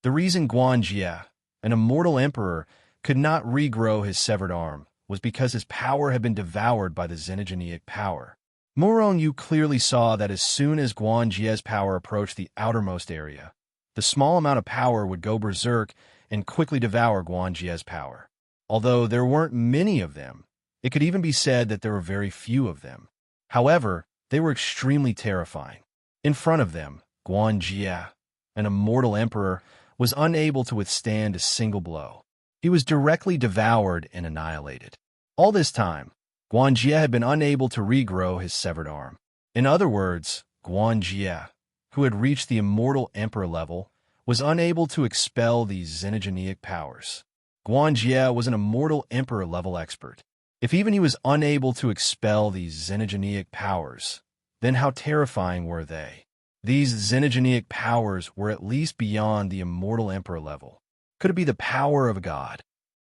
The reason Guanjie, an immortal emperor, could not regrow his severed arm was because his power had been devoured by the xenogeneic power. Murong clearly saw that as soon as Guanjie's power approached the outermost area, the small amount of power would go berserk and quickly devour Guanjie's power. Although there weren't many of them, it could even be said that there were very few of them. However, they were extremely terrifying. In front of them, Guanjie, an immortal emperor, was unable to withstand a single blow. He was directly devoured and annihilated. All this time, Guanjie had been unable to regrow his severed arm. In other words, Guanjie, who had reached the immortal emperor level, was unable to expel these xenogeneic powers. Guanjie was an immortal emperor level expert. If even he was unable to expel these xenogeneic powers, then how terrifying were they? These xenogeneic powers were at least beyond the immortal emperor level. Could it be the power of a god?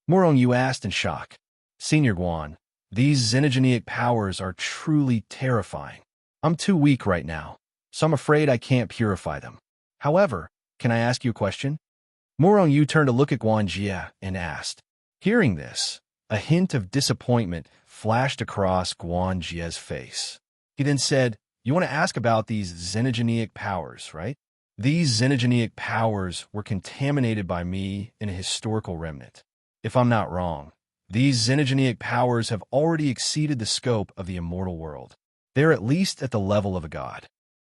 Murong asked in shock. Senior Guan, these xenogeneic powers are truly terrifying. I'm too weak right now, so I'm afraid I can't purify them. However, can I ask you a question? Murong turned to look at Guanjie and asked. Hearing this, a hint of disappointment flashed across Guanjie's face. He then said, You want to ask about these xenogeneic powers, right? These xenogeneic powers were contaminated by me in a historical remnant. If I'm not wrong, these xenogeneic powers have already exceeded the scope of the immortal world. They're at least at the level of a god.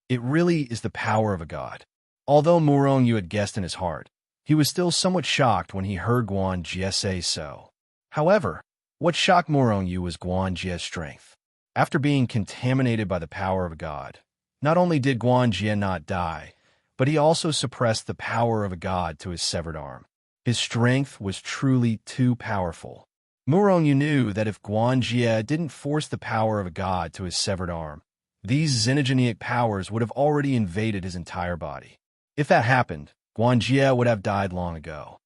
It really is the power of a god. Although Murong had guessed in his heart, he was still somewhat shocked when he heard Guanjie say so. However, what shocked Murong was Guanjie's strength. After being contaminated by the power of a god, not only did Guanjie not die, but he also suppressed the power of a god to his severed arm. His strength was truly too powerful. Murong knew that if Guanjie didn't force the power of a god to his severed arm, these xenogeneic powers would have already invaded his entire body. If that happened, Guanjie would have died long ago.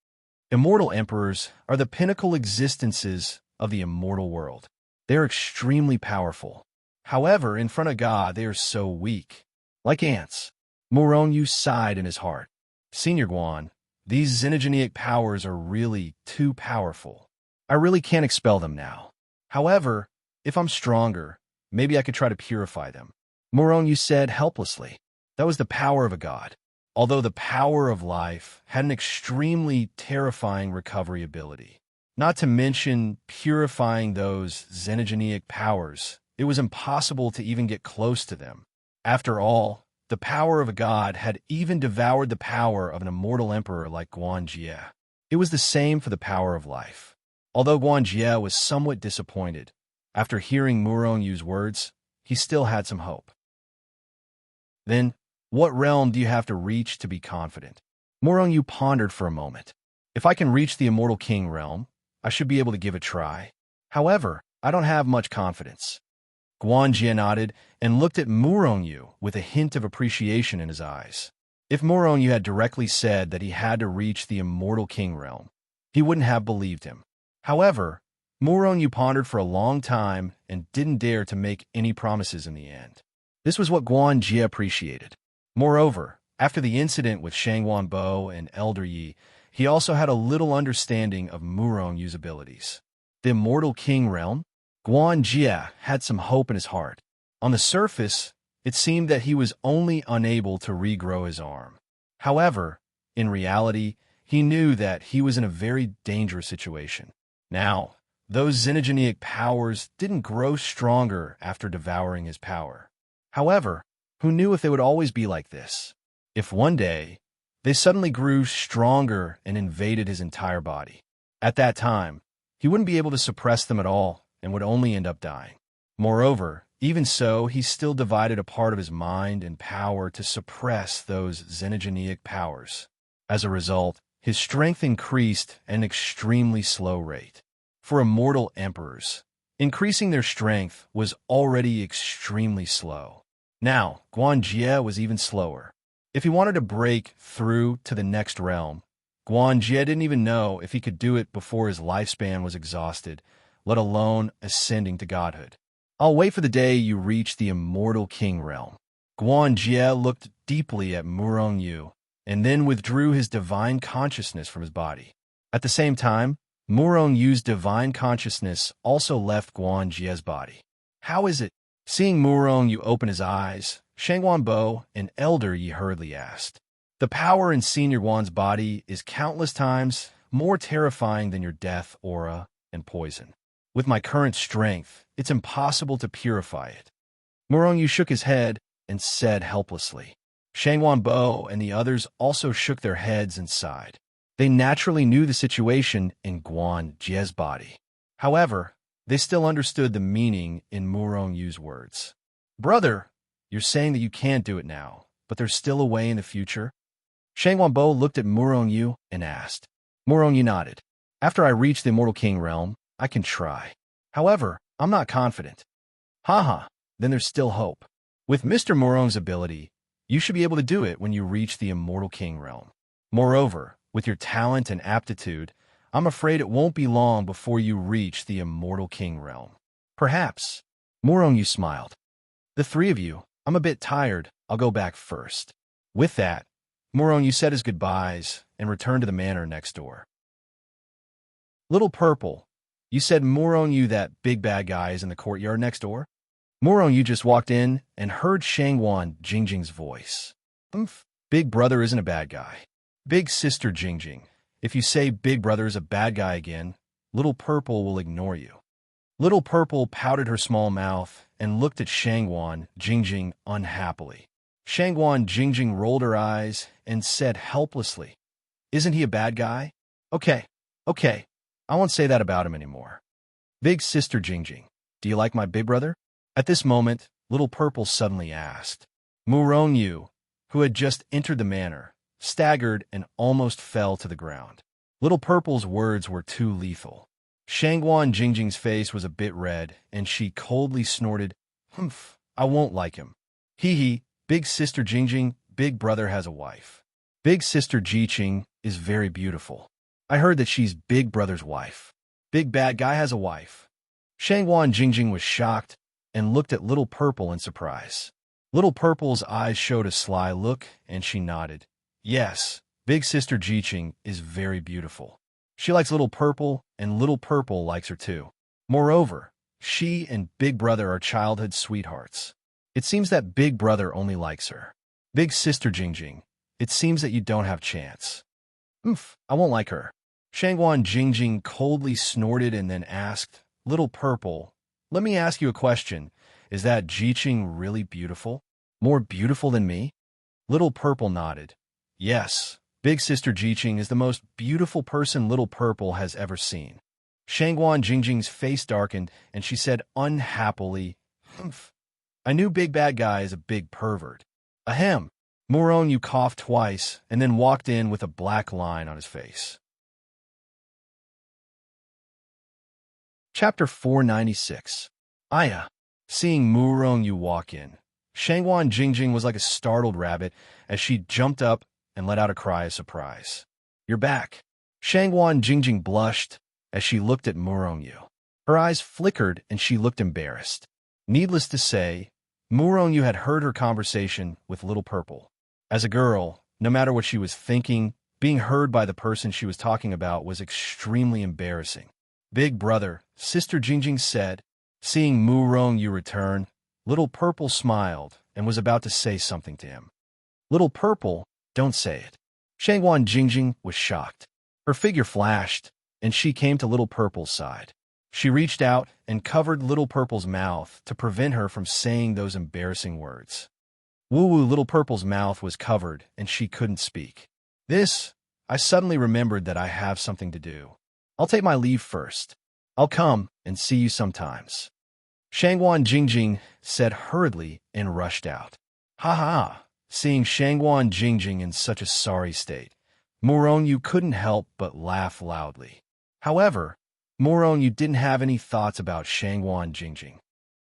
Immortal emperors are the pinnacle existences of the immortal world. They are extremely powerful. However, in front of God, they are so weak. Like ants. Murong sighed in his heart. Senior Guan, these xenogeneic powers are really too powerful. I really can't expel them now. However, if I'm stronger, maybe I could try to purify them. Murong said helplessly. That was the power of a god. Although the power of life had an extremely terrifying recovery ability. Not to mention purifying those xenogeneic powers, it was impossible to even get close to them. After all, the power of a god had even devoured the power of an immortal emperor like Guanjie. It was the same for the power of life. Although Guanjie was somewhat disappointed, after hearing Murong's words, he still had some hope. Then, what realm do you have to reach to be confident? Murong pondered for a moment. If I can reach the Immortal King realm, I should be able to give it a try. However, I don't have much confidence. Guanjie nodded and looked at Murong with a hint of appreciation in his eyes. If Murong had directly said that he had to reach the Immortal King realm, he wouldn't have believed him. However, Murong pondered for a long time and didn't dare to make any promises in the end. This was what Guanjie appreciated. Moreover, after the incident with Shangwan Bo and Elder Yi, he also had a little understanding of Murong's abilities. The Immortal King realm? Guanjie had some hope in his heart. On the surface, it seemed that he was only unable to regrow his arm. However, in reality, he knew that he was in a very dangerous situation. Now, those xenogeneic powers didn't grow stronger after devouring his power. However, who knew if they would always be like this? If one day, they suddenly grew stronger and invaded his entire body. At that time, he wouldn't be able to suppress them at all and would only end up dying. Moreover, even so, he still divided a part of his mind and power to suppress those xenogeneic powers. As a result, his strength increased at an extremely slow rate. For immortal emperors, increasing their strength was already extremely slow. Now, Guanjie was even slower. If he wanted to break through to the next realm, Guanjie didn't even know if he could do it before his lifespan was exhausted, let alone ascending to godhood. I'll wait for the day you reach the Immortal King realm. Guanjie looked deeply at Murong and then withdrew his divine consciousness from his body. At the same time, Murong Yu's divine consciousness also left Guan Jie's body. How is it? Seeing Murong Yu open his eyes, Shangguan Bo, an elder Yi hurriedly asked. The power in Senior Guan's body is countless times more terrifying than your death, aura, and poison. With my current strength, it's impossible to purify it. Murong Yu shook his head and said helplessly. Shangguan Bo and the others also shook their heads and sighed. They naturally knew the situation in Guan Jie's body. However, they still understood the meaning in Murong Yu's words. Brother, you're saying that you can't do it now, but there's still a way in the future? Shangguan Bo looked at Murong Yu and asked. Murong Yu nodded. After I reach the Immortal King realm, I can try. However, I'm not confident. Haha, then there's still hope. With Mr. Murong's ability, you should be able to do it when you reach the Immortal King realm. Moreover, with your talent and aptitude, I'm afraid it won't be long before you reach the Immortal King realm. Perhaps. Murong Yu smiled. The three of you, I'm a bit tired. I'll go back first. With that, Murong Yu said his goodbyes and returned to the manor next door. Little Purple, you said Murong Yu that big bad guy is in the courtyard next door? Murong Yu just walked in and heard Shangguan Jingjing's voice. Big brother isn't a bad guy. Big sister Jingjing, if you say Big Brother is a bad guy again, Little Purple will ignore you. Little Purple pouted her small mouth and looked at Shangguan Jingjing unhappily. Shangguan Jingjing rolled her eyes and said helplessly, Isn't he a bad guy? Okay, I won't say that about him anymore. Big sister Jingjing, do you like my big brother? At this moment, Little Purple suddenly asked. Murong Yu, who had just entered the manor, staggered and almost fell to the ground. Little Purple's words were too lethal. Shangguan Jingjing's face was a bit red, and she coldly snorted, I won't like him. Hee, Big sister Jingjing, Big brother has a wife. Big sister Jiqing is very beautiful. I heard that she's Big brother's wife. Big bad guy has a wife. Shangguan Jingjing was shocked and looked at Little Purple in surprise. Little Purple's eyes showed a sly look, and she nodded. Yes, Big sister Jiqing is very beautiful. She likes Little Purple, and Little Purple likes her too. Moreover, she and Big brother are childhood sweethearts. It seems that Big brother only likes her. Big sister Jingjing, it seems that you don't have chance. I won't like her. Shangguan Jingjing coldly snorted and then asked, Little Purple, let me ask you a question. Is that Jiqing really beautiful? More beautiful than me? Little Purple nodded. Yes, Big sister Jiqing is the most beautiful person Little Purple has ever seen. Shangguan Jingjing's face darkened, and she said unhappily, I knew Big Bad Guy is a big pervert. Ahem. Murong Yu coughed twice and then walked in with a black line on his face. Chapter 496. Aya. Seeing Murong Yu walk in, Shangguan Jingjing was like a startled rabbit as she jumped up and let out a cry of surprise. You're back. Shangguan Jingjing blushed as she looked at Murong Yu. Her eyes flickered and she looked embarrassed. Needless to say, Murong Yu had heard her conversation with Little Purple. As a girl, no matter what she was thinking, being heard by the person she was talking about was extremely embarrassing. Big brother, Sister Jingjing said. Seeing Murong Yu return, Little Purple smiled and was about to say something to him. Little Purple, don't say it. Shangguan Jingjing was shocked. Her figure flashed, and she came to Little Purple's side. She reached out and covered Little Purple's mouth to prevent her from saying those embarrassing words. Woo-woo, Little Purple's mouth was covered, and she couldn't speak. I suddenly remembered that I have something to do. I'll take my leave first. I'll come and see you sometimes. Shangguan Jingjing said hurriedly and rushed out. Ha! Seeing Shangguan Jingjing in such a sorry state, Murong Yu couldn't help but laugh loudly. However, Murong Yu didn't have any thoughts about Shangguan Jingjing.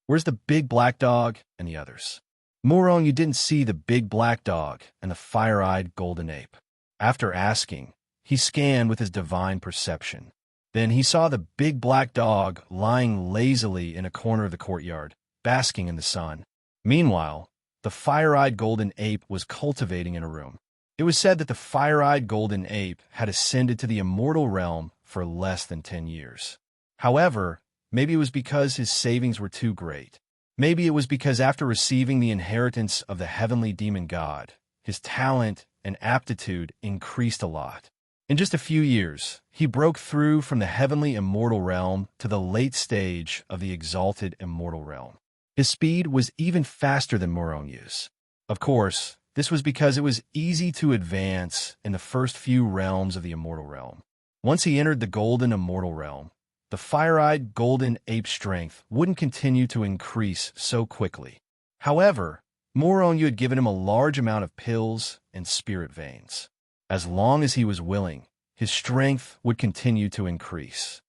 Where's the big black dog and the others? Murong Yu didn't see the big black dog and the fire-eyed golden ape. After asking, he scanned with his divine perception. Then he saw the big black dog lying lazily in a corner of the courtyard, basking in the sun. Meanwhile, the fire-eyed golden ape was cultivating in a room. It was said that the fire-eyed golden ape had ascended to the immortal realm for less than 10 years. However, maybe it was because his savings were too great. Maybe it was because after receiving the inheritance of the heavenly demon god, his talent and aptitude increased a lot. In just a few years, he broke through from the heavenly immortal realm to the late stage of the exalted immortal realm. His speed was even faster than Moronyu's. Of course, this was because it was easy to advance in the first few realms of the immortal realm. Once he entered the golden immortal realm, the fire-eyed golden ape's strength wouldn't continue to increase so quickly. However, Moronyu had given him a large amount of pills and spirit veins. As long as he was willing, his strength would continue to increase.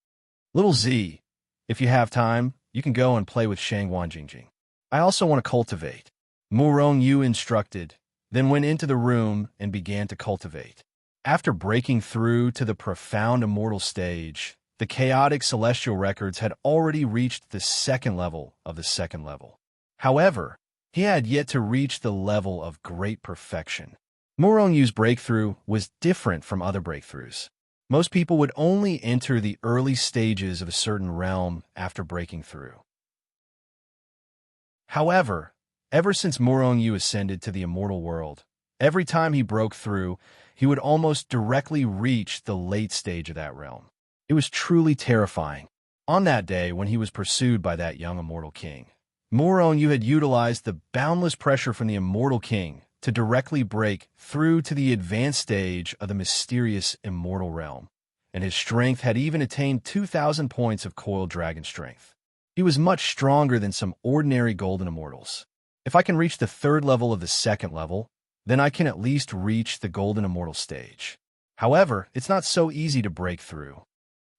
Little Z, if you have time, you can go and play with Shangwan Jingjing. I also want to cultivate. Moronyu instructed, then went into the room and began to cultivate. After breaking through to the profound immortal stage, the chaotic celestial records had already reached the second level of the second level. However, he had yet to reach the level of great perfection. Moronyu's breakthrough was different from other breakthroughs. Most people would only enter the early stages of a certain realm after breaking through. However, ever since Moronyu ascended to the immortal world, every time he broke through, he would almost directly reach the late stage of that realm. It was truly terrifying. On that day, when he was pursued by that young immortal king, Moronyu had utilized the boundless pressure from the immortal king to directly break through to the advanced stage of the mysterious immortal realm, and his strength had even attained 2,000 points of coiled dragon strength. He was much stronger than some ordinary golden immortals. If I can reach the third level of the second level, then I can at least reach the golden immortal stage. However, it's not so easy to break through.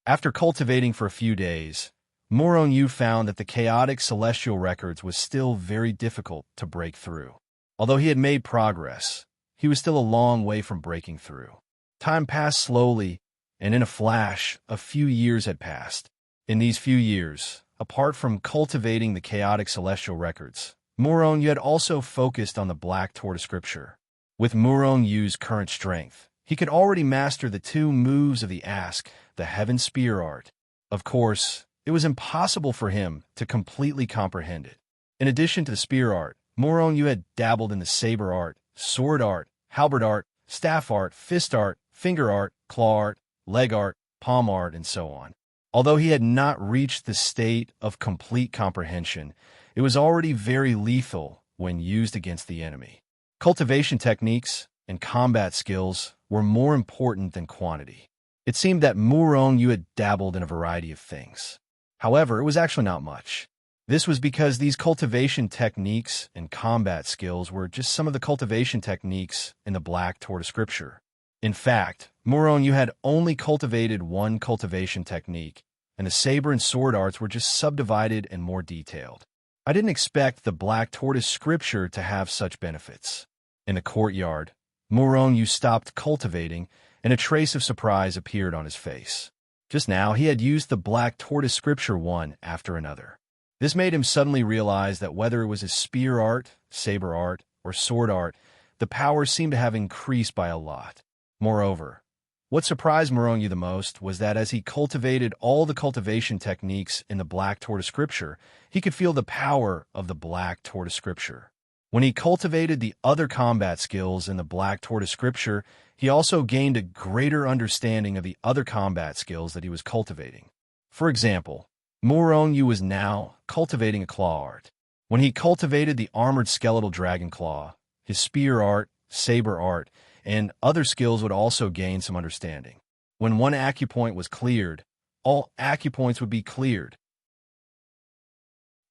After cultivating for a few days, Moronyu found that the chaotic celestial records was still very difficult to break through. Although he had made progress, he was still a long way from breaking through. Time passed slowly, and in a flash, a few years had passed. In these few years, apart from cultivating the chaotic celestial records, Moronyu had also focused on the Black Tortoise scripture. With Moronyu's current strength, he could already master the two moves of the Ask, the Heaven Spear art. Of course, it was impossible for him to completely comprehend it. In addition to the spear art, Moronyu had dabbled in the saber art, sword art, halberd art, staff art, fist art, finger art, claw art, leg art, palm art, and so on. Although he had not reached the state of complete comprehension, it was already very lethal when used against the enemy. Cultivation techniques and combat skills were more important than quantity. It seemed that Moronyu had dabbled in a variety of things. However, it was actually not much. This was because these cultivation techniques and combat skills were just some of the cultivation techniques in the Black Tortoise scripture. In fact, Moronyu had only cultivated one cultivation technique, and the saber and sword arts were just subdivided and more detailed. I didn't expect the Black Tortoise scripture to have such benefits. In the courtyard, Moronyu stopped cultivating, and a trace of surprise appeared on his face. Just now, he had used the Black Tortoise scripture one after another. This made him suddenly realize that whether it was his spear art, saber art, or sword art, the power seemed to have increased by a lot. Moreover, what surprised Moronyu the most was that as he cultivated all the cultivation techniques in the Black Tortoise scripture, he could feel the power of the Black Tortoise scripture. When he cultivated the other combat skills in the Black Tortoise scripture, he also gained a greater understanding of the other combat skills that he was cultivating. For example, Moronyu was now cultivating a claw art. When he cultivated the armored skeletal dragon claw, his spear art, saber art, and other skills would also gain some understanding. When one acupoint was cleared, all acupoints would be cleared.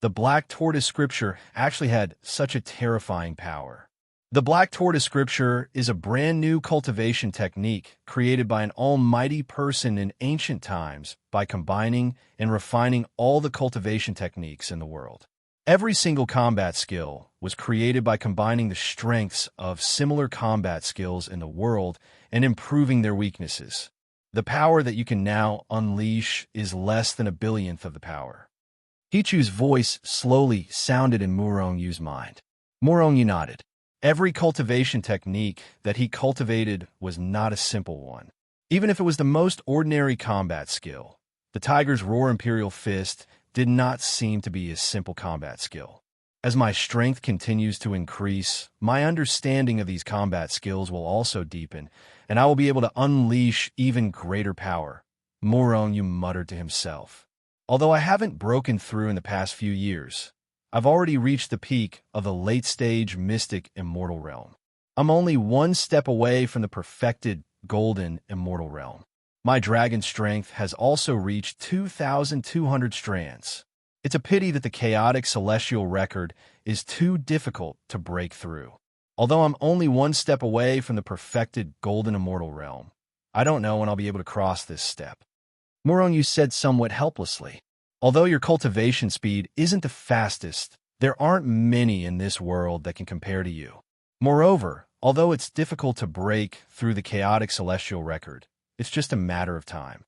The Black Tortoise scripture actually had such a terrifying power. The Black Tortoise scripture is a brand new cultivation technique created by an almighty person in ancient times by combining and refining all the cultivation techniques in the world. Every single combat skill was created by combining the strengths of similar combat skills in the world and improving their weaknesses. The power that you can now unleash is less than a billionth of the power. Hichu's voice slowly sounded in Moronyu's mind. Moronyu nodded. Every cultivation technique that he cultivated was not a simple one. Even if it was the most ordinary combat skill, the tiger's roar imperial fist did not seem to be a simple combat skill. As my strength continues to increase, my understanding of these combat skills will also deepen, and I will be able to unleash even greater power, Muronyu muttered to himself. Although I haven't broken through in the past few years, I've already reached the peak of the late-stage mystic immortal realm. I'm only one step away from the perfected golden immortal realm. My dragon strength has also reached 2,200 strands. It's a pity that the chaotic celestial record is too difficult to break through. Although I'm only one step away from the perfected golden immortal realm, I don't know when I'll be able to cross this step. Muronyu said somewhat helplessly. Although your cultivation speed isn't the fastest, there aren't many in this world that can compare to you. Moreover, although it's difficult to break through the chaotic celestial record, it's just a matter of time.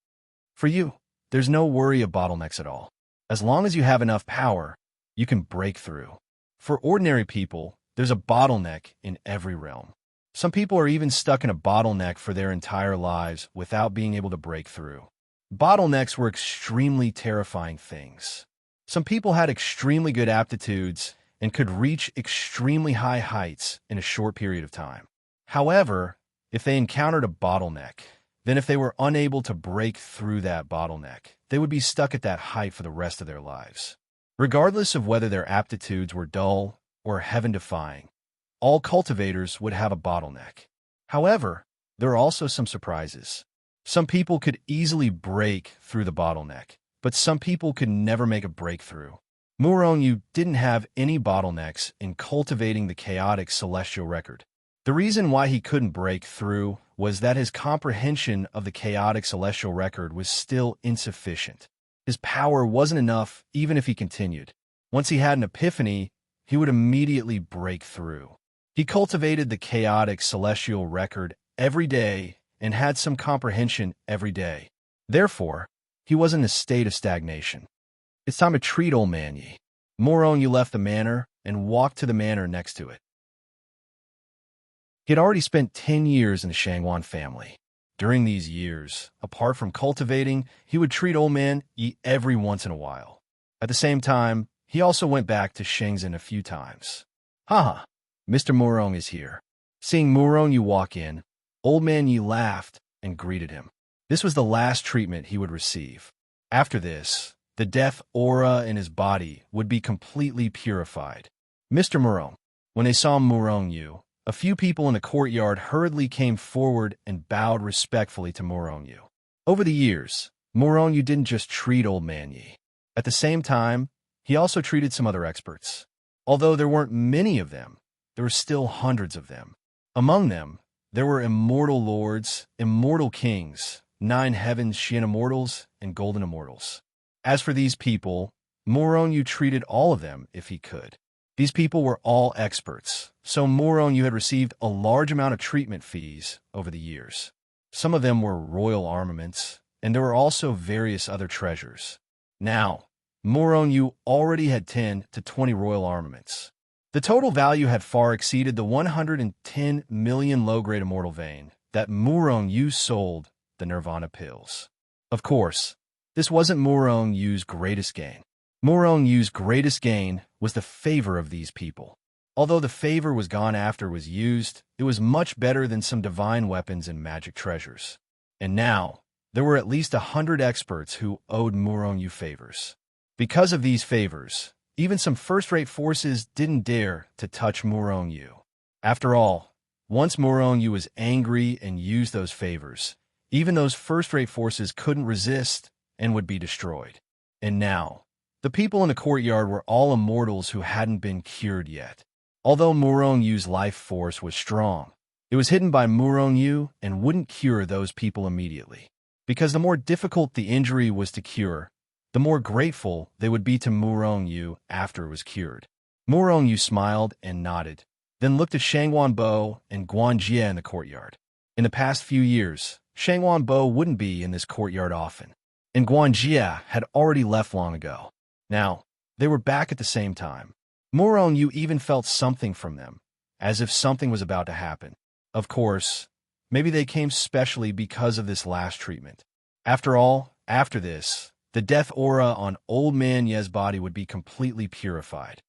For you, there's no worry of bottlenecks at all. As long as you have enough power, you can break through. For ordinary people, there's a bottleneck in every realm. Some people are even stuck in a bottleneck for their entire lives without being able to break through. Bottlenecks were extremely terrifying things. Some people had extremely good aptitudes and could reach extremely high heights in a short period of time. However, if they encountered a bottleneck, then if they were unable to break through that bottleneck, they would be stuck at that height for the rest of their lives. Regardless of whether their aptitudes were dull or heaven-defying, all cultivators would have a bottleneck. However, there are also some surprises. Some people could easily break through the bottleneck, but some people could never make a breakthrough. Muronyu didn't have any bottlenecks in cultivating the chaotic celestial record. The reason why he couldn't break through was that his comprehension of the chaotic celestial record was still insufficient. His power wasn't enough even if he continued. Once he had an epiphany, he would immediately break through. He cultivated the chaotic celestial record every day and had some comprehension every day. Therefore, he was in a state of stagnation. It's time to treat old man Yi. Muronyu left the manor and walked to the manor next to it. He had already spent 10 years in the Shangwan family. During these years, apart from cultivating, he would treat old man Yi every once in a while. At the same time, he also went back to Shenzhen a few times. Haha, Mr. Murong is here. Seeing Muronyu walk in, old man Yi laughed and greeted him. This was the last treatment he would receive. After this, the death aura in his body would be completely purified. Mr. Murong. When they saw Muronyu, a few people in the courtyard hurriedly came forward and bowed respectfully to Muronyu. Over the years, Muronyu didn't just treat old man Yi. At the same time, he also treated some other experts. Although there weren't many of them, there were still hundreds of them. Among them, there were immortal lords, immortal kings, 9 heavens Shin immortals, and golden immortals. As for these people, Muronyu treated all of them if he could. These people were all experts, so Muronyu had received a large amount of treatment fees over the years. Some of them were royal armaments, and there were also various other treasures. Now, Muronyu already had 10 to 20 royal armaments. The total value had far exceeded the 110 million low-grade immortal vein that Muronyu sold the Nirvana pills. Of course, this wasn't Murongyu's greatest gain. Murongyu's greatest gain was the favor of these people. Although the favor was gone after it was used, it was much better than some divine weapons and magic treasures. And now, there were at least 100 experts who owed Muronyu favors. Because of these favors, even some first-rate forces didn't dare to touch Muronyu. After all, once Muronyu was angry and used those favors, even those first-rate forces couldn't resist and would be destroyed. And now, the people in the courtyard were all immortals who hadn't been cured yet. Although Murongyu's life force was strong, it was hidden by Muronyu and wouldn't cure those people immediately. Because the more difficult the injury was to cure, the more grateful they would be to Muronyu after it was cured. Muronyu smiled and nodded, then looked at Shangwan Bo and Guanjie in the courtyard. In the past few years, Shangwan Bo wouldn't be in this courtyard often, and Guanjie had already left long ago. Now, they were back at the same time. Muronyu even felt something from them, as if something was about to happen. Of course, maybe they came specially because of this last treatment. After all, after this, the death aura on Old Man Ye's body would be completely purified.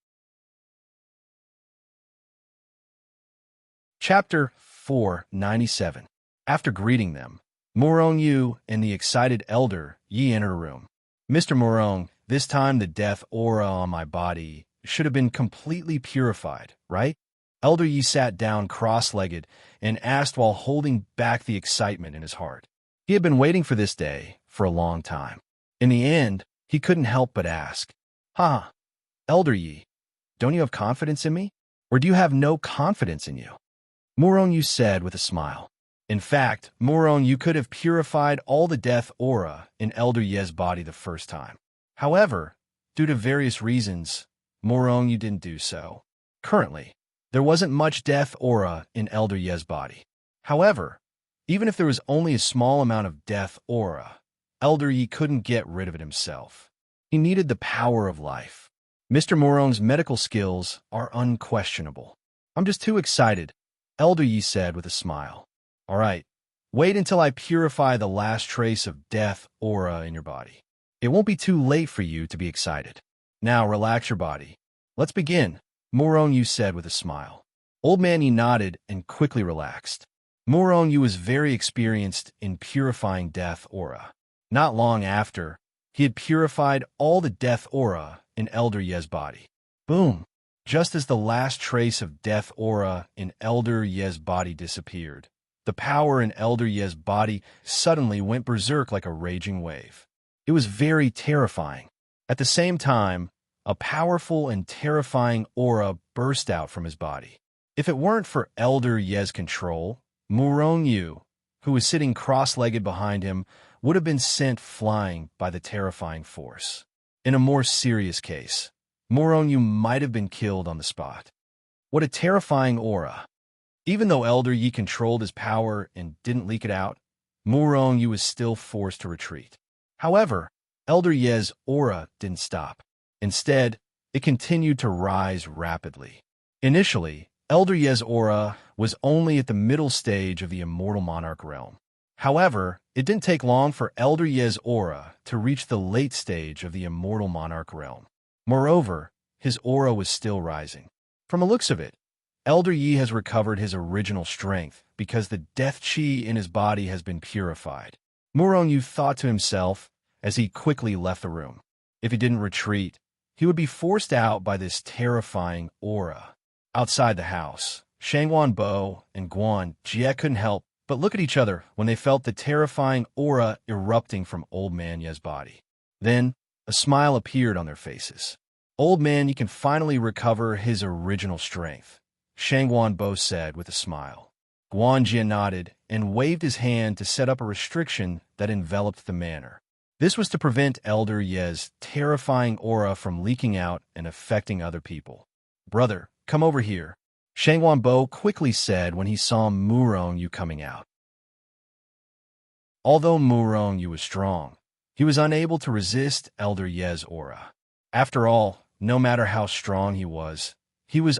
Chapter 497. After greeting them, Morong Yu and the excited elder Yi entered a room. Mr. Morong, this time the death aura on my body should have been completely purified, right? Elder Yi sat down cross-legged and asked while holding back the excitement in his heart. He had been waiting for this day for a long time. In the end, he couldn't help but ask, Elder Yi, don't you have confidence in me? Or do you have no confidence in you? Morong Yu said with a smile. In fact, Morong Yu could have purified all the death aura in Elder Ye's body the first time. However, due to various reasons, Morong Yu didn't do so. Currently, there wasn't much death aura in Elder Ye's body. However, even if there was only a small amount of death aura, Elder Yi couldn't get rid of it himself. He needed the power of life. Mr. Morong's medical skills are unquestionable. I'm just too excited, Elder Yi said with a smile. All right, wait until I purify the last trace of death aura in your body. It won't be too late for you to be excited. Now relax your body. Let's begin, Morong Yu said with a smile. Old Man Yi nodded and quickly relaxed. Morong Yu was very experienced in purifying death aura. Not long after, he had purified all the death aura in Elder Ye's body. Boom! Just as the last trace of death aura in Elder Ye's body disappeared, the power in Elder Ye's body suddenly went berserk like a raging wave. It was very terrifying. At the same time, a powerful and terrifying aura burst out from his body. If it weren't for Elder Ye's control, Morong Yu, who was sitting cross-legged behind him, would have been sent flying by the terrifying force. In a more serious case, Morong Yu might have been killed on the spot. What a terrifying aura! Even though Elder Yi controlled his power and didn't leak it out, Morong Yu was still forced to retreat. However, Elder Ye's aura didn't stop. Instead, it continued to rise rapidly. Initially, Elder Ye's aura was only at the middle stage of the Immortal Monarch realm. However, it didn't take long for Elder Ye's aura to reach the late stage of the Immortal Monarch realm. Moreover, his aura was still rising. From the looks of it, Elder Yi has recovered his original strength because the death chi in his body has been purified. Morong Yu thought to himself as he quickly left the room. If he didn't retreat, he would be forced out by this terrifying aura. Outside the house, Shangwan Bo and Guan Jie couldn't help but look at each other when they felt the terrifying aura erupting from Old Man Ye's body. Then, a smile appeared on their faces. Old Man Ye can finally recover his original strength, Shangwan Bo said with a smile. Guan Jie nodded and waved his hand to set up a restriction that enveloped the manor. This was to prevent Elder Ye's terrifying aura from leaking out and affecting other people. Brother, come over here, Shangwan Bo quickly said when he saw Morong Yu coming out. Although Morong Yu was strong, he was unable to resist Elder Ye's aura. After all, no matter how strong he was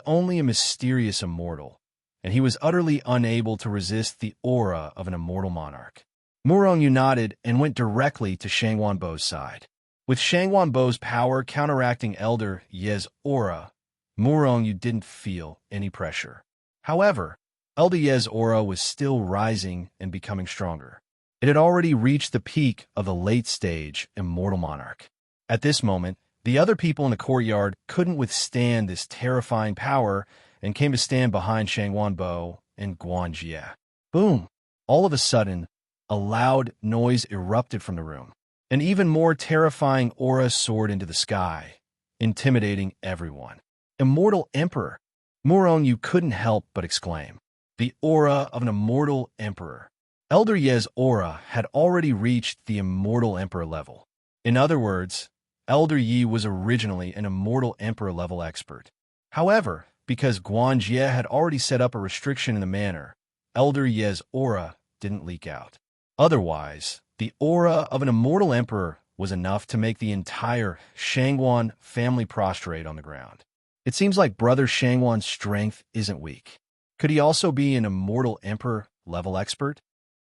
only a mysterious immortal, and he was utterly unable to resist the aura of an immortal monarch. Morong Yu nodded and went directly to Shangwan Bo's side. With Shangwan Bo's power counteracting Elder Ye's aura, Morong Yu didn't feel any pressure. However, Elder Ye's aura was still rising and becoming stronger. It had already reached the peak of the late stage Immortal Monarch. At this moment, the other people in the courtyard couldn't withstand this terrifying power and came to stand behind Shangwan Bo and Guan Jie. Boom! All of a sudden, a loud noise erupted from the room. An even more terrifying aura soared into the sky, intimidating everyone. Immortal Emperor! Morong Yu couldn't help but exclaim. The aura of an Immortal Emperor. Elder Ye's aura had already reached the Immortal Emperor level. In other words, Elder Yi was originally an Immortal Emperor level expert. However, because Guan Jie had already set up a restriction in the manor, Elder Ye's aura didn't leak out. Otherwise, the aura of an Immortal Emperor was enough to make the entire Shangwan family prostrate on the ground. It seems like Brother Shangwan's strength isn't weak. Could he also be an immortal emperor-level expert?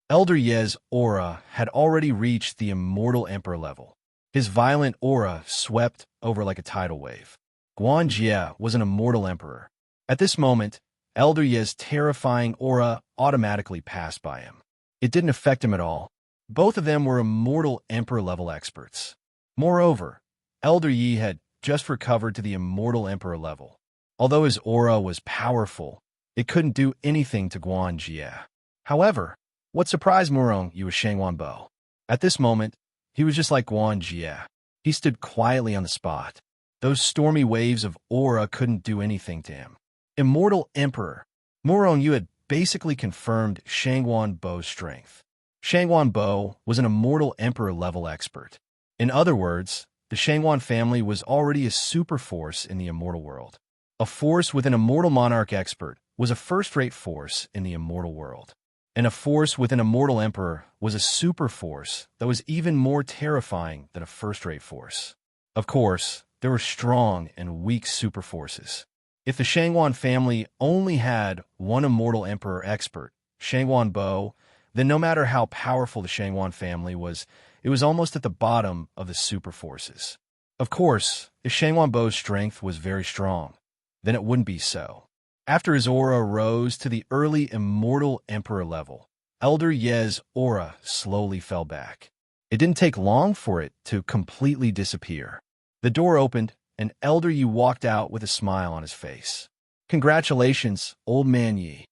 Elder Ye's aura had already reached the immortal emperor level. His violent aura swept over like a tidal wave. Guan Jie was an immortal emperor. At this moment, Elder Ye's terrifying aura automatically passed by him. It didn't affect him at all. Both of them were immortal emperor-level experts. Moreover, Elder Yi had just recovered to the immortal emperor level. Although his aura was powerful, it couldn't do anything to Guan Jie. However, what surprised Murong Yu was Shangwan Bo. At this moment, he was just like Guan Jie. He stood quietly on the spot. Those stormy waves of aura couldn't do anything to him. Immortal Emperor. Murong Yu had basically confirmed Shangwan Bo's strength. Shangwan Bo was an immortal emperor-level expert. In other words, the Shangwan family was already a super force in the immortal world. A force with an immortal monarch expert was a first-rate force in the immortal world. And a force with an immortal emperor was a super force that was even more terrifying than a first-rate force. Of course, there were strong and weak super forces. If the Shangwan family only had one immortal emperor expert, Shangwan Bo, then no matter how powerful the Shangwan family was, it was almost at the bottom of the super forces. Of course, if Shangwan Bo's strength was very strong, then it wouldn't be so. After his aura rose to the early immortal emperor level, Elder Ye's aura slowly fell back. It didn't take long for it to completely disappear. The door opened, and Elder Yi walked out with a smile on his face. "Congratulations, old man Yi."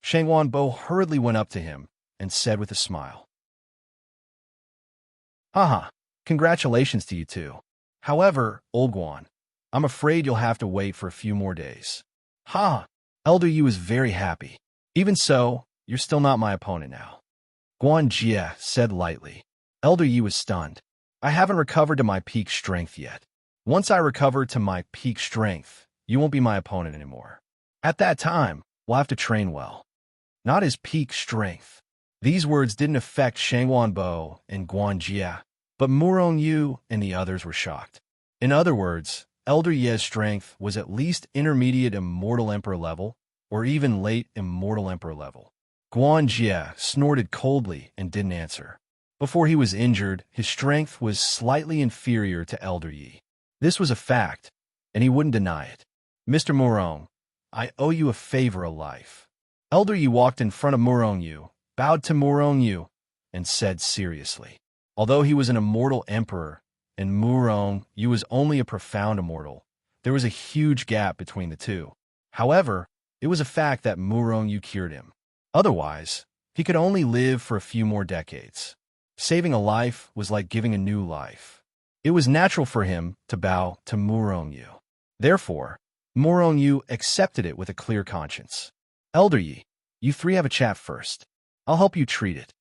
Shangwan Bo hurriedly went up to him and said with a smile, "Haha, congratulations to you too. However, old Guan, I'm afraid you'll have to wait for a few more days." "Ha!" Elder Yi was very happy. "Even so, you're still not my opponent now." Guan Jie said lightly. Elder Yi was stunned. "I haven't recovered to my peak strength yet. Once I recover to my peak strength, you won't be my opponent anymore. At that time, we'll have to train well." Not his peak strength. These words didn't affect Shangwan Bo and Guan Jie, but Murong Yu and the others were shocked. In other words, Elder Ye's strength was at least intermediate immortal emperor level, or even late immortal emperor level. Guan Jie snorted coldly and didn't answer. Before he was injured, his strength was slightly inferior to Elder Yi. This was a fact, and he wouldn't deny it. "Mr. Murong, I owe you a favor of life." Elder Yi walked in front of Murong Yu, bowed to Murong Yu, and said seriously. Although he was an immortal emperor, and Murong Yu was only a profound immortal, there was a huge gap between the two. However, it was a fact that Murong Yu cured him. Otherwise, he could only live for a few more decades. Saving a life was like giving a new life. It was natural for him to bow to Murong Yu. Therefore, Murong Yu accepted it with a clear conscience. "Elder Yi, you three have a chat first. I'll help you treat it,"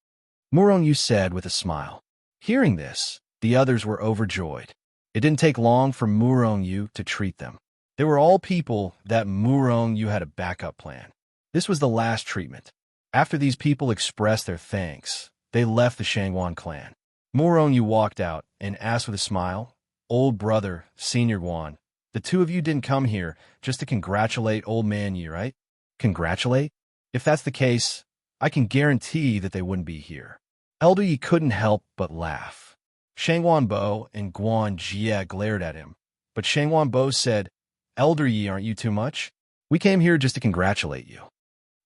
Murong Yu said with a smile. Hearing this, the others were overjoyed. It didn't take long for Murong Yu to treat them. They were all people that Murong Yu had a backup plan. This was the last treatment. After these people expressed their thanks, they left the Shangwan clan. Murong Yu walked out and asked with a smile, "Old brother, Senior Guan, the two of you didn't come here just to congratulate old man Yi, right?" "Congratulate? If that's the case, I can guarantee that they wouldn't be here." Elder Yi couldn't help but laugh. Shangwan Bo and Guan Jie glared at him, but Shangwan Bo said, "Elder Yi, aren't you too much? We came here just to congratulate you."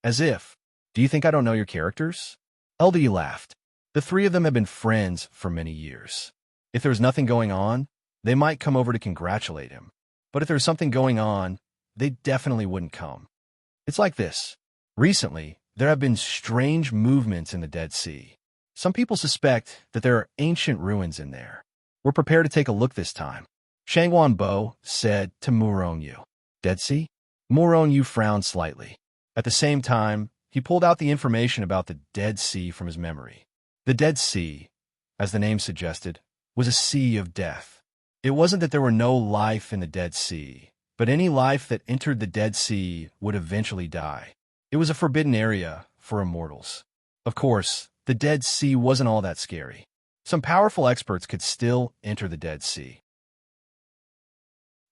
As if, "Do you think I don't know your characters?" Elder Yi laughed. The three of them had been friends for many years. If there was nothing going on, they might come over to congratulate him. But if there was something going on, they definitely wouldn't come. It's like this. Recently, there have been strange movements in the Dead Sea. Some people suspect that there are ancient ruins in there. We're prepared to take a look this time, Shangwan Bo said to Murong Yu. "Dead Sea?" Murong Yu frowned slightly. At the same time, he pulled out the information about the Dead Sea from his memory. The Dead Sea, as the name suggested, was a sea of death. It wasn't that there were no life in the Dead Sea, but any life that entered the Dead Sea would eventually die. It was a forbidden area for immortals. Of course, the Dead Sea wasn't all that scary. Some powerful experts could still enter the Dead Sea.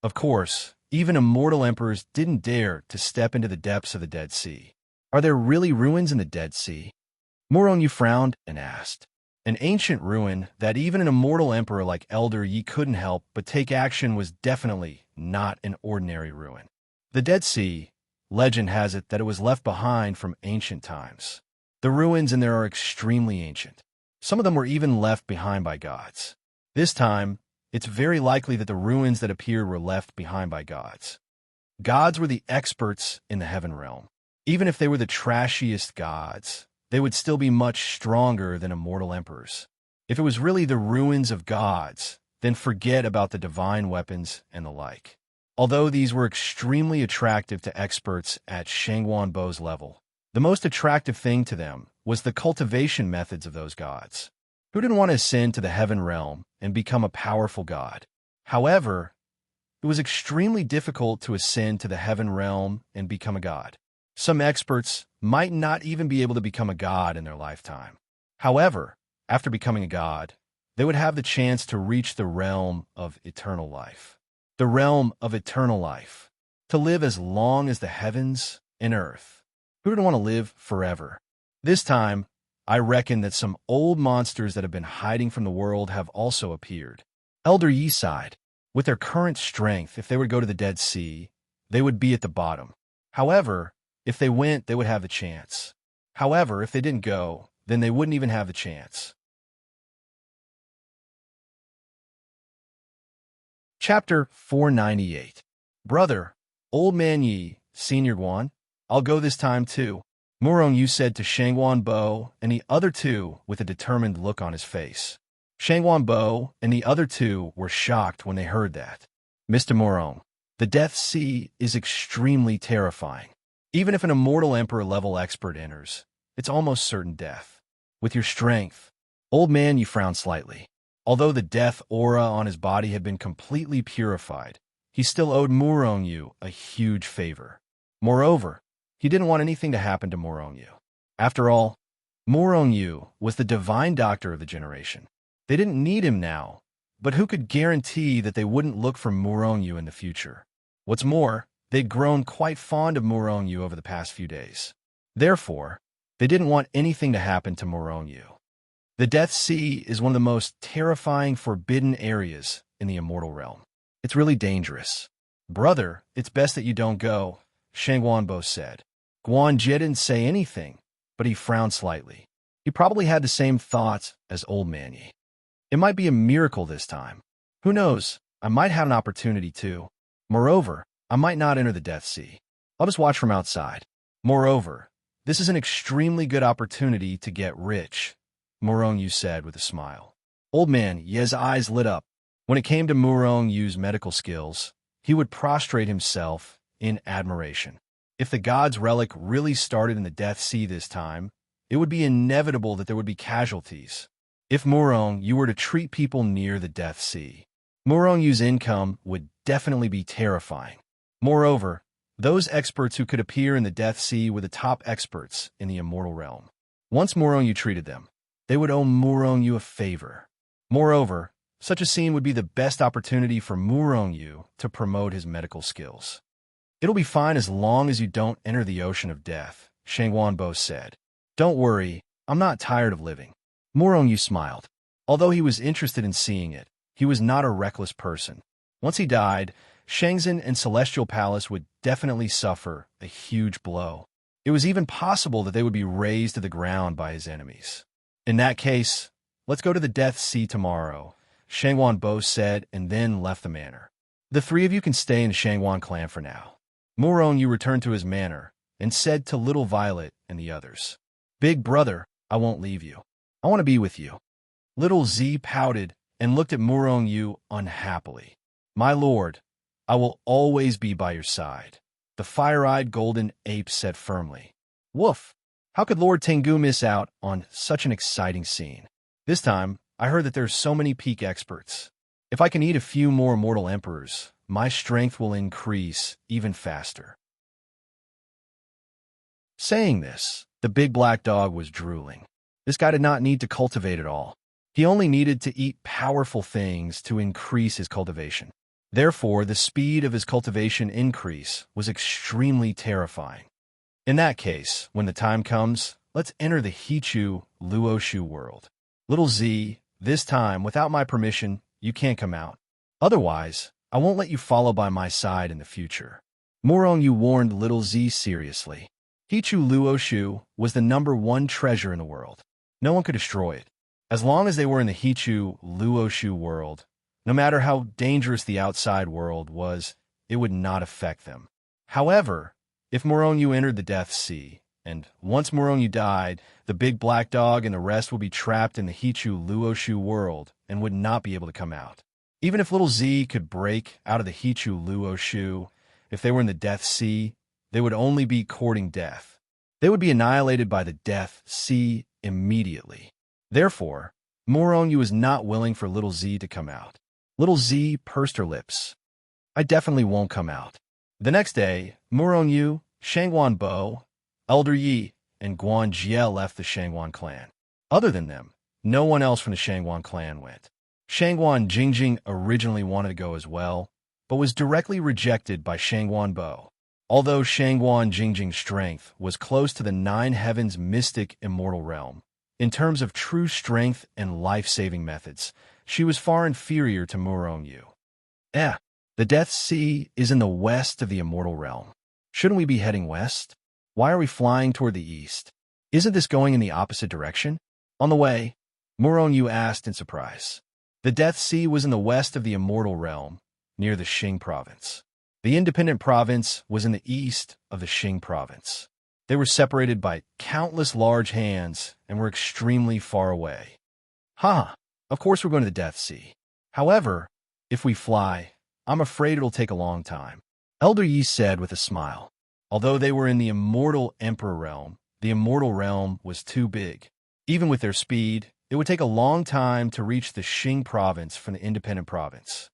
Of course, Even immortal emperors didn't dare to step into the depths of the Dead Sea. Are there really ruins in the Dead Sea? Morongyu frowned and asked. An ancient ruin that even an immortal emperor like Elder Yi couldn't help but take action was definitely not an ordinary ruin. The Dead Sea, legend has it that it was left behind from ancient times. The ruins in there are extremely ancient. Some of them were even left behind by gods. This time, it's very likely that the ruins that appeared were left behind by gods. Gods were the experts in the heaven realm. Even if they were the trashiest gods, they would still be much stronger than immortal emperors. If it was really the ruins of gods, then forget about the divine weapons and the like. Although these were extremely attractive to experts at Shangguanbo's level, the most attractive thing to them was the cultivation methods of those gods. Who didn't want to ascend to the heaven realm and become a powerful god? However, it was extremely difficult to ascend to the heaven realm and become a god. Some experts might not even be able to become a god in their lifetime. However, after becoming a god, they would have the chance to reach the realm of eternal life. The realm of eternal life. To live as long as the heavens and earth. Who didn't want to live forever? This time, I reckon that some old monsters that have been hiding from the world have also appeared. Elder Yi sighed. With their current strength, if they would go to the Dead Sea, they would be at the bottom. However, if they went, they would have the chance. However, if they didn't go, then they wouldn't even have the chance. Chapter 498. Brother, Old Man Yi, Senior Guan, I'll go this time too, Morongyu said to Shangguanbo and the other two with a determined look on his face. Shangguanbo and the other two were shocked when they heard that. Mr. Morong, the Death Sea is extremely terrifying. Even if an immortal emperor-level expert enters, it's almost certain death. With your strength, Old Man, you frowned slightly. Although the death aura on his body had been completely purified, he still owed Morongyu a huge favor. Moreover, he didn't want anything to happen to Morongyu. After all, Morongyu was the divine doctor of the generation. They didn't need him now, but who could guarantee that they wouldn't look for Morongyu in the future? What's more, they'd grown quite fond of Morongyu over the past few days. Therefore, they didn't want anything to happen to Morongyu. The Death Sea is one of the most terrifying, forbidden areas in the immortal realm. It's really dangerous. Brother, it's best that you don't go, Shangguanbo said. Guan Jie didn't say anything, but he frowned slightly. He probably had the same thoughts as Old Man Yi. It might be a miracle this time. Who knows, I might have an opportunity too. Moreover, I might not enter the Death Sea. I'll just watch from outside. Moreover, this is an extremely good opportunity to get rich, Morongyu said with a smile. Old Man Ye's eyes lit up. When it came to Morongyu's medical skills, he would prostrate himself in admiration. If the god's relic really started in the Death Sea this time, it would be inevitable that there would be casualties. If Morongyu were to treat people near the Death Sea, Morongyu's income would definitely be terrifying. Moreover, those experts who could appear in the Death Sea were the top experts in the immortal realm. Once Morongyu treated them, they would owe Morongyu a favor. Moreover, such a scene would be the best opportunity for Morongyu to promote his medical skills. It'll be fine as long as you don't enter the ocean of death, Shangguanbo said. Don't worry, I'm not tired of living. Morongyu smiled. Although he was interested in seeing it, he was not a reckless person. Once he died, Shangzhen and Celestial Palace would definitely suffer a huge blow. It was even possible that they would be razed to the ground by his enemies. In that case, let's go to the Death Sea tomorrow, Shangguanbo said and then left the manor. The three of you can stay in the Shangguan clan for now. Morongyu returned to his manor and said to Little Violet and the others, Big brother, I won't leave you. I want to be with you. Little Z pouted and looked at Morongyu unhappily. My lord, I will always be by your side, the fire-eyed golden ape said firmly. Woof! How could Lord Tengu miss out on such an exciting scene? This time, I heard that there's so many peak experts. If I can eat a few more mortal emperors, my strength will increase even faster. Saying this, the big black dog was drooling. This guy did not need to cultivate at all. He only needed to eat powerful things to increase his cultivation. Therefore, the speed of his cultivation increase was extremely terrifying. In that case, when the time comes, let's enter the Hichu Luoshu world. Little Z, this time, without my permission, you can't come out. Otherwise, I won't let you follow by my side in the future. Morongyu warned Little Z seriously. Hichu Luoshu was the #1 treasure in the world. No one could destroy it. As long as they were in the Hichu Luoshu world, no matter how dangerous the outside world was, it would not affect them. However, if Morongyu entered the Death Sea, and once Morongyu died, the big black dog and the rest would be trapped in the Hichu Luoshu world and would not be able to come out. Even if Little Z could break out of the Hichu Luoshu, if they were in the Death Sea, they would only be courting death. They would be annihilated by the Death Sea immediately. Therefore, Morongyu was not willing for Little Z to come out. Little Z pursed her lips. I definitely won't come out. The next day, Morongyu, Shangwan Bo, Elder Yi, and Guan Jie left the Shangwan clan. Other than them, no one else from the Shangwan clan went. Shangwan Jingjing originally wanted to go as well, but was directly rejected by Shangwan Bo. Although Shangwan Jingjing's strength was close to the 9 heavens mystic immortal realm, in terms of true strength and life-saving methods, she was far inferior to Morongyu. The Death Sea is in the west of the immortal realm. Shouldn't we be heading west? Why are we flying toward the east? Isn't this going in the opposite direction? On the way, Morongyu asked in surprise. The Death Sea was in the west of the immortal realm, near the Xing province. The independent province was in the east of the Xing province. They were separated by countless large hands and were extremely far away. Of course we're going to the Death Sea. However, if we fly, I'm afraid it'll take a long time. Elder Yi said with a smile. Although they were in the immortal Emperor realm, the immortal realm was too big. Even with their speed, it would take a long time to reach the Xing province from the independent province.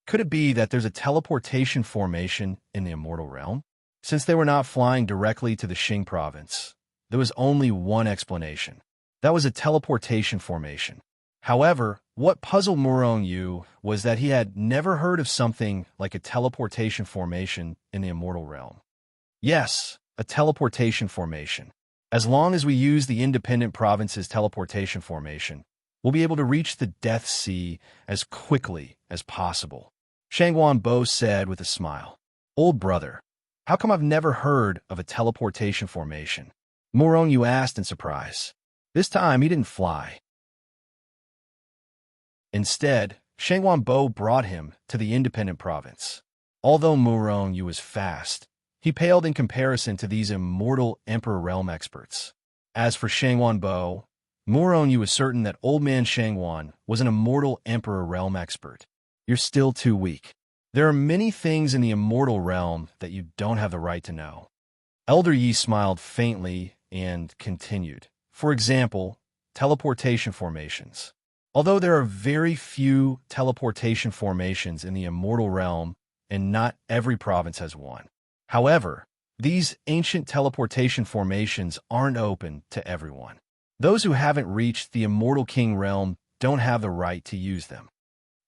Could it be that there's a teleportation formation in the immortal realm? Since they were not flying directly to the Xing province, there was only one explanation. That was a teleportation formation. However, what puzzled Morongyu was that he had never heard of something like a teleportation formation in the immortal realm. Yes, a teleportation formation. As long as we use the independent province's teleportation formation, we'll be able to reach the Death Sea as quickly as possible. Shangwan Bo said with a smile. Old brother, how come I've never heard of a teleportation formation? Morongyu asked in surprise. This time he didn't fly. Instead, Shangwan Bo brought him to the independent province. Although Morongyu was fast, he paled in comparison to these immortal Emperor Realm experts. As for Shangwan Bo, Morongyu was certain that Old Man Shangwan was an immortal Emperor Realm expert. You're still too weak. There are many things in the immortal realm that you don't have the right to know. Elder Yi smiled faintly and continued. For example, teleportation formations. Although there are very few teleportation formations in the immortal realm, and not every province has one. However, these ancient teleportation formations aren't open to everyone. Those who haven't reached the immortal king realm don't have the right to use them.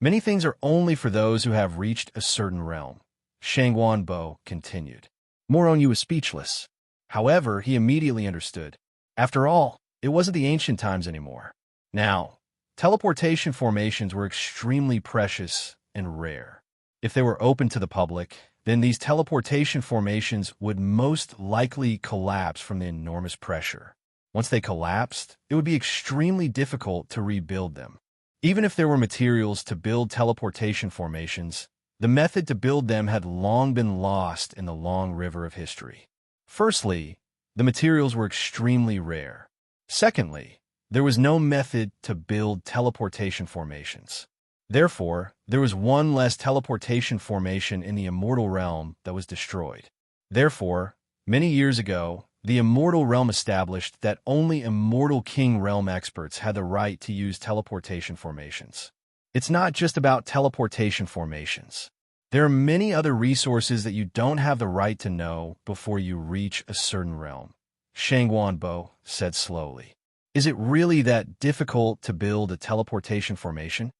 Many things are only for those who have reached a certain realm, Shangwan Bo continued. Morongyu was speechless. However, he immediately understood. After all, it wasn't the ancient times anymore. Now, teleportation formations were extremely precious and rare. If they were open to the public, then these teleportation formations would most likely collapse from the enormous pressure. Once they collapsed, it would be extremely difficult to rebuild them. Even if there were materials to build teleportation formations, the method to build them had long been lost in the long river of history. Firstly, the materials were extremely rare. Secondly, there was no method to build teleportation formations. Therefore, there was one less teleportation formation in the immortal realm that was destroyed. Therefore, many years ago, the immortal realm established that only immortal king realm experts had the right to use teleportation formations. It's not just about teleportation formations. There are many other resources that you don't have the right to know before you reach a certain realm. Shangwan Bo said slowly. Is it really that difficult to build a teleportation formation?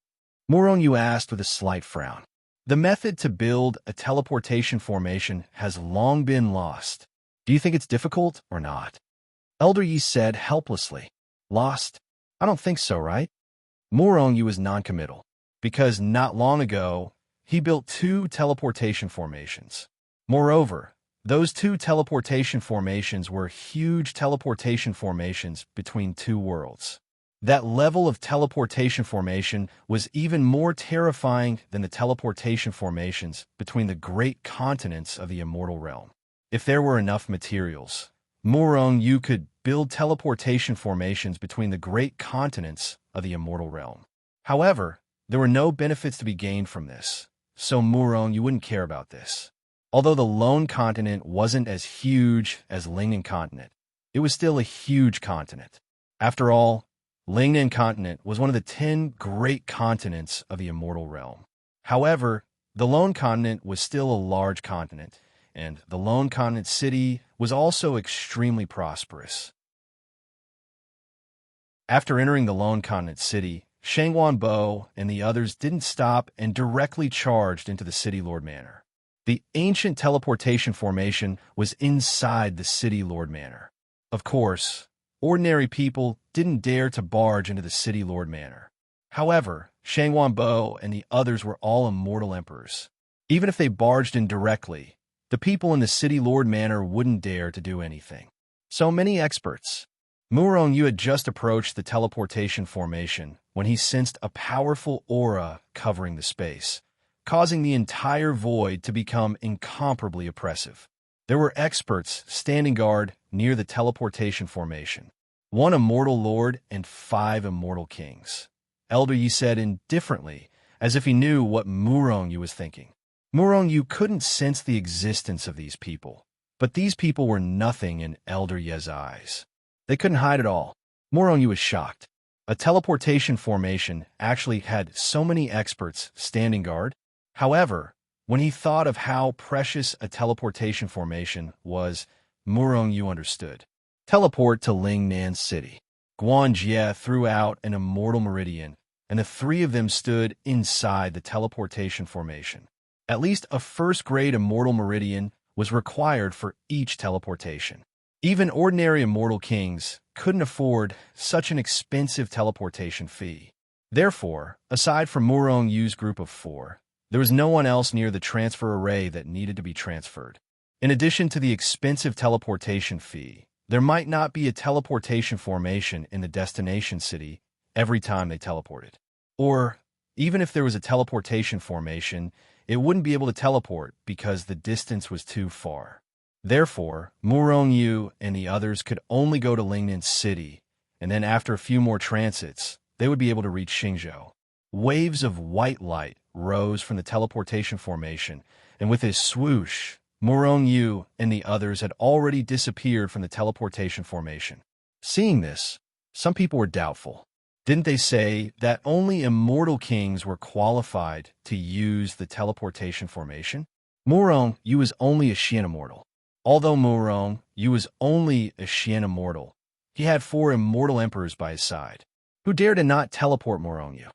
Morongyu asked with a slight frown. The method to build a teleportation formation has long been lost. Do you think it's difficult or not? Elder Yi said helplessly. Lost? I don't think so, right? Morongyu was noncommittal, because not long ago, he built 2 teleportation formations. Moreover, those 2 teleportation formations were huge teleportation formations between 2 worlds. That level of teleportation formation was even more terrifying than the teleportation formations between the great continents of the immortal realm. If there were enough materials, Morongyu could build teleportation formations between the great continents of the immortal realm. However, there were no benefits to be gained from this, so Morongyu wouldn't care about this. Although the lone continent wasn't as huge as Lingnan continent, it was still a huge continent. After all, Lingnan continent was one of the 10 great continents of the immortal realm. However, the lone continent was still a large continent, and the lone continent city was also extremely prosperous. After entering the lone continent city, Shangwan Bo and the others didn't stop and directly charged into the City Lord Manor. The ancient teleportation formation was inside the City Lord Manor. Of course, ordinary people didn't dare to barge into the City Lord Manor. However, Shangwan Bo and the others were all immortal emperors. Even if they barged in directly, the people in the City Lord Manor wouldn't dare to do anything. So many experts. Morongyu had just approached the teleportation formation when he sensed a powerful aura covering the space, causing the entire void to become incomparably oppressive. There were experts standing guard near the teleportation formation. 1 immortal lord and 5 immortal kings. Elder Yi said indifferently, as if he knew what Morongyu was thinking. Morongyu couldn't sense the existence of these people, but these people were nothing in Elder Yi's eyes. They couldn't hide at all. Morongyu was shocked. A teleportation formation actually had so many experts standing guard. However, when he thought of how precious a teleportation formation was, Morongyu understood. Teleport to Lingnan City. Guanjie threw out an immortal meridian, and the 3 of them stood inside the teleportation formation. At least a first-grade immortal meridian was required for each teleportation. Even ordinary immortal kings couldn't afford such an expensive teleportation fee. Therefore, aside from Morongyu's group of 4, there was no one else near the transfer array that needed to be transferred. In addition to the expensive teleportation fee, there might not be a teleportation formation in the destination city every time they teleported. Or, even if there was a teleportation formation, it wouldn't be able to teleport because the distance was too far. Therefore, Morongyu and the others could only go to Lingnan City, and then after a few more transits, they would be able to reach Xingzhou. Waves of white light rose from the teleportation formation, and with his swoosh, Morongyu and the others had already disappeared from the teleportation formation. Seeing this, some people were doubtful. Didn't they say that only immortal kings were qualified to use the teleportation formation? Morongyu was only a Xian immortal. Although Morongyu was only a Xian immortal, he had 4 immortal emperors by his side, who dared to not teleport Morongyu.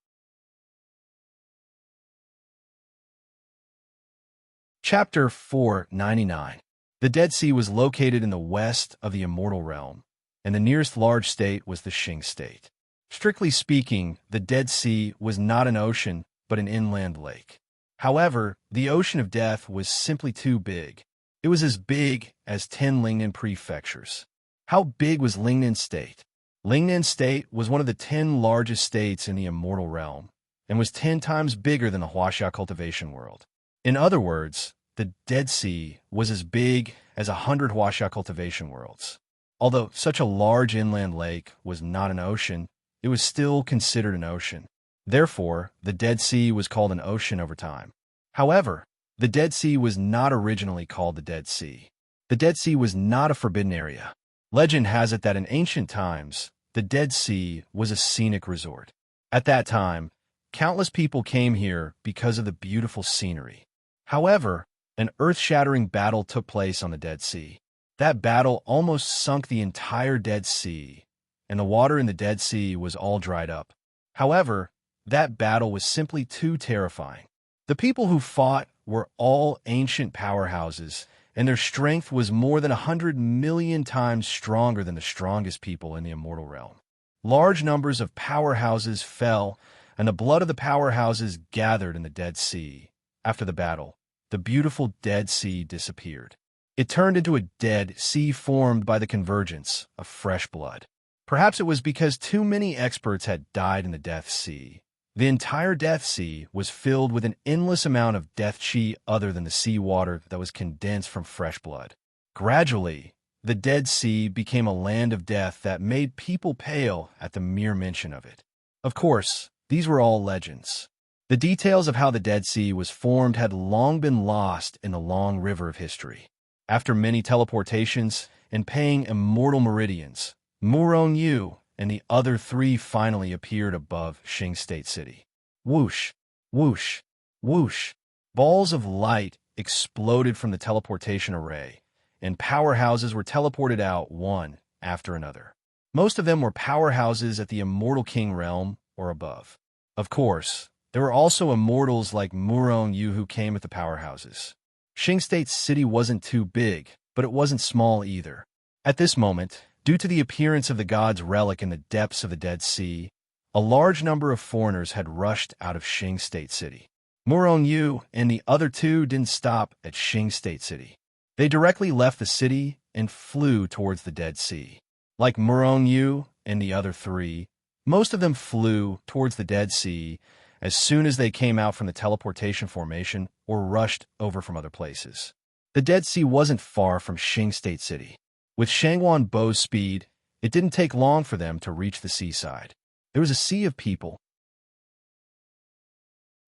Chapter 499. The Dead Sea was located in the west of the immortal realm, and the nearest large state was the Xing state. Strictly speaking, the Dead Sea was not an ocean, but an inland lake. However, the Ocean of Death was simply too big. It was as big as 10 Lingnan prefectures. How big was Lingnan State? Lingnan State was one of the 10 largest states in the immortal realm, and was 10 times bigger than the Huaxia cultivation world. In other words, the Dead Sea was as big as 100 Huaxia cultivation worlds. Although such a large inland lake was not an ocean, it was still considered an ocean. Therefore, the Dead Sea was called an ocean over time. However, the Dead Sea was not originally called the Dead Sea. The Dead Sea was not a forbidden area. Legend has it that in ancient times, the Dead Sea was a scenic resort. At that time, countless people came here because of the beautiful scenery. However, an earth-shattering battle took place on the Dead Sea. That battle almost sunk the entire Dead Sea, and the water in the Dead Sea was all dried up. However, that battle was simply too terrifying. The people who fought were all ancient powerhouses, and their strength was more than 100 million times stronger than the strongest people in the immortal realm. Large numbers of powerhouses fell, and the blood of the powerhouses gathered in the Dead Sea. After the battle, the beautiful Dead Sea disappeared. It turned into a dead sea formed by the convergence of fresh blood. Perhaps it was because too many experts had died in the Death Sea. The entire Death Sea was filled with an endless amount of death chi other than the sea water that was condensed from fresh blood. Gradually, the Dead Sea became a land of death that made people pale at the mere mention of it. Of course, these were all legends. The details of how the Dead Sea was formed had long been lost in the long river of history. After many teleportations and paying immortal meridians, Murong Yu and the other three finally appeared above Xing State City. Whoosh, whoosh, whoosh. Balls of light exploded from the teleportation array, and powerhouses were teleported out one after another. Most of them were powerhouses at the Immortal King realm or above. Of course, there were also immortals like Murong Yu who came with the powerhouses. Xing State City wasn't too big, but it wasn't small either. At this moment, due to the appearance of the god's relic in the depths of the Dead Sea, a large number of foreigners had rushed out of Xing State City. Murong Yu and the other two didn't stop at Xing State City. They directly left the city and flew towards the Dead Sea. Like Murong Yu and the other three, most of them flew towards the Dead Sea as soon as they came out from the teleportation formation or rushed over from other places. The Dead Sea wasn't far from Xing State City. With Shangwan Bo's speed, it didn't take long for them to reach the seaside. There was a sea of people.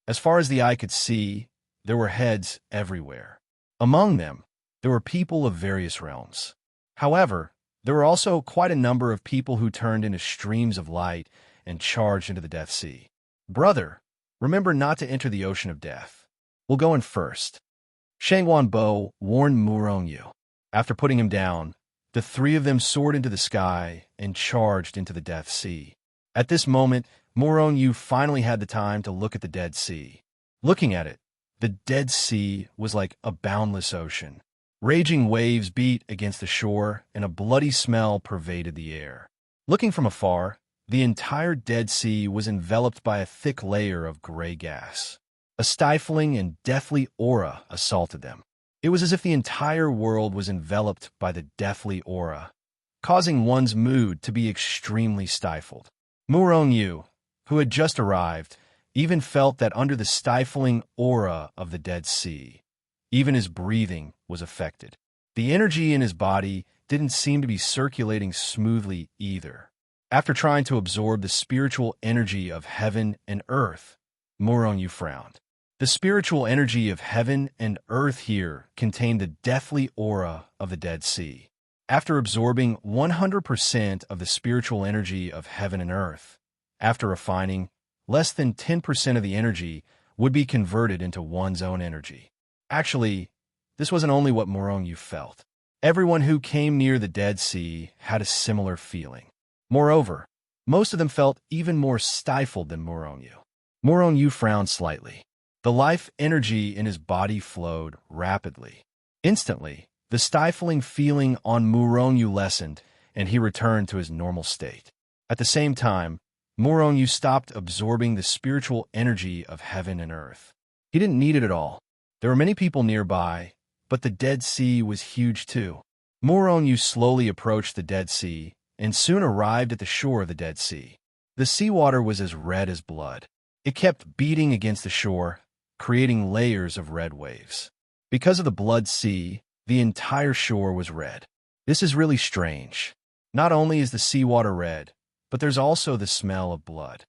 As far as the eye could see, there were heads everywhere. Among them, there were people of various realms. However, there were also quite a number of people who turned into streams of light and charged into the Death Sea. Brother, remember not to enter the ocean of death. We'll go in first. Shangwan Bo warned Murong Yu. After putting him down, the three of them soared into the sky and charged into the Death Sea. At this moment, Murong Yu finally had the time to look at the Dead Sea. Looking at it, the Dead Sea was like a boundless ocean. Raging waves beat against the shore, and a bloody smell pervaded the air. Looking from afar, the entire Dead Sea was enveloped by a thick layer of gray gas. A stifling and deathly aura assaulted them. It was as if the entire world was enveloped by the deathly aura, causing one's mood to be extremely stifled. Murong Yu, who had just arrived, even felt that under the stifling aura of the Dead Sea, even his breathing was affected. The energy in his body didn't seem to be circulating smoothly either. After trying to absorb the spiritual energy of heaven and earth, Murong Yu frowned. The spiritual energy of heaven and earth here contained the deathly aura of the Dead Sea. After absorbing 100% of the spiritual energy of heaven and earth, after refining, less than 10% of the energy would be converted into one's own energy. Actually, this wasn't only what Murong Yu felt. Everyone who came near the Dead Sea had a similar feeling. Moreover, most of them felt even more stifled than Murong Yu. Murong Yu frowned slightly. The life energy in his body flowed rapidly. Instantly, the stifling feeling on Murong Yu lessened, and he returned to his normal state. At the same time, Murong Yu stopped absorbing the spiritual energy of heaven and earth. He didn't need it at all. There were many people nearby, but the Dead Sea was huge too. Murong Yu slowly approached the Dead Sea and soon arrived at the shore of the Dead Sea. The seawater was as red as blood. It kept beating against the shore, creating layers of red waves. Because of the blood sea, the entire shore was red. This is really strange. Not only is the seawater red, but there's also the smell of blood.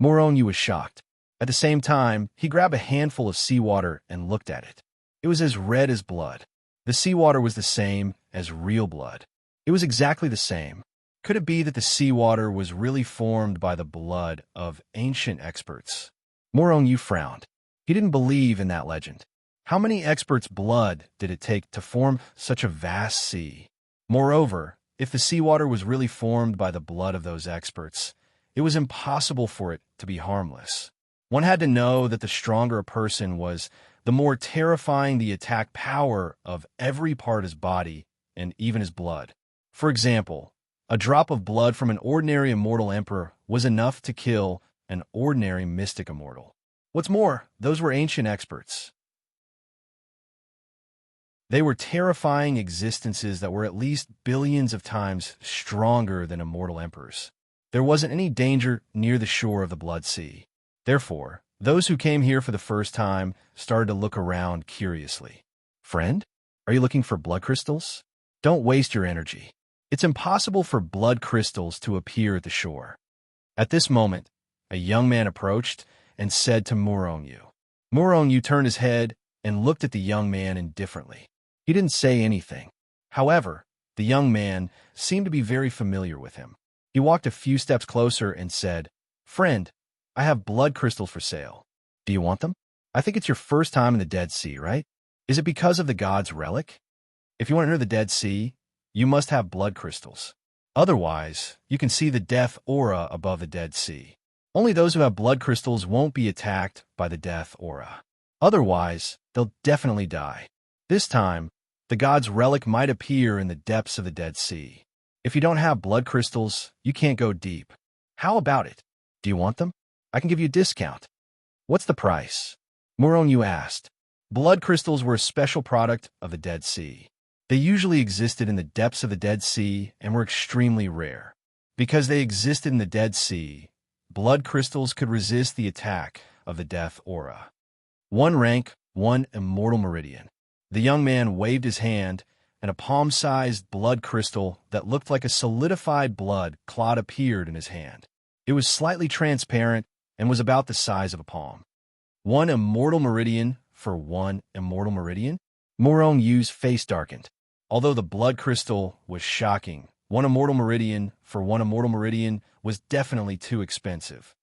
Murong Yu was shocked. At the same time, he grabbed a handful of seawater and looked at it. It was as red as blood. The seawater was the same as real blood. It was exactly the same. Could it be that the seawater was really formed by the blood of ancient experts? Murong Yu frowned. He didn't believe in that legend. How many experts' blood did it take to form such a vast sea? Moreover, if the seawater was really formed by the blood of those experts, it was impossible for it to be harmless. One had to know that the stronger a person was, the more terrifying the attack power of every part of his body and even his blood. For example, a drop of blood from an ordinary immortal emperor was enough to kill an ordinary mystic immortal. What's more, those were ancient experts. They were terrifying existences that were at least billions of times stronger than immortal emperors. There wasn't any danger near the shore of the Blood Sea. Therefore, those who came here for the first time started to look around curiously. Friend, are you looking for blood crystals? Don't waste your energy. It's impossible for blood crystals to appear at the shore. At this moment, a young man approached and said to Murongyu. Murongyu turned his head and looked at the young man indifferently. He didn't say anything. However, the young man seemed to be very familiar with him. He walked a few steps closer and said, "Friend, I have blood crystals for sale. Do you want them? I think it's your first time in the Dead Sea, right? Is it because of the god's relic? If you want to enter the Dead Sea, you must have blood crystals. Otherwise, you can see the death aura above the Dead Sea. Only those who have blood crystals won't be attacked by the death aura. Otherwise, they'll definitely die. This time, the god's relic might appear in the depths of the Dead Sea. If you don't have blood crystals, you can't go deep. How about it? Do you want them? I can give you a discount." "What's the price?" Murongyu asked. Blood crystals were a special product of the Dead Sea. They usually existed in the depths of the Dead Sea and were extremely rare. Because they existed in the Dead Sea, blood crystals could resist the attack of the death aura. 1 rank, 1 immortal meridian. The young man waved his hand, and a palm-sized blood crystal that looked like a solidified blood clot appeared in his hand. It was slightly transparent and was about the size of a palm. 1 immortal meridian for 1 immortal meridian? Murongyu's face darkened. Although the blood crystal was shocking, 1 immortal meridian for 1 immortal meridian was definitely too expensive.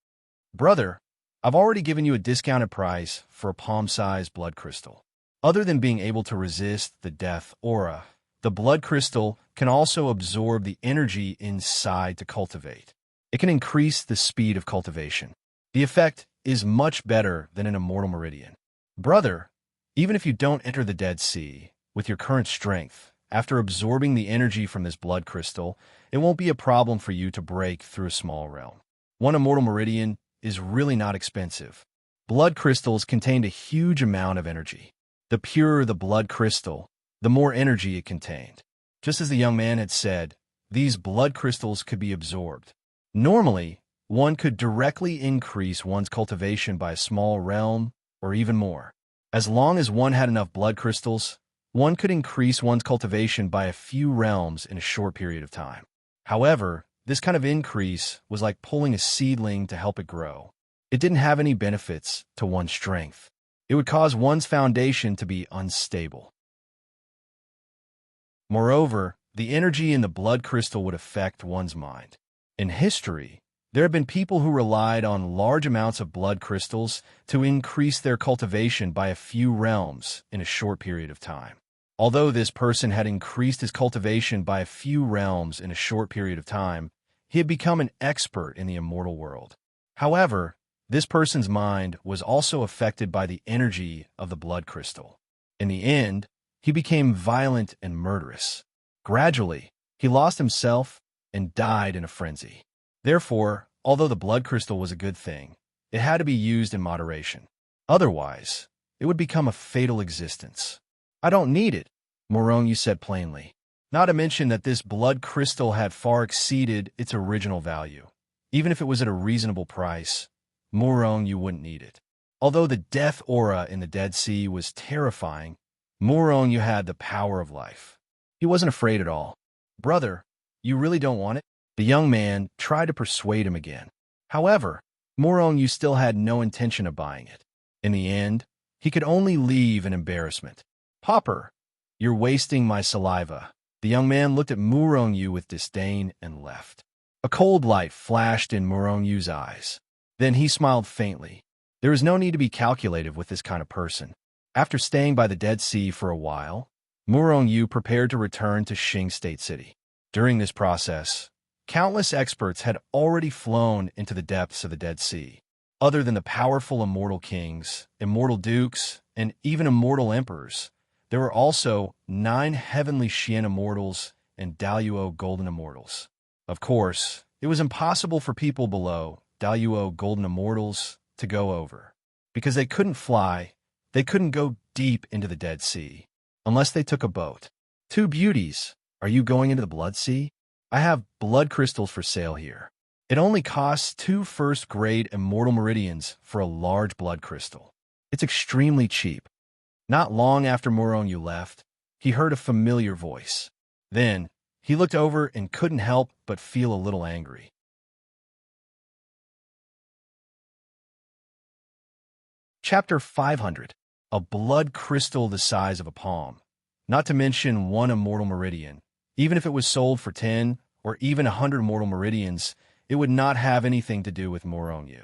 "Brother, I've already given you a discounted price for a palm-sized blood crystal. Other than being able to resist the death aura, the blood crystal can also absorb the energy inside to cultivate. It can increase the speed of cultivation. The effect is much better than an immortal meridian. Brother, even if you don't enter the Dead Sea, with your current strength, after absorbing the energy from this blood crystal, it won't be a problem for you to break through a small realm. 1 immortal meridian is really not expensive. Blood crystals contained a huge amount of energy. The purer the blood crystal, the more energy it contained. Just as the young man had said, these blood crystals could be absorbed. Normally, one could directly increase one's cultivation by a small realm or even more. As long as one had enough blood crystals, one could increase one's cultivation by a few realms in a short period of time. However, this kind of increase was like pulling a seedling to help it grow. It didn't have any benefits to one's strength. It would cause one's foundation to be unstable. Moreover, the energy in the blood crystal would affect one's mind. In history, there have been people who relied on large amounts of blood crystals to increase their cultivation by a few realms in a short period of time. Although this person had increased his cultivation by a few realms in a short period of time, he had become an expert in the immortal world. However, this person's mind was also affected by the energy of the blood crystal. In the end, he became violent and murderous. Gradually, he lost himself and died in a frenzy. Therefore, although the blood crystal was a good thing, it had to be used in moderation. Otherwise, it would become a fatal existence. "I don't need it," Murongyu said plainly. Not to mention that this blood crystal had far exceeded its original value. Even if it was at a reasonable price, Murongyu wouldn't need it. Although the death aura in the Dead Sea was terrifying, Murongyu had the power of life. He wasn't afraid at all. "Brother, you really don't want it?" The young man tried to persuade him again. However, Murongyu still had no intention of buying it. In the end, he could only leave in embarrassment. "Pauper, you're wasting my saliva." The young man looked at Murongyu with disdain and left. A cold light flashed in Murongyu's eyes. Then he smiled faintly. There is no need to be calculative with this kind of person. After staying by the Dead Sea for a while, Murongyu prepared to return to Xing State City. During this process, countless experts had already flown into the depths of the Dead Sea. Other than the powerful immortal kings, immortal dukes, and even immortal emperors, there were also 9 heavenly Xian immortals and Daluo golden immortals. Of course, it was impossible for people below Daluo golden immortals to go over, because they couldn't fly, they couldn't go deep into the Dead Sea, unless they took a boat. 2 beauties, are you going into the Blood Sea? I have blood crystals for sale here. It only costs 2 first-grade immortal meridians for a large blood crystal. It's extremely cheap. Not long after Morongyu left, he heard a familiar voice. Then, he looked over and couldn't help but feel a little angry. Chapter 500. A blood crystal the size of a palm. Not to mention 1 immortal meridian. Even if it was sold for 10 or even 100 immortal meridians, it would not have anything to do with Morongyu.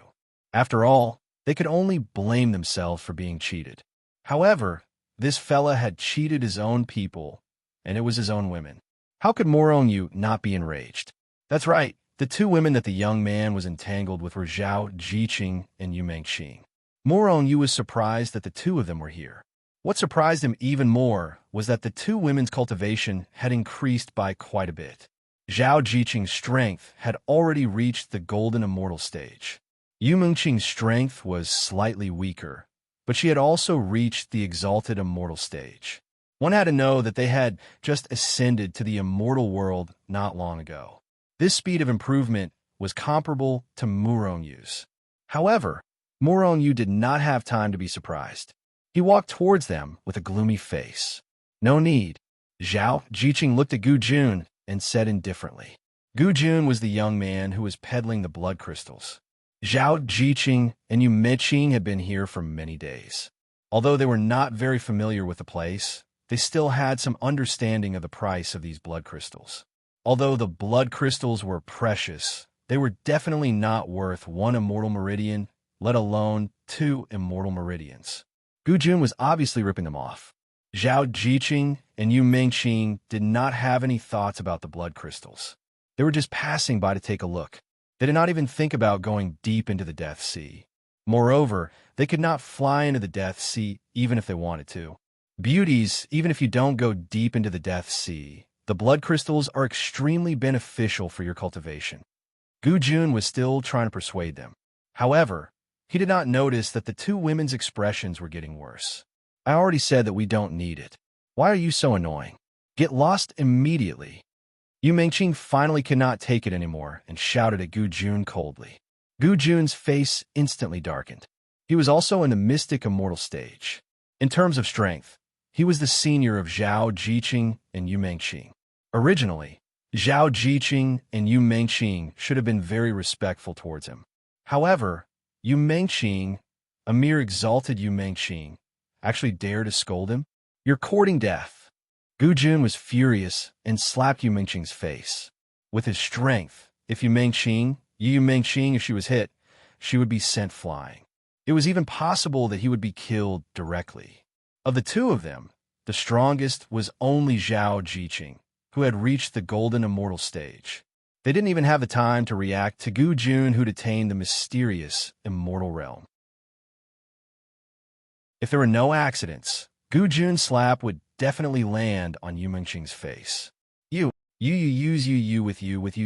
After all, they could only blame themselves for being cheated. However, this fella had cheated his own people, and it was his own women. How could Morongyu not be enraged? That's right, the 2 women that the young man was entangled with were Zhao Jiqing and Yu Mengqing. Morongyu was surprised that the 2 of them were here. What surprised him even more was that the 2 women's cultivation had increased by quite a bit. Zhao Jiqing's strength had already reached the golden immortal stage. Yu Mengqing's strength was slightly weaker, but she had also reached the exalted immortal stage. One had to know that they had just ascended to the immortal world not long ago. This speed of improvement was comparable to Morongyu's. However, Morongyu did not have time to be surprised. He walked towards them with a gloomy face. No need. Zhao Jiqing looked at Gu Jun and said indifferently. Gu Jun was the young man who was peddling the blood crystals. Zhao Jiqing and Yu Mengqing had been here for many days. Although they were not very familiar with the place, they still had some understanding of the price of these blood crystals. Although the blood crystals were precious, they were definitely not worth 1 immortal meridian, let alone 2 immortal meridians. Gu Jun was obviously ripping them off. Zhao Jiqing and Yu Mengqing did not have any thoughts about the blood crystals. They were just passing by to take a look. They did not even think about going deep into the Death Sea. Moreover, they could not fly into the Death Sea even if they wanted to. Beauties, even if you don't go deep into the Death Sea, the blood crystals are extremely beneficial for your cultivation. Gu Jun was still trying to persuade them. However, he did not notice that the 2 women's expressions were getting worse. I already said that we don't need it. Why are you so annoying? Get lost immediately. Yu Mengqing finally could not take it anymore and shouted at Gu Jun coldly. Gu Jun's face instantly darkened. He was also in the mystic immortal stage. In terms of strength, he was the senior of Zhao Jiqing and Yu Mengqing. Originally, Zhao Jiqing and Yu Mengqing should have been very respectful towards him. However, Yu Mengqing, a mere exalted Yu Mengqing, actually dared to scold him? You're courting death. Gu Jun was furious and slapped Yu Mengqing's face. With his strength, if Yu Mengqing, if she was hit, she would be sent flying. It was even possible that he would be killed directly. Of the 2 of them, the strongest was only Zhao Jiqing, who had reached the golden immortal stage. They didn't even have the time to react to Gu Jun, who'd attained the mysterious immortal realm. If there were no accidents, Gu Jun's slap would definitely land on Yu Mengqing's face. You with you with you with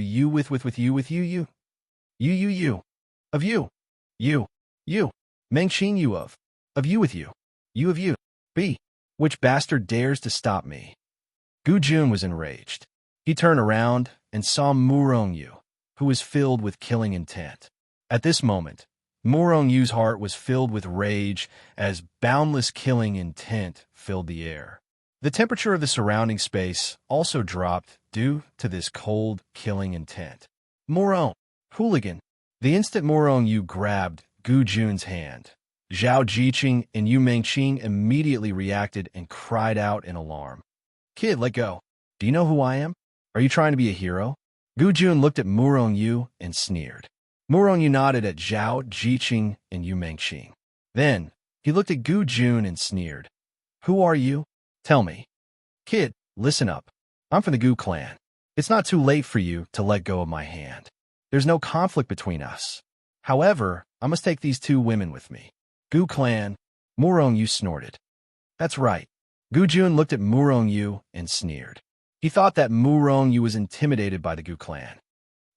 you of you Mengqing you of you with you B. Which bastard dares to stop me? Gu Jun was enraged. He turned around and saw Morongyu, who was filled with killing intent. At this moment, Morongyu's heart was filled with rage as boundless killing intent filled the air. The temperature of the surrounding space also dropped due to this cold, killing intent. Morong, hooligan. The instant Morongyu grabbed Gu Jun's hand, Zhao Jiqing and Yu Mengqing immediately reacted and cried out in alarm. Kid, let go. Do you know who I am? Are you trying to be a hero? Gu Jun looked at Morongyu and sneered. Morongyu nodded at Zhao Jiqing and Yu Mengqing. Then, he looked at Gu Jun and sneered. Who are you? Tell me. Kid, listen up. I'm from the Gu clan. It's not too late for you to let go of my hand. There's no conflict between us. However, I must take these two women with me. Gu Clan, Murong Yu snorted. That's right. Gu Jun looked at Murong Yu and sneered. He thought that Murong Yu was intimidated by the Gu Clan.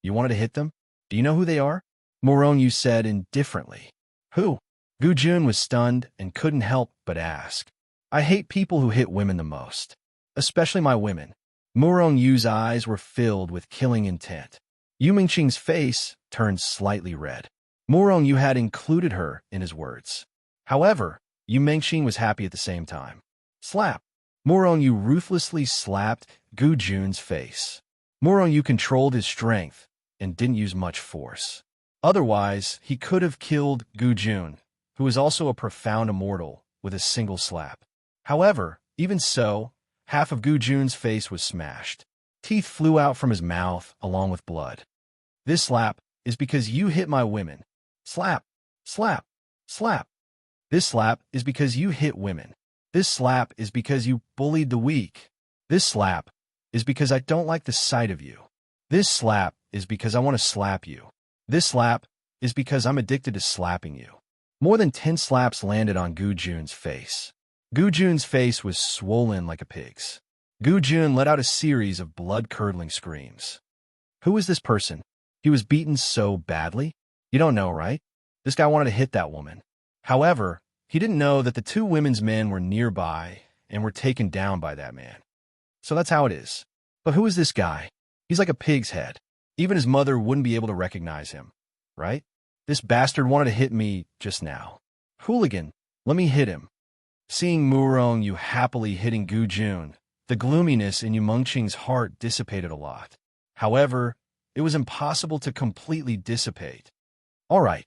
You wanted to hit them? Do you know who they are? Murong Yu said indifferently. Who? Gu Jun was stunned and couldn't help but ask. I hate people who hit women the most. Especially my women. Murong Yu's eyes were filled with killing intent. Yu Mingqing's face turned slightly red. Murong Yu had included her in his words. However, Yu Mingqing was happy at the same time. Slap. Murong Yu ruthlessly slapped Gu Jun's face. Murong Yu controlled his strength and didn't use much force. Otherwise, he could have killed Gu Jun, who was also a profound immortal, with a single slap. However, even so, half of Gu Jun's face was smashed. Teeth flew out from his mouth along with blood. This slap is because you hit my women. Slap, slap, slap. This slap is because you hit women. This slap is because you bullied the weak. This slap is because I don't like the sight of you. This slap is because I want to slap you. This slap is because I'm addicted to slapping you. More than 10 slaps landed on Gu Jun's face. Gu Jun's face was swollen like a pig's. Gu Jun let out a series of blood-curdling screams. Who is this person? He was beaten so badly? You don't know, right? This guy wanted to hit that woman. However, he didn't know that the two women's men were nearby and were taken down by that man. So that's how it is. But who is this guy? He's like a pig's head. Even his mother wouldn't be able to recognize him, right? This bastard wanted to hit me just now. Hooligan, let me hit him. Seeing Murong Yu happily hitting Gu Jun, the gloominess in Yu Mingqing's heart dissipated a lot. However, it was impossible to completely dissipate. All right.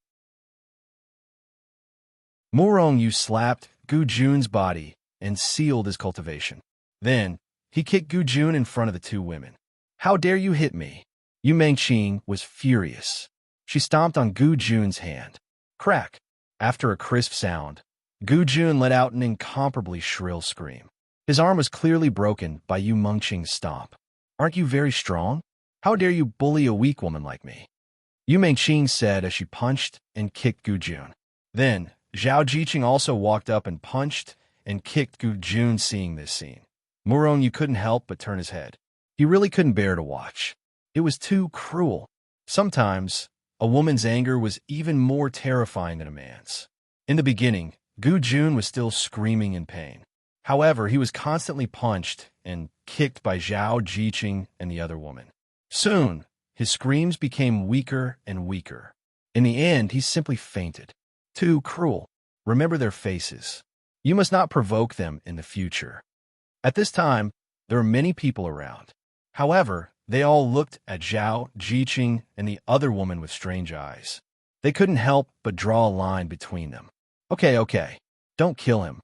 Murong Yu slapped Gu Jun's body and sealed his cultivation. Then, he kicked Gu Jun in front of the two women. How dare you hit me? Yu Mingqing was furious. She stomped on Gu Jun's hand. Crack! After a crisp sound, Gu Jun let out an incomparably shrill scream. His arm was clearly broken by Yu Mingqing's stomp. Aren't you very strong? How dare you bully a weak woman like me? Yu Mingqing said as she punched and kicked Gu Jun. Then, Zhao Jiqing also walked up and punched and kicked Gu Jun. Seeing this scene, Murong Yu couldn't help but turn his head. He really couldn't bear to watch. It was too cruel. Sometimes, a woman's anger was even more terrifying than a man's. In the beginning, Gu Jun was still screaming in pain. However, he was constantly punched and kicked by Zhao Jiqing and the other woman. Soon, his screams became weaker and weaker. In the end, he simply fainted. Too cruel. Remember their faces. You must not provoke them in the future. At this time, there were many people around. However, they all looked at Zhao Jiqing and the other woman with strange eyes. They couldn't help but draw a line between them. Okay, don't kill him.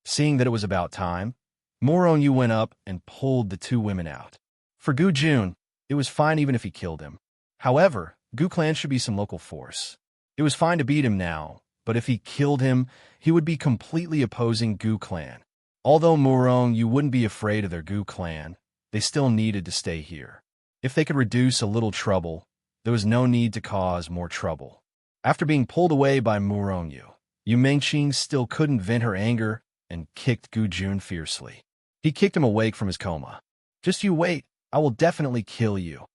Seeing that it was about time, Murong Yu went up and pulled the two women out. For Gu Jun, it was fine even if he killed him. However, Gu Clan should be some local force. It was fine to beat him now, but if he killed him, he would be completely opposing Gu Clan. Although Murong Yu wouldn't be afraid of their Gu Clan, they still needed to stay here. If they could reduce a little trouble, there was no need to cause more trouble. After being pulled away by Murong Yu, Yu Mingqing still couldn't vent her anger and kicked Gu Jun fiercely. He kicked him awake from his coma. Just you wait, I will definitely kill you.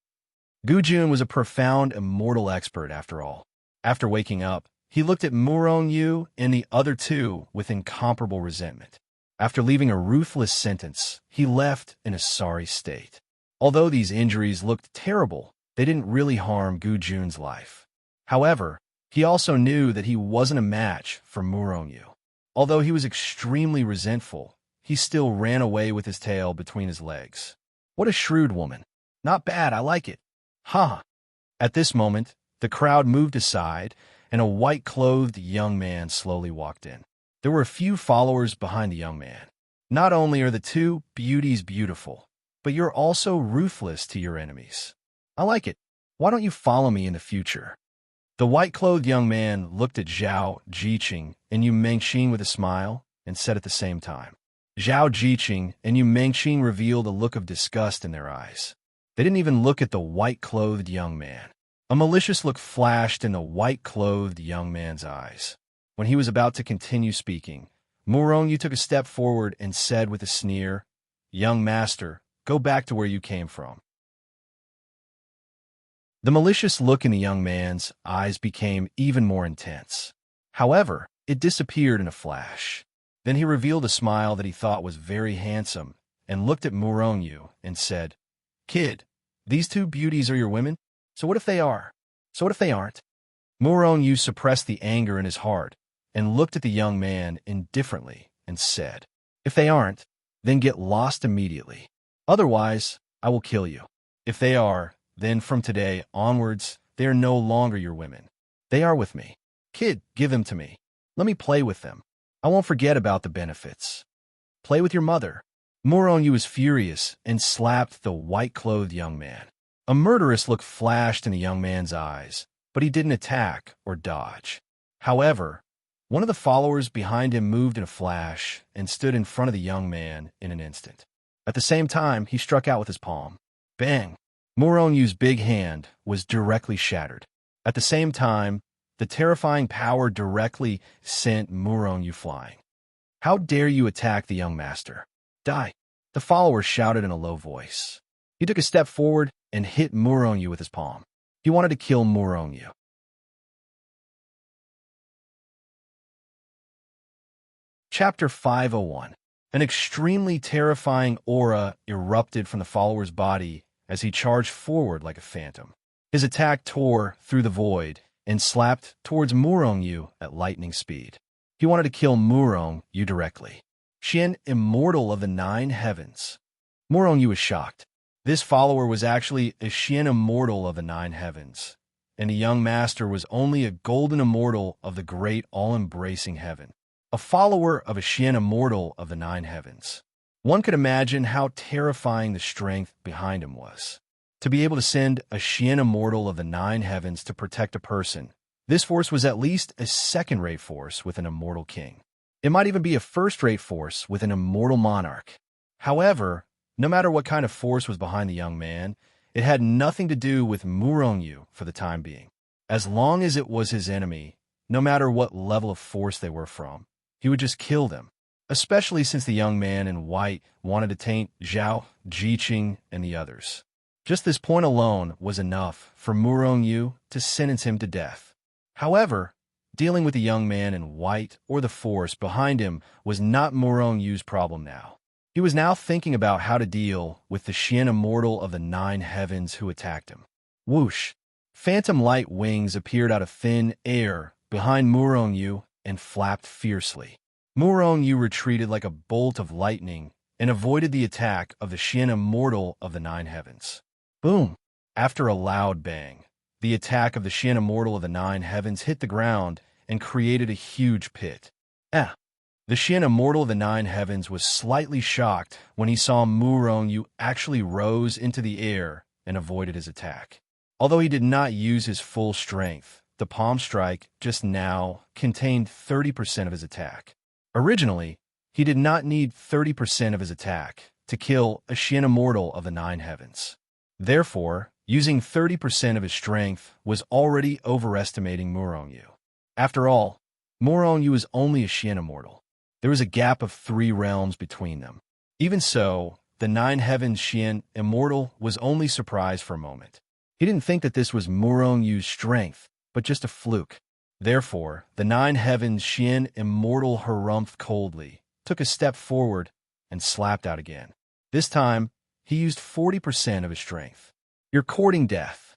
Gu Jun was a profound immortal expert after all. After waking up, he looked at Murong Yu and the other two with incomparable resentment. After leaving a ruthless sentence, he left in a sorry state. Although these injuries looked terrible, they didn't really harm Gu Jun's life. However, he also knew that he wasn't a match for Murong Yu. Although he was extremely resentful, he still ran away with his tail between his legs. What a shrewd woman. Not bad, I like it. Ha! At this moment, the crowd moved aside, and a white-clothed young man slowly walked in. There were a few followers behind the young man. Not only are the two beauties beautiful, but you're also ruthless to your enemies. I like it. Why don't you follow me in the future? The white-clothed young man looked at Zhao Jiqing and Yu Mingqing with a smile and said at the same time. Zhao Jiqing and Yu Mingqing revealed a look of disgust in their eyes. They didn't even look at the white-clothed young man. A malicious look flashed in the white-clothed young man's eyes. When he was about to continue speaking, Muronyu took a step forward and said with a sneer, "Young master, go back to where you came from." The malicious look in the young man's eyes became even more intense. However, it disappeared in a flash. Then he revealed a smile that he thought was very handsome and looked at Muronyu and said, "Kid, these two beauties are your women? So what if they are? So what if they aren't?" Muronyu suppressed the anger in his heart and looked at the young man indifferently and said, "If they aren't, then get lost immediately. Otherwise, I will kill you. If they are, then from today onwards, they are no longer your women. They are with me. Kid, give them to me. Let me play with them. I won't forget about the benefits. Play with your mother." Muronyu was furious and slapped the white-clothed young man. A murderous look flashed in the young man's eyes, but he didn't attack or dodge. However, one of the followers behind him moved in a flash and stood in front of the young man in an instant. At the same time, he struck out with his palm. Bang! Muronyu's big hand was directly shattered. At the same time, the terrifying power directly sent Muronyu flying. "How dare you attack the young master? Die!" The follower shouted in a low voice. He took a step forward and hit Muronyu with his palm. He wanted to kill Muronyu. Chapter 501. An extremely terrifying aura erupted from the follower's body as he charged forward like a phantom. His attack tore through the void and slapped towards Muronyu at lightning speed. He wanted to kill Muronyu directly. Xian, immortal of the 9 heavens. Muronyu was shocked. This follower was actually a Xian immortal of the 9 heavens, and the young master was only a golden immortal of the great all-embracing heaven. A follower of a Xian immortal of the 9 heavens. One could imagine how terrifying the strength behind him was. To be able to send a Xian immortal of the 9 heavens to protect a person, this force was at least a second-rate force with an immortal king. It might even be a first-rate force with an immortal monarch. However, no matter what kind of force was behind the young man, it had nothing to do with Muronyu for the time being. As long as it was his enemy, no matter what level of force they were from, he would just kill them, especially since the young man in white wanted to taint Zhao, Jiqing, and the others. Just this point alone was enough for Muronyu to sentence him to death. However, dealing with the young man in white or the force behind him was not Muronyu's problem now. He was now thinking about how to deal with the Xian immortal of the 9 heavens who attacked him. Whoosh! Phantom light wings appeared out of thin air behind Muronyu and flapped fiercely. Muronyu retreated like a bolt of lightning and avoided the attack of the Xian immortal of the 9 heavens. Boom! After a loud bang, the attack of the Xian immortal of the 9 heavens hit the ground and created a huge pit. The Xian immortal of the 9 heavens was slightly shocked when he saw Muronyu actually rose into the air and avoided his attack. Although he did not use his full strength, the palm strike just now contained 30% of his attack. Originally, he did not need 30% of his attack to kill a Xian immortal of the 9 heavens. Therefore, using 30% of his strength was already overestimating Muronyu. After all, Muronyu is only a Xian immortal. There was a gap of 3 realms between them. Even so, the 9 heavens Xian immortal was only surprised for a moment. He didn't think that this was Muronyu's strength, but just a fluke. Therefore, the 9 heavens Xian immortal harumphed coldly, took a step forward, and slapped out again. This time, he used 40% of his strength. "You're courting death."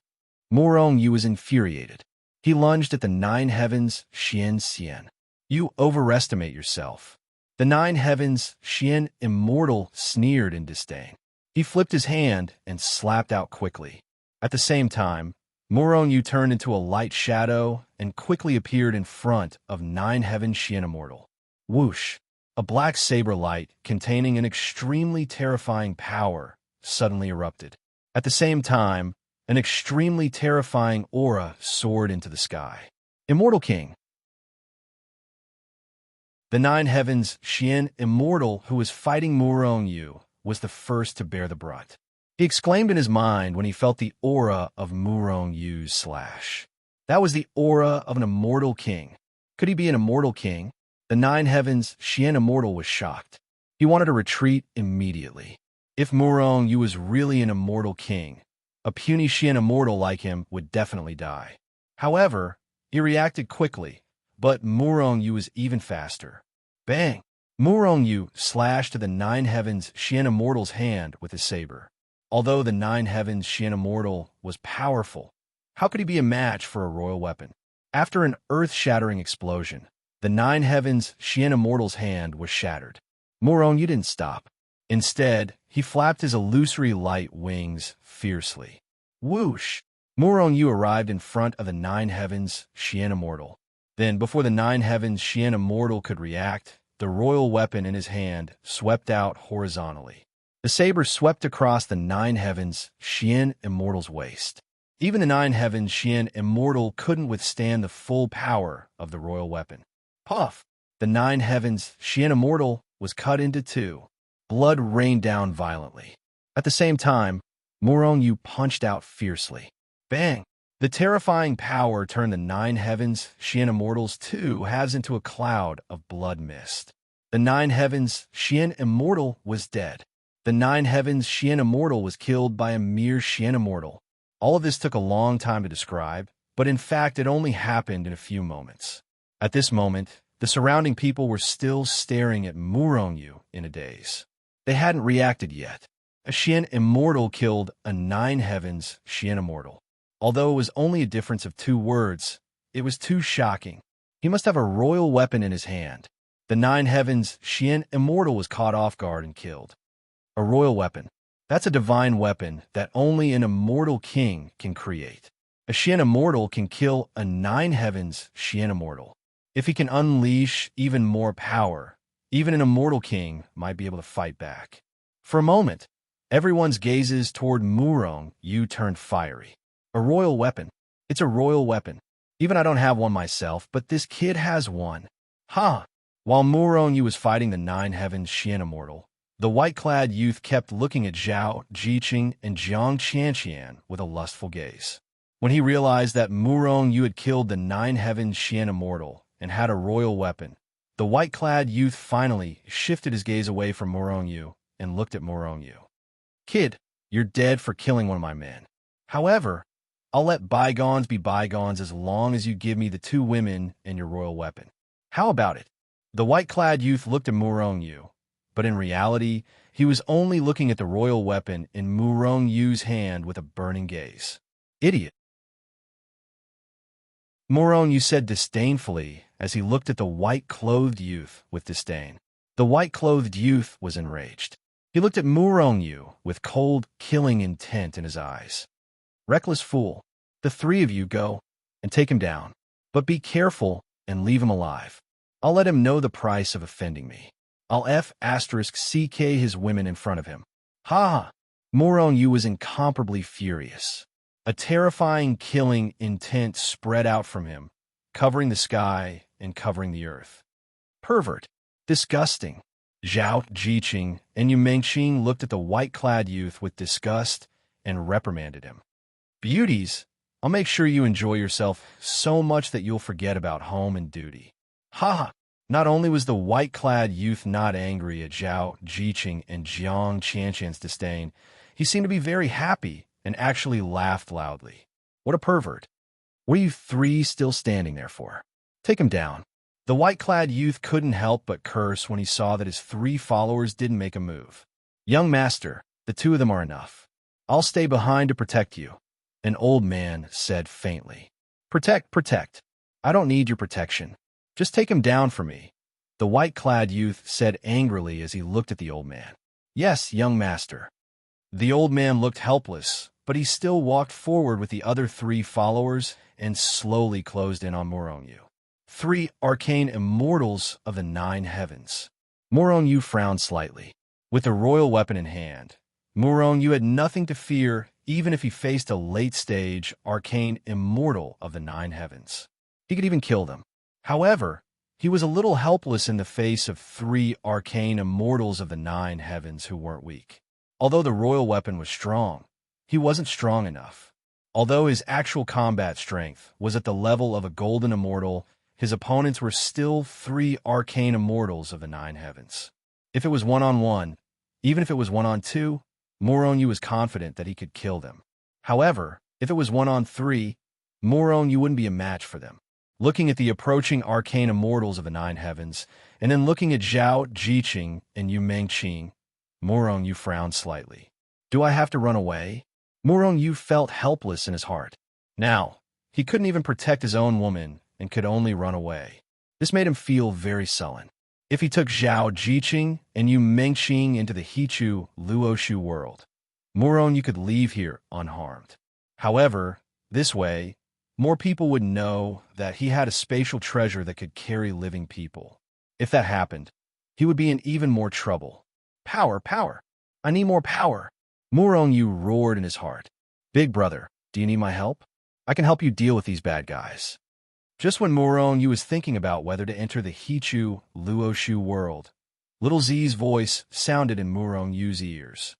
Muronyu was infuriated. He lunged at the 9 heavens Xian. "You overestimate yourself." The 9 heavens Xian immortal sneered in disdain. He flipped his hand and slapped out quickly. At the same time, Muronyu turned into a light shadow and quickly appeared in front of 9 heavens Xian immortal. Whoosh! A black saber light containing an extremely terrifying power suddenly erupted. At the same time, an extremely terrifying aura soared into the sky. Immortal King! The 9 heavens Xian immortal who was fighting Muronyu was the first to bear the brunt. he exclaimed in his mind when he felt the aura of Murong Yu's slash. That was the aura of an immortal king. Could he be an immortal king? The Nine Heavens Xian Immortal was shocked. He wanted to retreat immediately. If Murong Yu was really an immortal king, a puny Xian Immortal like him would definitely die. However, he reacted quickly, but Murong Yu was even faster. Bang! Murong Yu slashed to the Nine Heavens Xian Immortal's hand with his saber. Although the Nine Heavens Xian Immortal was powerful, how could he be a match for a royal weapon? After an earth-shattering explosion, the Nine Heavens Xian Immortal's hand was shattered. Murong Yu didn't stop. Instead, he flapped his illusory light wings fiercely. Whoosh! Murong Yu arrived in front of the Nine Heavens Xian Immortal. Then, before the Nine Heavens Xian Immortal could react, the royal weapon in his hand swept out horizontally. The saber swept across the Nine Heavens Xian Immortal's waist. Even the Nine Heavens Xian Immortal couldn't withstand the full power of the royal weapon. Puff! The Nine Heavens Xian Immortal was cut into two. Blood rained down violently. At the same time, Murong Yu punched out fiercely. Bang! The terrifying power turned the Nine Heavens Xian Immortal's two halves into a cloud of blood mist. The Nine Heavens Xian Immortal was dead. The Nine Heavens Xian Immortal was killed by a mere Xian Immortal. All of this took a long time to describe, but in fact it only happened in a few moments. At this moment, the surrounding people were still staring at Murong Yu in a daze. They hadn't reacted yet. A Xian Immortal killed a Nine Heavens Xian Immortal. Although it was only a difference of 2 words, it was too shocking. He must have a royal weapon in his hand. The Nine Heavens Xian Immortal was caught off guard and killed. A royal weapon. That's a divine weapon that only an immortal king can create. A Xian Immortal can kill a Nine Heavens Xian Immortal. If he can unleash even more power, even an immortal king might be able to fight back. For a moment, everyone's gazes toward Murong Yu turned fiery. A royal weapon. It's a royal weapon. Even I don't have one myself, but this kid has one. Ha! While Murong Yu was fighting the Nine Heavens Xian Immortal, the white-clad youth kept looking at Zhao Jiqing and Jiang Qianqian with a lustful gaze. When he realized that Murong Yu had killed the Nine Heavens Xian Immortal and had a royal weapon, the white-clad youth finally shifted his gaze away from Murong Yu and looked at Murong Yu. Kid, you're dead for killing one of my men. However, I'll let bygones be bygones as long as you give me the 2 women and your royal weapon. How about it? The white-clad youth looked at Murong Yu, but in reality, he was only looking at the royal weapon in Murong Yu's hand with a burning gaze. Idiot! Murong Yu said disdainfully as he looked at the white-clothed youth with disdain. The white-clothed youth was enraged. He looked at Murong Yu with cold, killing intent in his eyes. Reckless fool, the 3 of you go and take him down. But be careful and leave him alive. I'll let him know the price of offending me. I'll *CK his women in front of him. Ha! Murong Yu was incomparably furious. A terrifying killing intent spread out from him, covering the sky and covering the earth. Pervert. Disgusting. Zhao Jiqing and Yu Mengqing looked at the white-clad youth with disgust and reprimanded him. Beauties, I'll make sure you enjoy yourself so much that you'll forget about home and duty. Ha ha! Not only was the white-clad youth not angry at Zhao Jiqing and Jiang Qianqian's disdain, he seemed to be very happy and actually laughed loudly. What a pervert. What are you 3 still standing there for? Take him down. The white-clad youth couldn't help but curse when he saw that his 3 followers didn't make a move. Young master, the 2 of them are enough. I'll stay behind to protect you, an old man said faintly. Protect. I don't need your protection. Just take him down for me, the white-clad youth said angrily as he looked at the old man. Yes, young master. The old man looked helpless, but he still walked forward with the other 3 followers and slowly closed in on Murong Yu. 3 arcane immortals of the 9 heavens. Murong Yu frowned slightly. With the royal weapon in hand, Murong Yu had nothing to fear even if he faced a late-stage arcane immortal of the 9 heavens. He could even kill them. However, he was a little helpless in the face of 3 arcane immortals of the 9 heavens who weren't weak. Although the royal weapon was strong, he wasn't strong enough. Although his actual combat strength was at the level of a golden immortal, his opponents were still 3 arcane immortals of the 9 heavens. If it was one-on-one, even if it was one-on-2, Moronyu was confident that he could kill them. However, if it was 1-on-3, Moronyu wouldn't be a match for them. Looking at the approaching arcane immortals of the 9 heavens, and then looking at Zhao Jiqing and Yu Mengqing, Moronyu frowned slightly. Do I have to run away? Moronyu felt helpless in his heart. Now, he couldn't even protect his own woman and could only run away. This made him feel very sullen. If he took Zhao Jiqing and Yu Mengqing into the Hichu Luoshu world, Moronyu could leave here unharmed. However, this way, more people would know that he had a spatial treasure that could carry living people. If that happened, he would be in even more trouble. Power, power! I need more power! Moronyu roared in his heart. Big brother, do you need my help? I can help you deal with these bad guys. Just when Moronyu was thinking about whether to enter the Hichu Luoshu world, Little Z's voice sounded in Moronyu's ears.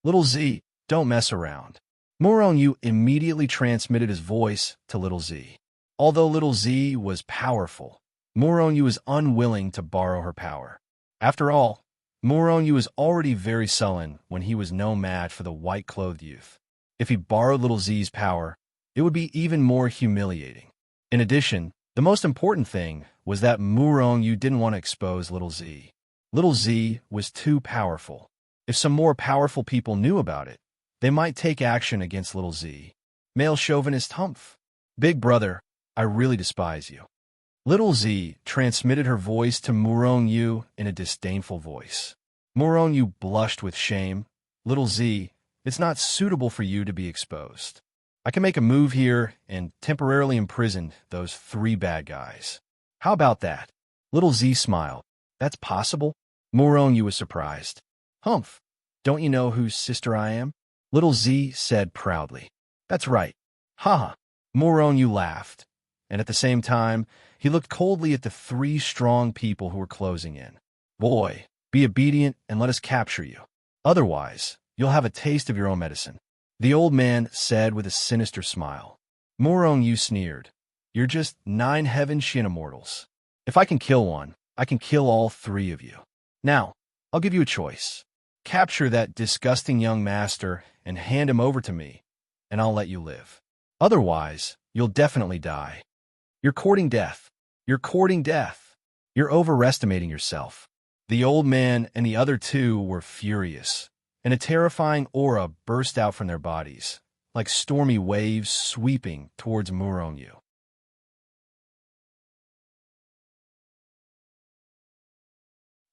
Little Z, don't mess around. Moronyu immediately transmitted his voice to Little Z. Although Little Z was powerful, Moronyu was unwilling to borrow her power. After all, Moronyu was already very sullen when he was no match for the white-clothed youth. If he borrowed Little Z's power, it would be even more humiliating. In addition, the most important thing was that Moronyu didn't want to expose Little Z. Little Z was too powerful. If some more powerful people knew about it, they might take action against Little Z. Male chauvinist humph. Big brother, I really despise you. Little Z transmitted her voice to Moronyu in a disdainful voice. Moronyu blushed with shame. Little Z, it's not suitable for you to be exposed. I can make a move here and temporarily imprison those 3 bad guys. How about that? Little Z smiled. That's possible? Moronyu was surprised. Humph, don't you know whose sister I am? Little Z said proudly. That's right. Haha. Moronyu laughed, and at the same time, he looked coldly at the 3 strong people who were closing in. Boy, be obedient and let us capture you. Otherwise, you'll have a taste of your own medicine. The old man said with a sinister smile. Moronyu sneered. You're just 9 heaven Shin immortals. If I can kill one, I can kill all 3 of you. Now, I'll give you a choice. Capture that disgusting young master and hand him over to me, and I'll let you live. Otherwise, you'll definitely die. You're courting death. You're courting death. You're overestimating yourself. The old man and the other 2 were furious, and a terrifying aura burst out from their bodies, like stormy waves sweeping towards Moronyu.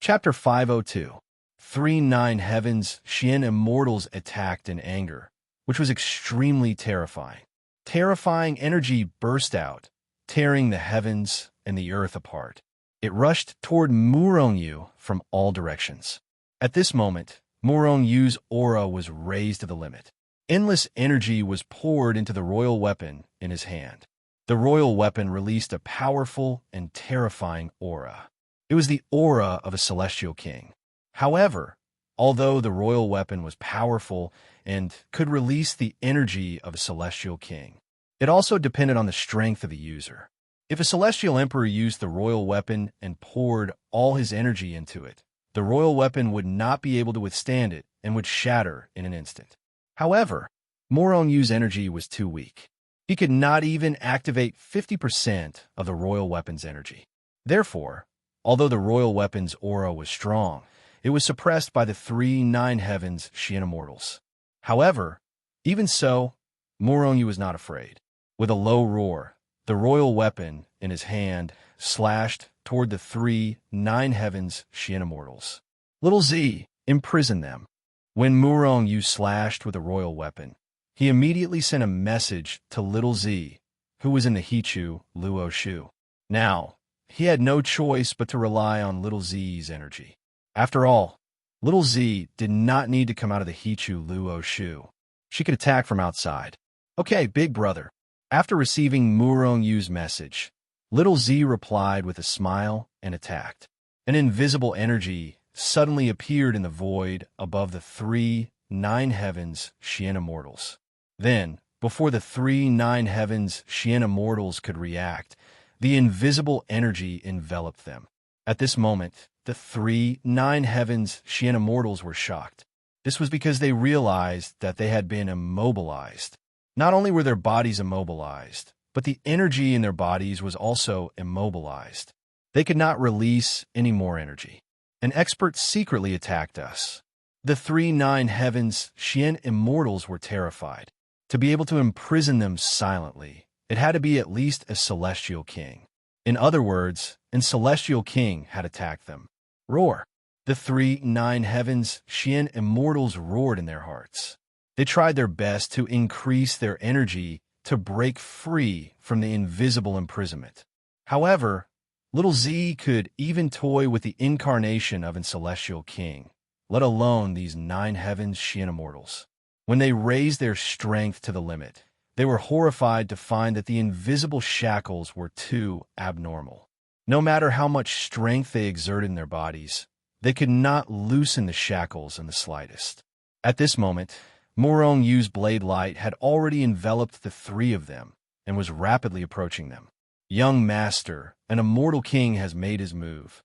Chapter 502. 3 9 heavens Shin immortals attacked in anger, which was extremely terrifying. Terrifying energy burst out, tearing the heavens and the earth apart. It rushed toward Moronyu from all directions. At this moment, Moronyu's aura was raised to the limit. Endless energy was poured into the royal weapon in his hand. The royal weapon released a powerful and terrifying aura. It was the aura of a celestial king. However, although the royal weapon was powerful and could release the energy of a celestial king, it also depended on the strength of the user. If a celestial emperor used the royal weapon and poured all his energy into it, the royal weapon would not be able to withstand it and would shatter in an instant. However, Moronyu's energy was too weak. He could not even activate 50% of the royal weapon's energy. Therefore, although the royal weapon's aura was strong, it was suppressed by the 3 9 heavens Shin immortals. However, even so, Moronyu was not afraid. With a low roar, the royal weapon in his hand slashed toward the 3 9 heavens Shin immortals. Little Z, imprison them. When Moronyu slashed with the royal weapon, he immediately sent a message to Little Z, who was in the Hichu Luoshu. Now, he had no choice but to rely on Little Z's energy. After all, Little Z did not need to come out of the Hichu Luoshu. She could attack from outside. Okay, big brother. After receiving Moronyu's message, Little Z replied with a smile and attacked. An invisible energy suddenly appeared in the void above the 3 9 heavens Xian immortals. Then, before the 3 9 heavens Xian immortals could react, the invisible energy enveloped them. At this moment, the 3 9 heavens Xian immortals were shocked. This was because they realized that they had been immobilized. Not only were their bodies immobilized, but the energy in their bodies was also immobilized. They could not release any more energy. An expert secretly attacked us. The 3 9 heavens Xian immortals were terrified. To be able to imprison them silently, it had to be at least a celestial king. In other words, a celestial king had attacked them. Roar! The 3 9 heavens Xian immortals roared in their hearts. They tried their best to increase their energy to break free from the invisible imprisonment. However, little Z could even toy with the incarnation of a celestial king, let alone these 9 heavens Xian immortals. When they raised their strength to the limit, they were horrified to find that the invisible shackles were too abnormal. No matter how much strength they exerted in their bodies, they could not loosen the shackles in the slightest. At this moment, Murong Yu's blade light had already enveloped the 3 of them and was rapidly approaching them. Young master, an immortal king has made his move.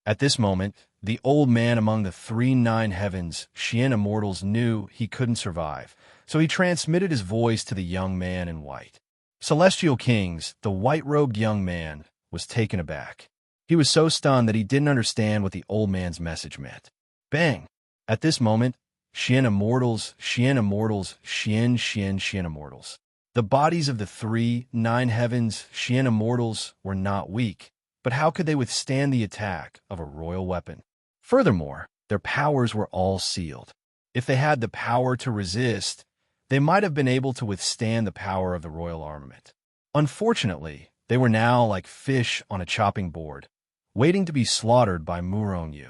At this moment, the old man among the 3 9 heavens Xian immortals knew he couldn't survive, so he transmitted his voice to the young man in white. Celestial kings, the white-robed young man was taken aback. He was so stunned that he didn't understand what the old man's message meant. Bang! At this moment, Xian immortals, Xian immortals. The bodies of the 3 9 heavens Xian immortals were not weak, but how could they withstand the attack of a royal weapon? Furthermore, their powers were all sealed. If they had the power to resist, they might have been able to withstand the power of the royal armament. Unfortunately, they were now like fish on a chopping board, waiting to be slaughtered by Murong Yu.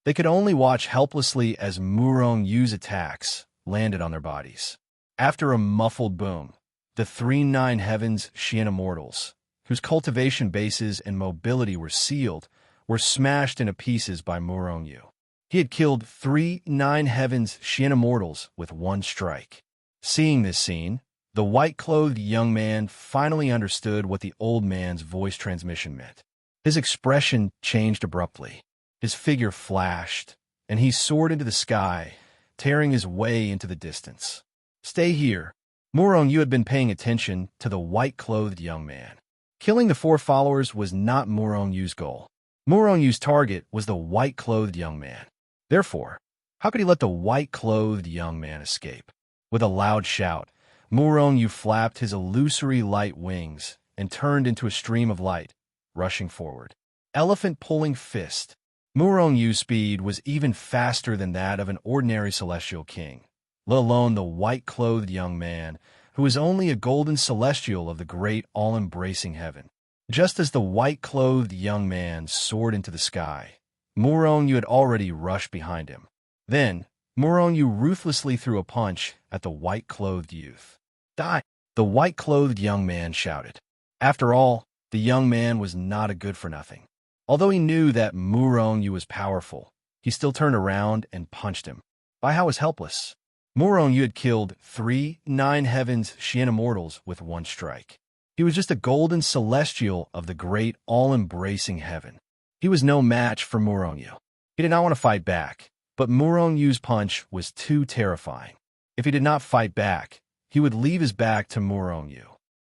They could only watch helplessly as Murong Yu's attacks landed on their bodies. After a muffled boom, the 3 9 heavens Xian immortals, whose cultivation bases and mobility were sealed, were smashed into pieces by Murong Yu. He had killed 3 9 heavens Xian immortals with one strike. Seeing this scene, the white-clothed young man finally understood what the old man's voice transmission meant. His expression changed abruptly. His figure flashed, and he soared into the sky, tearing his way into the distance. Stay here. Murong Yu had been paying attention to the white-clothed young man. Killing the 4 followers was not Murong Yu's goal. Murong Yu's target was the white-clothed young man. Therefore, how could he let the white-clothed young man escape? With a loud shout, Murong Yu flapped his illusory light wings and turned into a stream of light, rushing forward. Elephant-pulling fist. Murong Yu's speed was even faster than that of an ordinary celestial king, let alone the white-clothed young man, who was only a golden celestial of the great all-embracing heaven. Just as the white-clothed young man soared into the sky, Murong Yu had already rushed behind him. Then, Murong Yu ruthlessly threw a punch at the white-clothed youth. Die! The white-clothed young man shouted. After all, the young man was not a good-for-nothing. Although he knew that Murong Yu was powerful, he still turned around and punched him. Bai Hao was helpless. Murong Yu had killed 3 9 heavens Xian immortals with one strike. He was just a golden celestial of the great all-embracing heaven. He was no match for Murong Yu. He did not want to fight back, but Murong Yu's punch was too terrifying. If he did not fight back, he would leave his back to Murong Yu.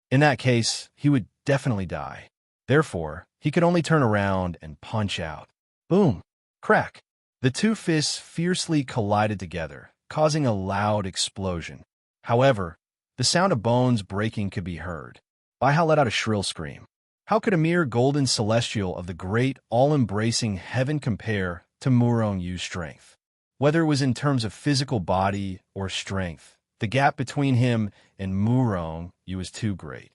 In that case, he would definitely die. Therefore, he could only turn around and punch out. Boom! Crack! The 2 fists fiercely collided together, causing a loud explosion. However, the sound of bones breaking could be heard. Bai Hao let out a shrill scream. How could a mere golden celestial of the great, all-embracing heaven compare to Murong Yu's strength? Whether it was in terms of physical body or strength, the gap between him and Murong Yu was too great.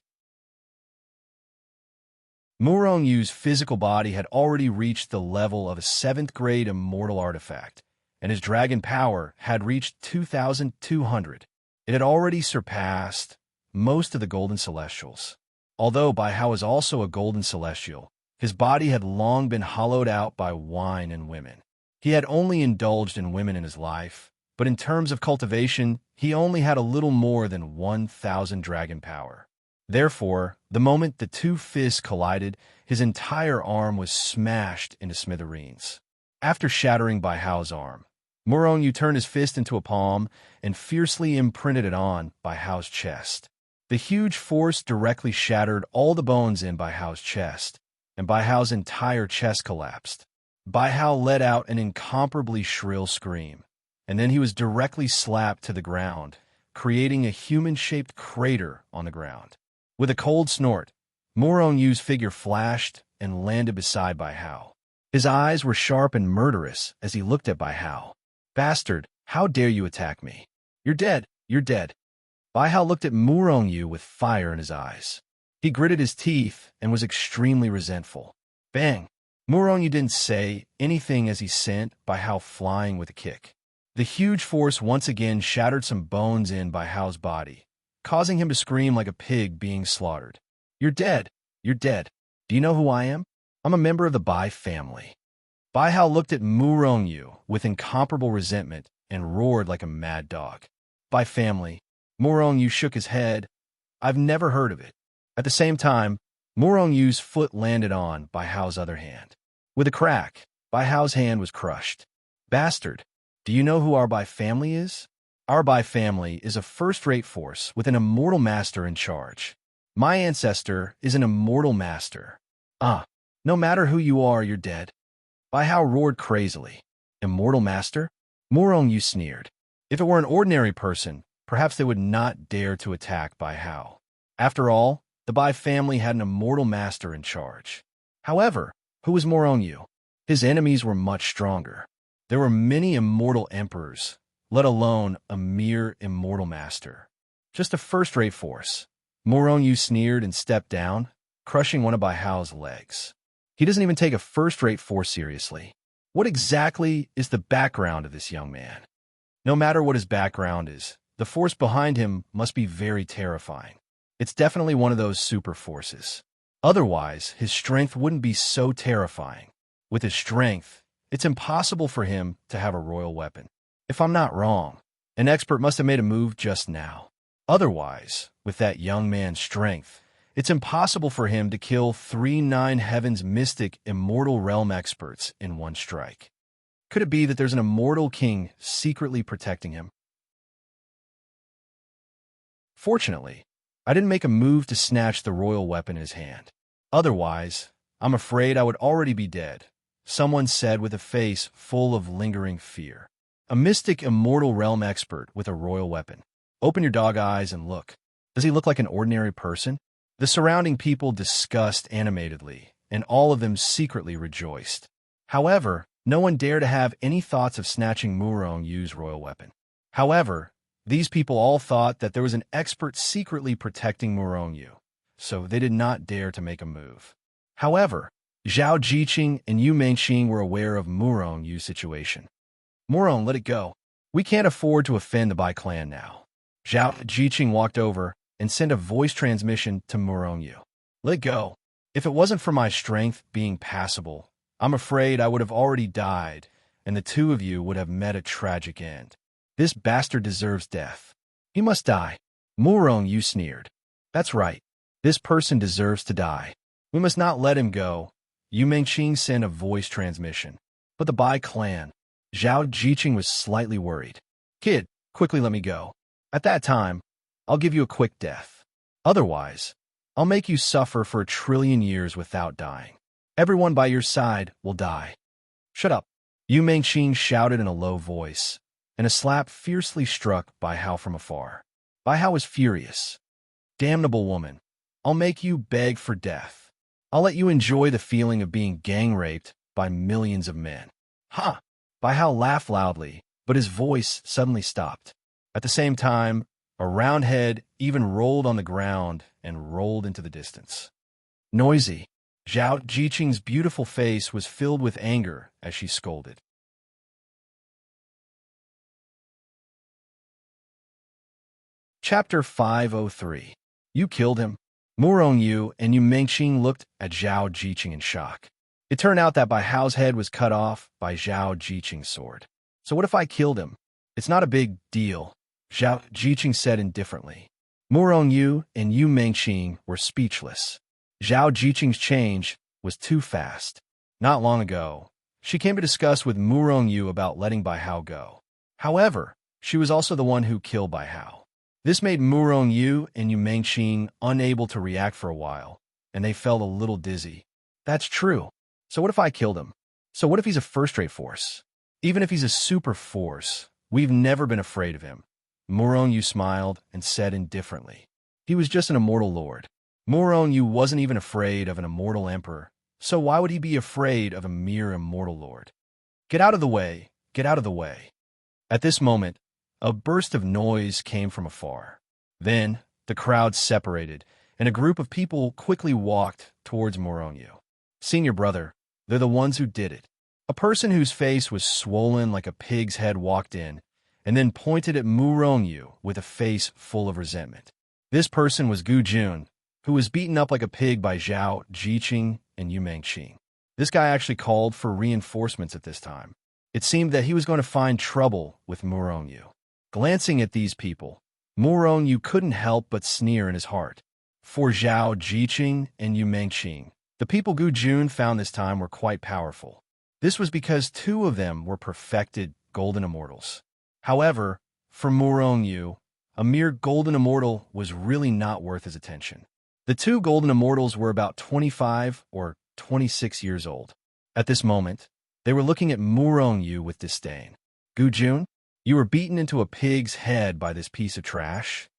Murong Yu's physical body had already reached the level of a 7th-grade immortal artifact, and his dragon power had reached 2,200. It had already surpassed most of the golden celestials. Although Bai Hao was also a golden celestial, His body had long been hollowed out by wine and women. He had only indulged in women in his life, but in terms of cultivation, he only had a little more than 1,000 dragon power. Therefore, the moment the two fists collided, his entire arm was smashed into smithereens. After shattering Bai Hao's arm, Murong turned his fist into a palm and fiercely imprinted it on Bai Hao's chest. The huge force directly shattered all the bones in Bai Hao's chest, and Bai Hao's entire chest collapsed. Bai Hao let out an incomparably shrill scream, and then he was directly slapped to the ground, creating a human-shaped crater on the ground. With a cold snort, Murong's figure flashed and landed beside Bai Hao. His eyes were sharp and murderous as he looked at Bai Hao. "Bastard, how dare you attack me? You're dead, you're dead." Bai Hao looked at Murong with fire in his eyes. He gritted his teeth and was extremely resentful. Bang! Murong didn't say anything as he sent Bai Hao flying with a kick. The huge force once again shattered some bones in Bai Hao's body, causing him to scream like a pig being slaughtered. "You're dead, you're dead. Do you know who I am? I'm a member of the Bai family." Bai Hao looked at Murong with incomparable resentment and roared like a mad dog. "Bai family." Murong shook his head. "I've never heard of it." At the same time, Murong's foot landed on Bai Hao's other hand. With a crack, Bai Hao's hand was crushed. "Bastard, do you know who our Bai family is? Our Bai family is a first-rate force with an immortal master in charge. My ancestor is an immortal master. No matter who you are, you're dead." Bai Hao roared crazily. "Immortal master?" Murong sneered. If it were an ordinary person, perhaps they would not dare to attack Bai Hao. After all, the Bai family had an immortal master in charge. However, who was Murong? His enemies were much stronger. There were many immortal emperors, let alone a mere immortal master. Just a first-rate force. Murong sneered and stepped down, crushing one of Bai Hao's legs. He doesn't even take a first-rate force seriously. What exactly is the background of this young man? No matter what his background is, the force behind him must be very terrifying. It's definitely one of those super forces. Otherwise, his strength wouldn't be so terrifying. With his strength, it's impossible for him to have a royal weapon. If I'm not wrong, an expert must have made a move just now. Otherwise, with that young man's strength, it's impossible for him to kill 3 9 Heavens mystic immortal realm experts in one strike. Could it be that there's an immortal king secretly protecting him? Fortunately, I didn't make a move to snatch the royal weapon in his hand. Otherwise, I'm afraid I would already be dead, someone said with a face full of lingering fear. A mystic immortal realm expert with a royal weapon. Open your dog eyes and look. Does he look like an ordinary person? The surrounding people discussed animatedly, and all of them secretly rejoiced. However, no one dared to have any thoughts of snatching Murong's royal weapon. However, these people all thought that there was an expert secretly protecting Murong, so they did not dare to make a move. However, Zhao Jiqing and Yu Mengxing were aware of Murong's situation. "Murong, let it go. We can't afford to offend the Bai clan now." Zhao Jiqing walked over and sent a voice transmission to Murong. "Let go. If it wasn't for my strength being passable, I'm afraid I would have already died, and the two of you would have met a tragic end. This bastard deserves death. He must die." Murong sneered. "That's right. This person deserves to die. We must not let him go." Yu Mengxing sent a voice transmission. But the Bai clan. Zhao Jiqing was slightly worried. "Kid, quickly let me go. At that time, I'll give you a quick death. Otherwise, I'll make you suffer for 1,000,000,000 years without dying. Everyone by your side will die." "Shut up," Yu Mengxing shouted in a low voice, and a slap fiercely struck Bai Hao from afar. Bai Hao was furious. "Damnable woman, I'll make you beg for death. I'll let you enjoy the feeling of being gang-raped by millions of men." "Ha!" Bai Hao laughed loudly, but his voice suddenly stopped. At the same time, a round head even rolled on the ground and rolled into the distance. Noisy. Zhao Jiqing's beautiful face was filled with anger as she scolded. Chapter 503. You killed him. Murong Yu and Yu Mengqing looked at Zhao Jiqing in shock. It turned out that Bai Hao's head was cut off by Zhao Jiqing's sword. So what if I killed him? It's not a big deal, Zhao Jiqing said indifferently. Murong Yu and Yu Mengqing were speechless. Zhao Jiqing's change was too fast. Not long ago, she came to discuss with Murong Yu about letting Bai Hao go. However, she was also the one who killed Bai Hao. This made Murong Yu and Yu Mengqing unable to react for a while, and they felt a little dizzy. That's true. So what if I killed him? So what if he's a first-rate force? Even if he's a super force, we've never been afraid of him. Murong Yu smiled and said indifferently. He was just an immortal lord. Murong Yu wasn't even afraid of an immortal emperor, so why would he be afraid of a mere immortal lord? Get out of the way, get out of the way. At this moment, a burst of noise came from afar. Then, the crowd separated, and a group of people quickly walked towards Murong Yu. Senior brother, they're the ones who did it. A person whose face was swollen like a pig's head walked in, and then pointed at Murong Yu with a face full of resentment. This person was Gu Jun, who was beaten up like a pig by Zhao Jiqing and Yu Mengqing. This guy actually called for reinforcements at this time. It seemed that he was going to find trouble with Murong Yu. Glancing at these people, Murong Yu couldn't help but sneer in his heart. For Zhao Jiqing and Yu Mengqing, the people Gu Jun found this time were quite powerful. This was because two of them were perfected golden immortals. However, for Murong Yu, a mere golden immortal was really not worth his attention. The two golden immortals were about 25 or 26 years old. At this moment, they were looking at Murong Yu with disdain. Gu Jun, you were beaten into a pig's head by this piece of trash?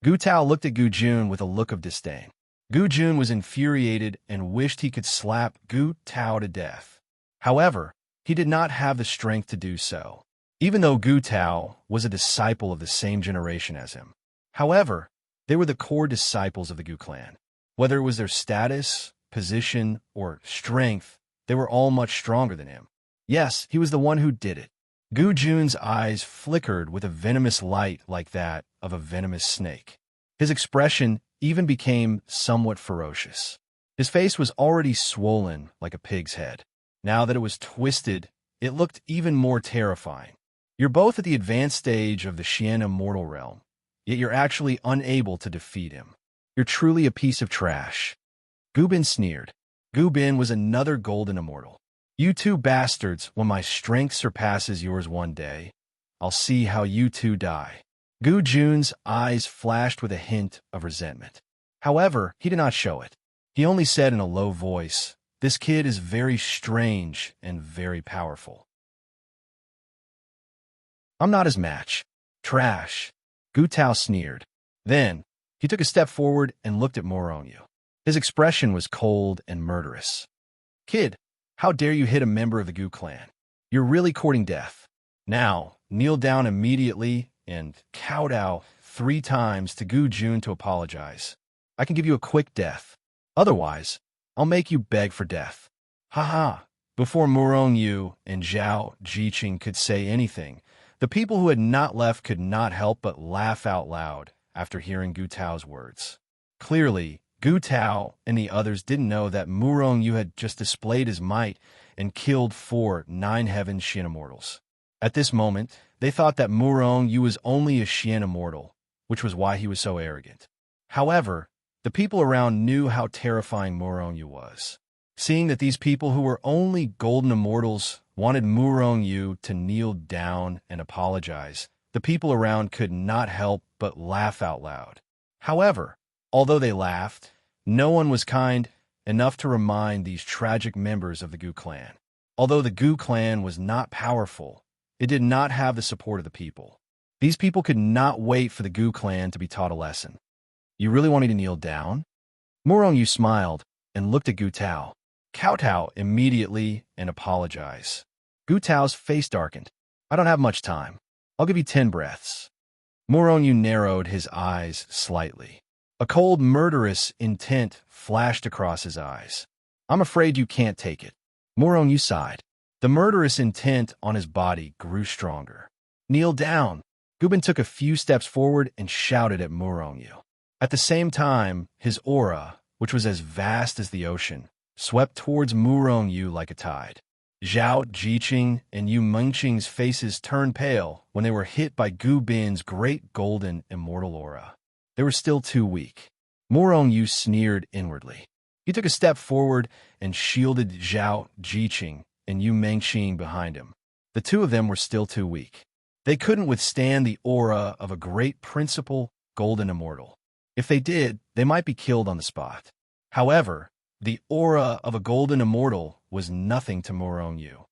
Gu Tao looked at Gu Jun with a look of disdain. Gu Jun was infuriated and wished he could slap Gu Tao to death. However, he did not have the strength to do so, even though Gu Tao was a disciple of the same generation as him. However, they were the core disciples of the Gu clan. Whether it was their status, position, or strength, they were all much stronger than him. Yes, he was the one who did it. Gu Jun's eyes flickered with a venomous light like that of a venomous snake. His expression even became somewhat ferocious. His face was already swollen like a pig's head. Now that it was twisted, it looked even more terrifying. You're both at the advanced stage of the Xian immortal realm, yet you're actually unable to defeat him. You're truly a piece of trash. Gu Bin sneered. Gu Bin was another golden immortal. You two bastards, when my strength surpasses yours one day, I'll see how you two die. Gu Jun's eyes flashed with a hint of resentment. However, he did not show it. He only said in a low voice, "This kid is very strange and very powerful. I'm not his match. Trash." Gu Tao sneered. Then, he took a step forward and looked at Murong Yu. His expression was cold and murderous. "Kid, how dare you hit a member of the Gu clan? You're really courting death. Now, kneel down immediately and kowtow 3 times to Gu Jun to apologize. I can give you a quick death. Otherwise, I'll make you beg for death." Ha. Before Murong Yu and Zhao Jiqing could say anything, the people who had not left could not help but laugh out loud after hearing Gu Tao's words. Clearly, Gu Tao and the others didn't know that Murong Yu had just displayed his might and killed 4 9-heaven Xian immortals. At this moment, they thought that Murong Yu was only a Xian immortal, which was why he was so arrogant. However, the people around knew how terrifying Murong Yu was. Seeing that these people who were only golden immortals wanted Murong Yu to kneel down and apologize, the people around could not help but laugh out loud. However, although they laughed, no one was kind enough to remind these tragic members of the Gu clan. Although the Gu clan was not powerful, it did not have the support of the people. These people could not wait for the Gu clan to be taught a lesson. "You really want me to kneel down?" Murong Yu smiled and looked at Gu Tao. Kowtow immediately and apologize. Gu Tao's face darkened. "I don't have much time. I'll give you 10 breaths. Murong Yu narrowed his eyes slightly. A cold, murderous intent flashed across his eyes. "I'm afraid you can't take it." Murong Yu sighed. The murderous intent on his body grew stronger. "Kneel down." Gu Bin took a few steps forward and shouted at Murong Yu. At the same time, his aura, which was as vast as the ocean, swept towards Murong Yu like a tide. Zhao Jiqing and Yu Mengqing's faces turned pale when they were hit by Gu Bin's great golden immortal aura. They were still too weak. Murong Yu sneered inwardly. He took a step forward and shielded Zhao Jiqing and Yu Mengqing behind him. The two of them were still too weak. They couldn't withstand the aura of a great principal golden immortal. If they did, they might be killed on the spot. However, the aura of a golden immortal was nothing to Murong Yu.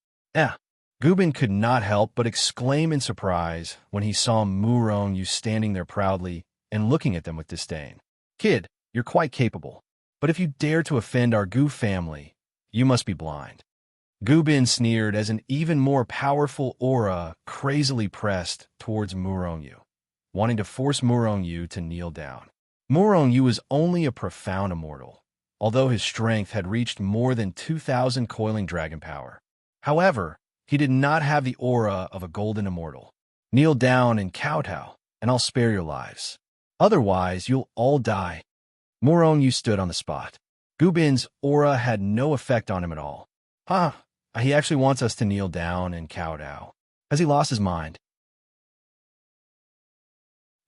Gu Bin could not help but exclaim in surprise when he saw Murong Yu standing there proudly and looking at them with disdain. Kid, you're quite capable, but if you dare to offend our Gu family, you must be blind. Gu Bin sneered as an even more powerful aura crazily pressed towards Murong Yu, wanting to force Murong Yu to kneel down. Murong Yu was only a profound immortal, although his strength had reached more than 2,000 coiling dragon power. However, he did not have the aura of a golden immortal. Kneel down and kowtow, and I'll spare your lives. Otherwise, you'll all die. Murong Yu stood on the spot. Gu Bin's aura had no effect on him at all. He actually wants us to kneel down and kowtow. Has he lost his mind?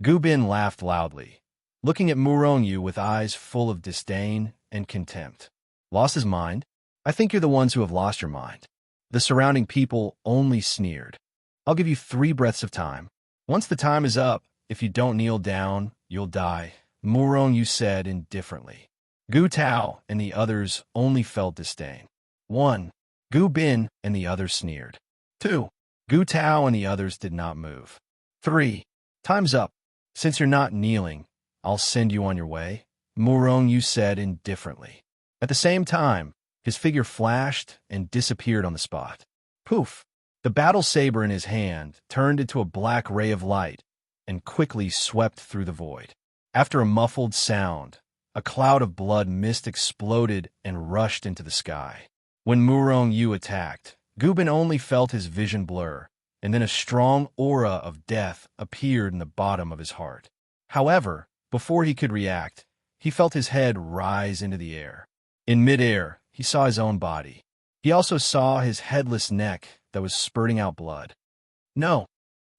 Gu Bin laughed loudly, looking at Murong Yu with eyes full of disdain and contempt. Lost his mind? I think you're the ones who have lost your mind. The surrounding people only sneered. I'll give you 3 breaths of time. Once the time is up, if you don't kneel down, you'll die, Murong Yu said indifferently. Gu Tao and the others only felt disdain. 1. Gu Bin and the others sneered. 2. Gu Tao and the others did not move. 3. Time's up. Since you're not kneeling, I'll send you on your way, Murong Yu said indifferently. At the same time, his figure flashed and disappeared on the spot. Poof! The battle saber in his hand turned into a black ray of light and quickly swept through the void. After a muffled sound, a cloud of blood mist exploded and rushed into the sky. When Murong Yu attacked, Gu Bin only felt his vision blur, and then a strong aura of death appeared in the bottom of his heart. However, before he could react, he felt his head rise into the air. In midair, he saw his own body. He also saw his headless neck that was spurting out blood. No!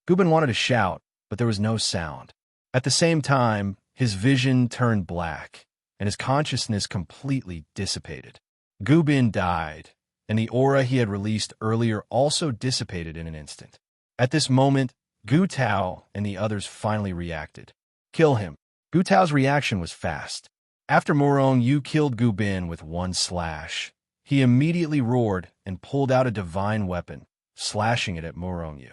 Gu Bin wanted to shout, but there was no sound. At the same time, his vision turned black, and his consciousness completely dissipated. Gu Bin died, and the aura he had released earlier also dissipated in an instant. At this moment, Gu Tao and the others finally reacted. Kill him. Gu Tao's reaction was fast. After Murong Yu killed Gu Bin with 1 slash, he immediately roared and pulled out a divine weapon, slashing it at Murong Yu.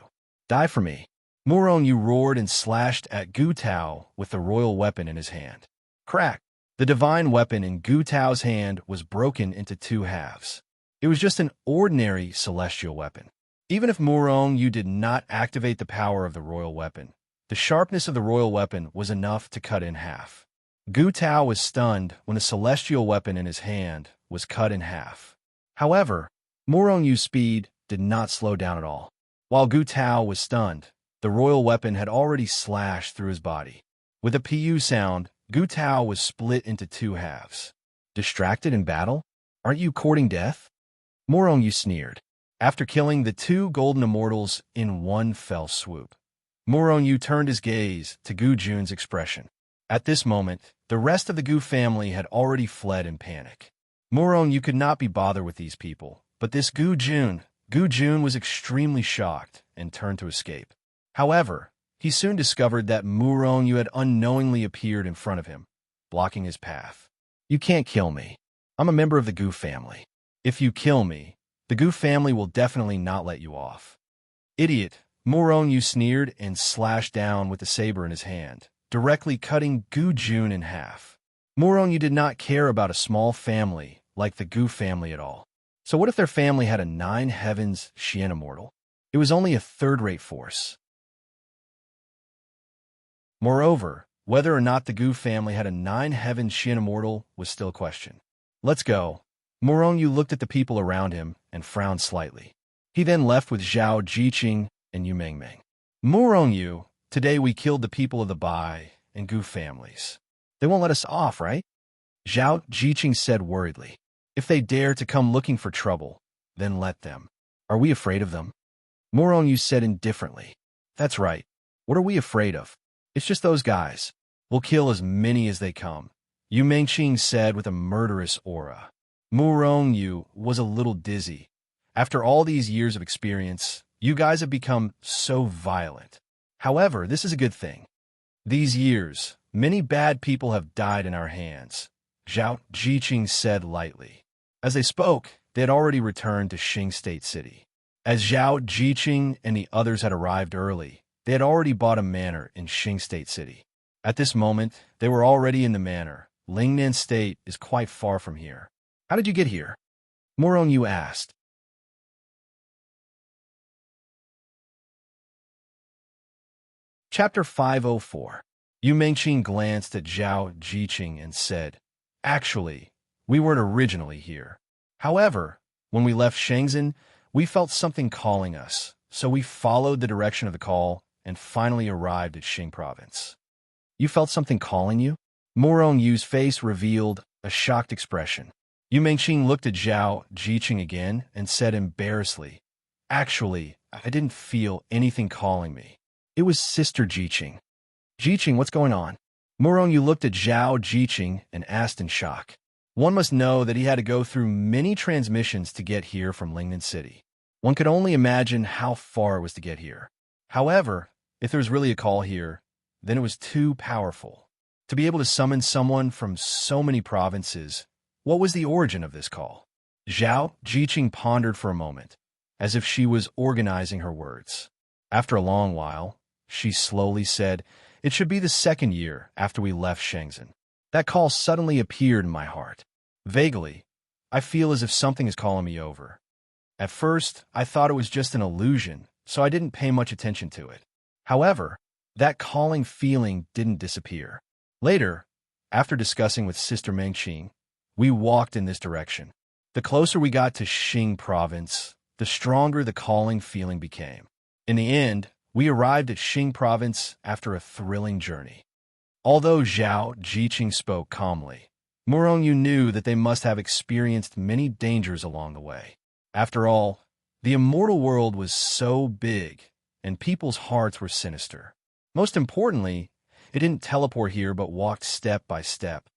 Die for me. Murong Yu roared and slashed at Gu Tao with the royal weapon in his hand. Crack! The divine weapon in Gu Tao's hand was broken into 2 halves. It was just an ordinary celestial weapon. Even if Murong Yu did not activate the power of the royal weapon, the sharpness of the royal weapon was enough to cut in half. Gu Tao was stunned when the celestial weapon in his hand was cut in half. However, Murong Yu's speed did not slow down at all. While Gu Tao was stunned, the royal weapon had already slashed through his body. With a pu sound, Gu Tao was split into 2 halves. Distracted in battle? Aren't you courting death? Murong Yu sneered. After killing the 2 golden immortals in one fell swoop, Murong Yu turned his gaze to Gu Jun's expression. At this moment, the rest of the Gu family had already fled in panic. Murong Yu could not be bothered with these people, but this Gu Jun was extremely shocked and turned to escape. However, he soon discovered that Murong Yu had unknowingly appeared in front of him, blocking his path. You can't kill me. I'm a member of the Gu family. If you kill me, the Gu family will definitely not let you off. Idiot! Murong Yu sneered and slashed down with the saber in his hand, directly cutting Gu Jun in half. Murong Yu did not care about a small family like the Gu family at all. So what if their family had a 9 heavens Xian immortal? It was only a 3rd-rate force. Moreover, whether or not the Gu family had a 9 heavens Xian immortal was still a question. Let's go. Murong Yu looked at the people around him and frowned slightly. He then left with Zhao Jiqing and Yu Mengmeng. Murong Yu, today we killed the people of the Bai and Gu families. They won't let us off, right? Zhao Jiqing said worriedly. If they dare to come looking for trouble, then let them. Are we afraid of them? Morongyu said indifferently. That's right. What are we afraid of? It's just those guys. We'll kill as many as they come, Yu Mengqing said with a murderous aura. Morongyu was a little dizzy. After all these years of experience, you guys have become so violent. However, this is a good thing. These years, many bad people have died in our hands, Zhao Jiqing said lightly. As they spoke, they had already returned to Xing State City. As Zhao Jiqing and the others had arrived early, they had already bought a manor in Xing State City. At this moment, they were already in the manor. Lingnan State is quite far from here. How did you get here? Morongyu asked. Chapter 504. Yu Mengqing glanced at Zhao Jiqing and said, Actually, we weren't originally here. However, when we left Shenzhen, we felt something calling us, so we followed the direction of the call and finally arrived at Xing Province. You felt something calling you? Morongyu's face revealed a shocked expression. Yu Mengqing looked at Zhao Jiqing again and said embarrassedly, Actually, I didn't feel anything calling me. It was Sister Jiqing. Jiqing, what's going on? Morongyu looked at Zhao Jiqing and asked in shock. One must know that he had to go through many transmissions to get here from Lingnan City. One could only imagine how far it was to get here. However, if there was really a call here, then it was too powerful. To be able to summon someone from so many provinces, what was the origin of this call? Zhao Jiqing pondered for a moment, as if she was organizing her words. After a long while, she slowly said, It should be the 2nd year after we left Shenzhen. That call suddenly appeared in my heart. Vaguely, I feel as if something is calling me over. At first, I thought it was just an illusion, so I didn't pay much attention to it. However, that calling feeling didn't disappear. Later, after discussing with Sister Mengqing, we walked in this direction. The closer we got to Xing Province, the stronger the calling feeling became. In the end, we arrived at Xing Province after a thrilling journey. Although Zhao Jiqing spoke calmly, Morongyu knew that they must have experienced many dangers along the way. After all, the immortal world was so big, and people's hearts were sinister. Most importantly, it didn't teleport here but walked step by step.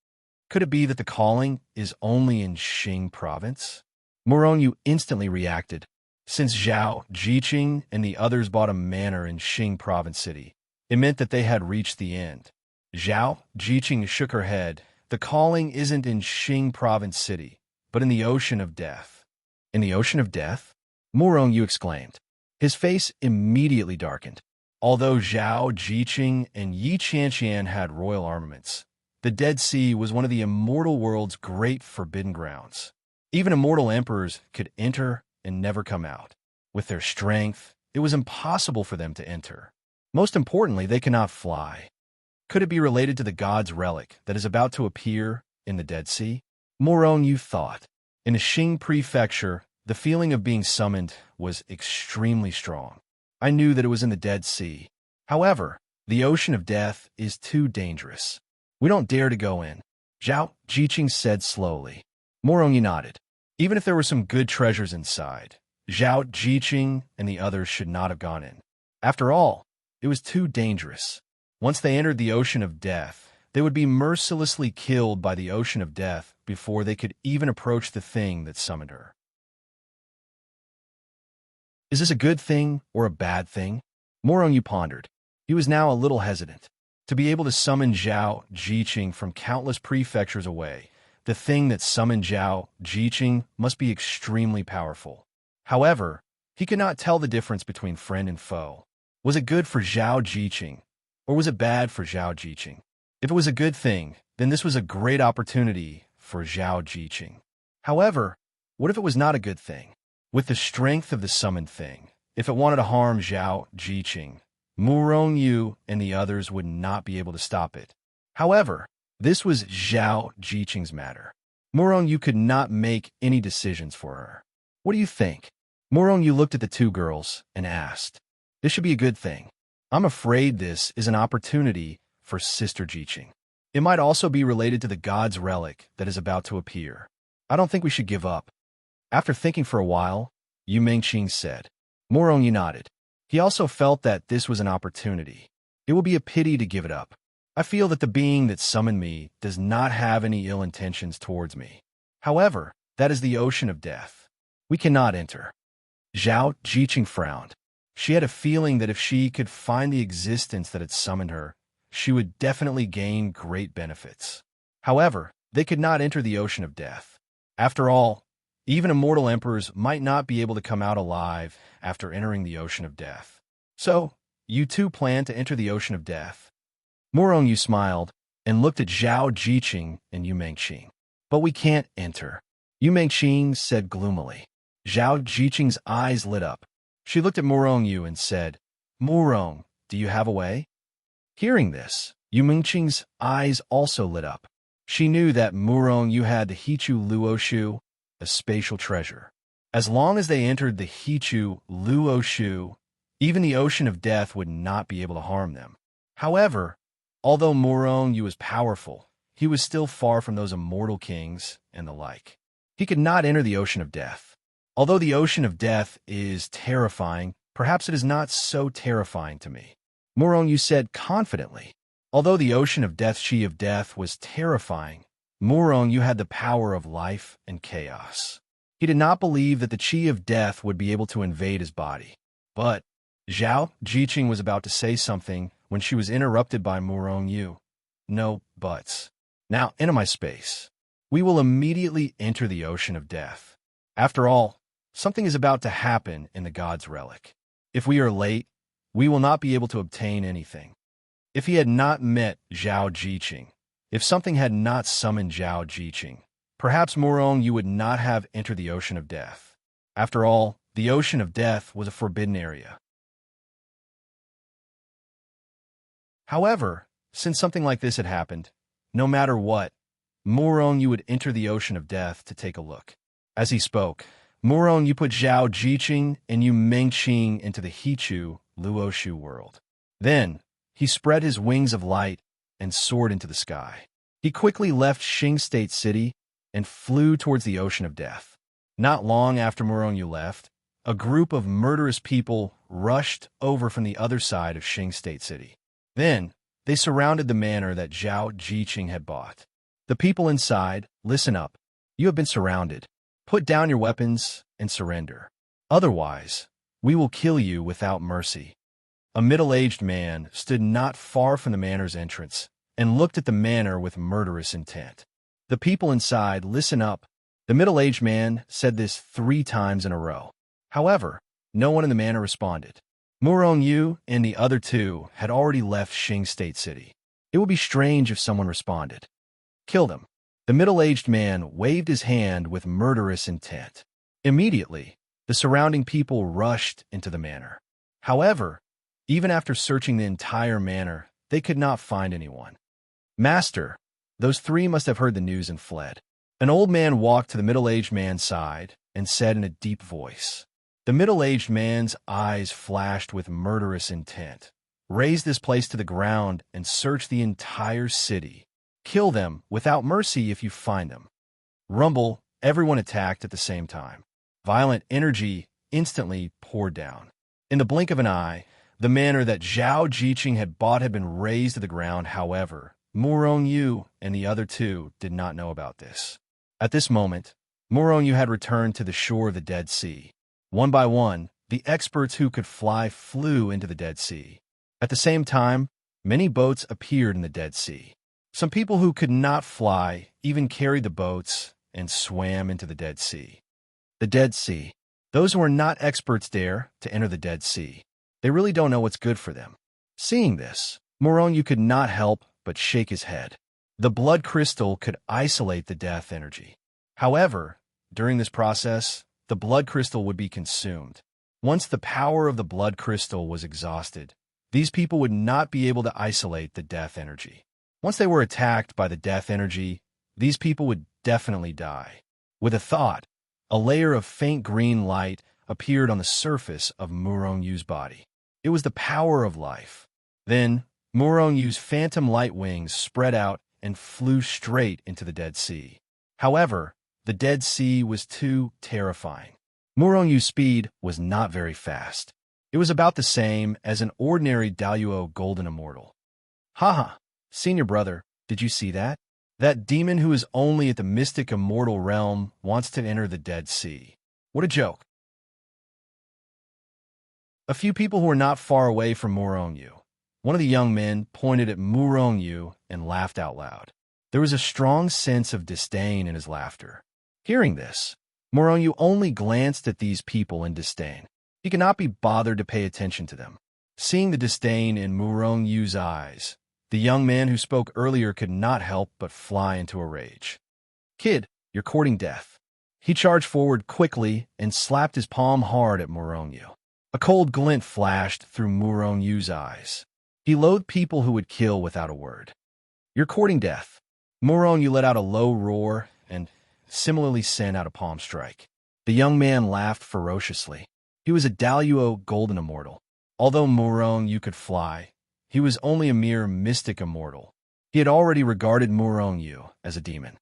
Could it be that the calling is only in Xing Province? Morongyu instantly reacted. Since Zhao Jiqing and the others bought a manor in Xing Province City, it meant that they had reached the end. Zhao Jiqing shook her head. The calling isn't in Xing Province City, but in the Ocean of Death. In the Ocean of Death? Morongyu exclaimed. His face immediately darkened. Although Zhao Jiqing and Yi Qianqian had royal armaments, the Dead Sea was one of the immortal world's great forbidden grounds. Even immortal emperors could enter and never come out. With their strength, it was impossible for them to enter. Most importantly, they cannot fly. Could it be related to the god's relic that is about to appear in the Dead Sea? Morongyu thought. In the Xing Prefecture, the feeling of being summoned was extremely strong. I knew that it was in the Dead Sea. However, the Ocean of Death is too dangerous. We don't dare to go in, Zhao Jiqing said slowly. Morongyu nodded. Even if there were some good treasures inside, Zhao Jiqing and the others should not have gone in. After all, it was too dangerous. Once they entered the Ocean of Death, they would be mercilessly killed by the Ocean of Death before they could even approach the thing that summoned her. Is this a good thing or a bad thing? Morongyu pondered. He was now a little hesitant. To be able to summon Zhao Jiqing from countless prefectures away, the thing that summoned Zhao Jiqing must be extremely powerful. However, he could not tell the difference between friend and foe. Was it good for Zhao Jiqing, or was it bad for Zhao Jiqing? If it was a good thing, then this was a great opportunity for Zhao Jiqing. However, what if it was not a good thing? With the strength of the summoned thing, if it wanted to harm Zhao Jiqing, Morongyu and the others would not be able to stop it. However, this was Zhao Jiqing's matter. Morongyu could not make any decisions for her. What do you think? Morongyu looked at the two girls and asked. This should be a good thing. I'm afraid this is an opportunity for Sister Jiqing. It might also be related to the god's relic that is about to appear. I don't think we should give up. After thinking for a while, Yu Mingqing said. Morong nodded. He also felt that this was an opportunity. It would be a pity to give it up. I feel that the being that summoned me does not have any ill intentions towards me. However, that is the ocean of death. We cannot enter. Zhao Jiqing frowned. She had a feeling that if she could find the existence that had summoned her, she would definitely gain great benefits. However, they could not enter the ocean of death. After all, even immortal emperors might not be able to come out alive after entering the ocean of death. So, you two plan to enter the ocean of death. Morong Yu smiled and looked at Zhao Jiqing and Yu Mingqing. But we can't enter, Yu Mingqing said gloomily. Zhao Jiqing's eyes lit up. She looked at Morong Yu and said, Morong, do you have a way? Hearing this, Yu Mingqing's eyes also lit up. She knew that Morong Yu had the Hichu Luoshu, a spatial treasure. As long as they entered the Hichu Luoshu, even the ocean of death would not be able to harm them. However, although Morong Yu was powerful, he was still far from those immortal kings and the like. He could not enter the ocean of death. Although the ocean of death is terrifying, perhaps it is not so terrifying to me, Morong Yu said confidently. Although the ocean of death, she of death, was terrifying, Morong Yu had the power of life and chaos. He did not believe that the chi of death would be able to invade his body. But Zhao Jiqing was about to say something when she was interrupted by Morong Yu. No buts. Now enter my space. We will immediately enter the ocean of death. After all, something is about to happen in the god's relic. If we are late, we will not be able to obtain anything. If he had not met Zhao Jiqing, if something had not summoned Zhao Jiqing, perhaps Morong Yu would not have entered the ocean of death. After all, the ocean of death was a forbidden area. However, since something like this had happened, no matter what, Morong Yu would enter the ocean of death to take a look. As he spoke, Morong Yu put Zhao Jiqing and Yu Mingqing into the Hichu Luoshu world. Then, he spread his wings of light and soared into the sky. He quickly left Xing State City and flew towards the ocean of death. Not long after Morong Yu left, a group of murderous people rushed over from the other side of Xing State City. Then, they surrounded the manor that Zhao Jiqing had bought. The people inside, listen up. You have been surrounded. Put down your weapons and surrender. Otherwise, we will kill you without mercy. A middle-aged man stood not far from the manor's entrance and looked at the manor with murderous intent. The people inside, listen up. The middle-aged man said this 3 times in a row. However, no one in the manor responded. Morong Yu and the other 2 had already left Xing State City. It would be strange if someone responded. Kill them. The middle-aged man waved his hand with murderous intent. Immediately, the surrounding people rushed into the manor. However, even after searching the entire manor, they could not find anyone. Master, those 3 must have heard the news and fled. An old man walked to the middle-aged man's side and said in a deep voice. The middle-aged man's eyes flashed with murderous intent. Raze this place to the ground and search the entire city. Kill them without mercy if you find them. Rumble, everyone attacked at the same time. Violent energy instantly poured down. In the blink of an eye, the manor that Zhao Jiqing had bought had been razed to the ground. However, Morong Yu and the other 2 did not know about this. At this moment, Morong Yu had returned to the shore of the Dead Sea. One by one, the experts who could fly flew into the Dead Sea. At the same time, many boats appeared in the Dead Sea. Some people who could not fly even carried the boats and swam into the Dead Sea. The Dead Sea. Those who are not experts dare to enter the Dead Sea. They really don't know what's good for them. Seeing this, Morong Yu could not help but shake his head. The blood crystal could isolate the death energy. However, during this process, the blood crystal would be consumed. Once the power of the blood crystal was exhausted, these people would not be able to isolate the death energy. Once they were attacked by the death energy, these people would definitely die. With a thought, a layer of faint green light appeared on the surface of Morong Yu's body. It was the power of life. Then, Morong Yu's phantom light wings spread out and flew straight into the Dead Sea. However, the Dead Sea was too terrifying. Murong's speed was not very fast. It was about the same as an ordinary Daluo Golden Immortal. Haha, senior brother, did you see that? That demon who is only at the mystic immortal realm wants to enter the Dead Sea. What a joke. A few people who were not far away from Murongyu. One of the young men pointed at Murongyu and laughed out loud. There was a strong sense of disdain in his laughter. Hearing this, Murongyu only glanced at these people in disdain. He could not be bothered to pay attention to them. Seeing the disdain in Murongyu's eyes, the young man who spoke earlier could not help but fly into a rage. Kid, you're courting death. He charged forward quickly and slapped his palm hard at Murongyu. A cold glint flashed through Murongyu's eyes. He loathed people who would kill without a word. You're courting death. Murongyu let out a low roar and similarly sent out a palm strike. The young man laughed ferociously. He was a Daluo Golden Immortal. Although Murongyu could fly, he was only a mere mystic immortal. He had already regarded Murongyu as a demon.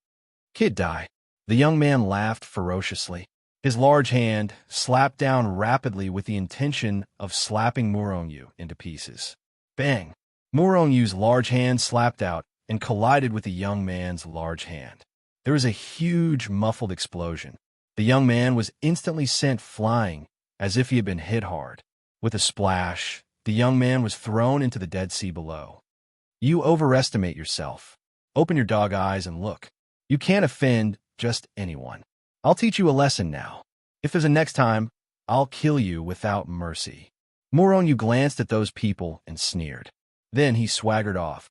Kid, die. The young man laughed ferociously. His large hand slapped down rapidly with the intention of slapping Murongyu into pieces. Bang! Murongyu's large hand slapped out and collided with the young man's large hand. There was a huge muffled explosion. The young man was instantly sent flying as if he had been hit hard. With a splash, the young man was thrown into the Dead Sea below. You overestimate yourself. Open your dog eyes and look. You can't offend just anyone. I'll teach you a lesson now. If there's a next time, I'll kill you without mercy. Murongyu glanced at those people and sneered. Then he swaggered off.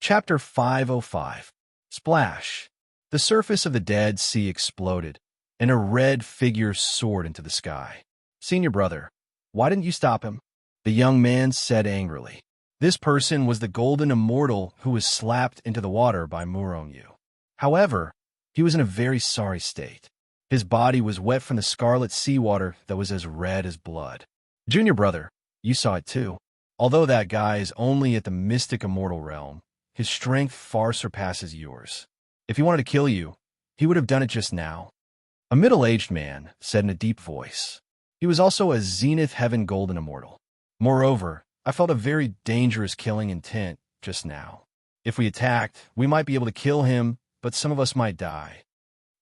Chapter 505. Splash. The surface of the Dead Sea exploded, and a red figure soared into the sky. Senior brother, why didn't you stop him? The young man said angrily. This person was the Golden Immortal who was slapped into the water by Murongyu. However, he was in a very sorry state. His body was wet from the scarlet seawater that was as red as blood. Junior brother, you saw it too. Although that guy is only at the mystic immortal realm, his strength far surpasses yours. If he wanted to kill you, he would have done it just now. A middle-aged man said in a deep voice. He was also a Zenith Heaven Golden Immortal. Moreover, I felt a very dangerous killing intent just now. If we attacked, we might be able to kill him, but some of us might die.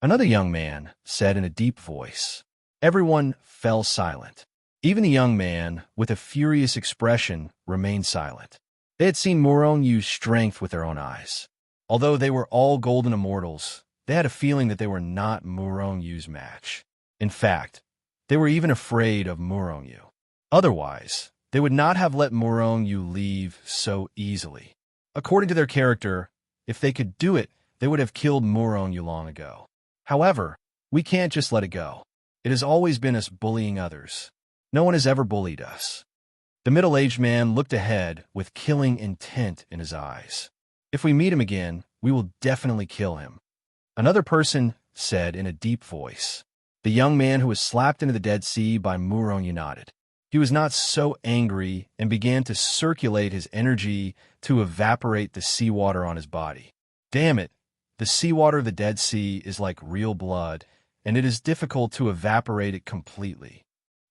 Another young man said in a deep voice. Everyone fell silent. Even the young man, with a furious expression, remained silent. They had seen Murongyu's strength with their own eyes. Although they were all Golden Immortals, they had a feeling that they were not Murongyu's match. In fact, they were even afraid of Murongyu. Otherwise, they would not have let Murongyu leave so easily. According to their character, if they could do it, they would have killed Murongyu long ago. However, we can't just let it go. It has always been us bullying others. No one has ever bullied us. The middle-aged man looked ahead with killing intent in his eyes. If we meet him again, we will definitely kill him. Another person said in a deep voice. The young man who was slapped into the Dead Sea by Murongyu nodded. He was not so angry and began to circulate his energy to evaporate the seawater on his body. Damn it, the seawater of the Dead Sea is like real blood, and it is difficult to evaporate it completely.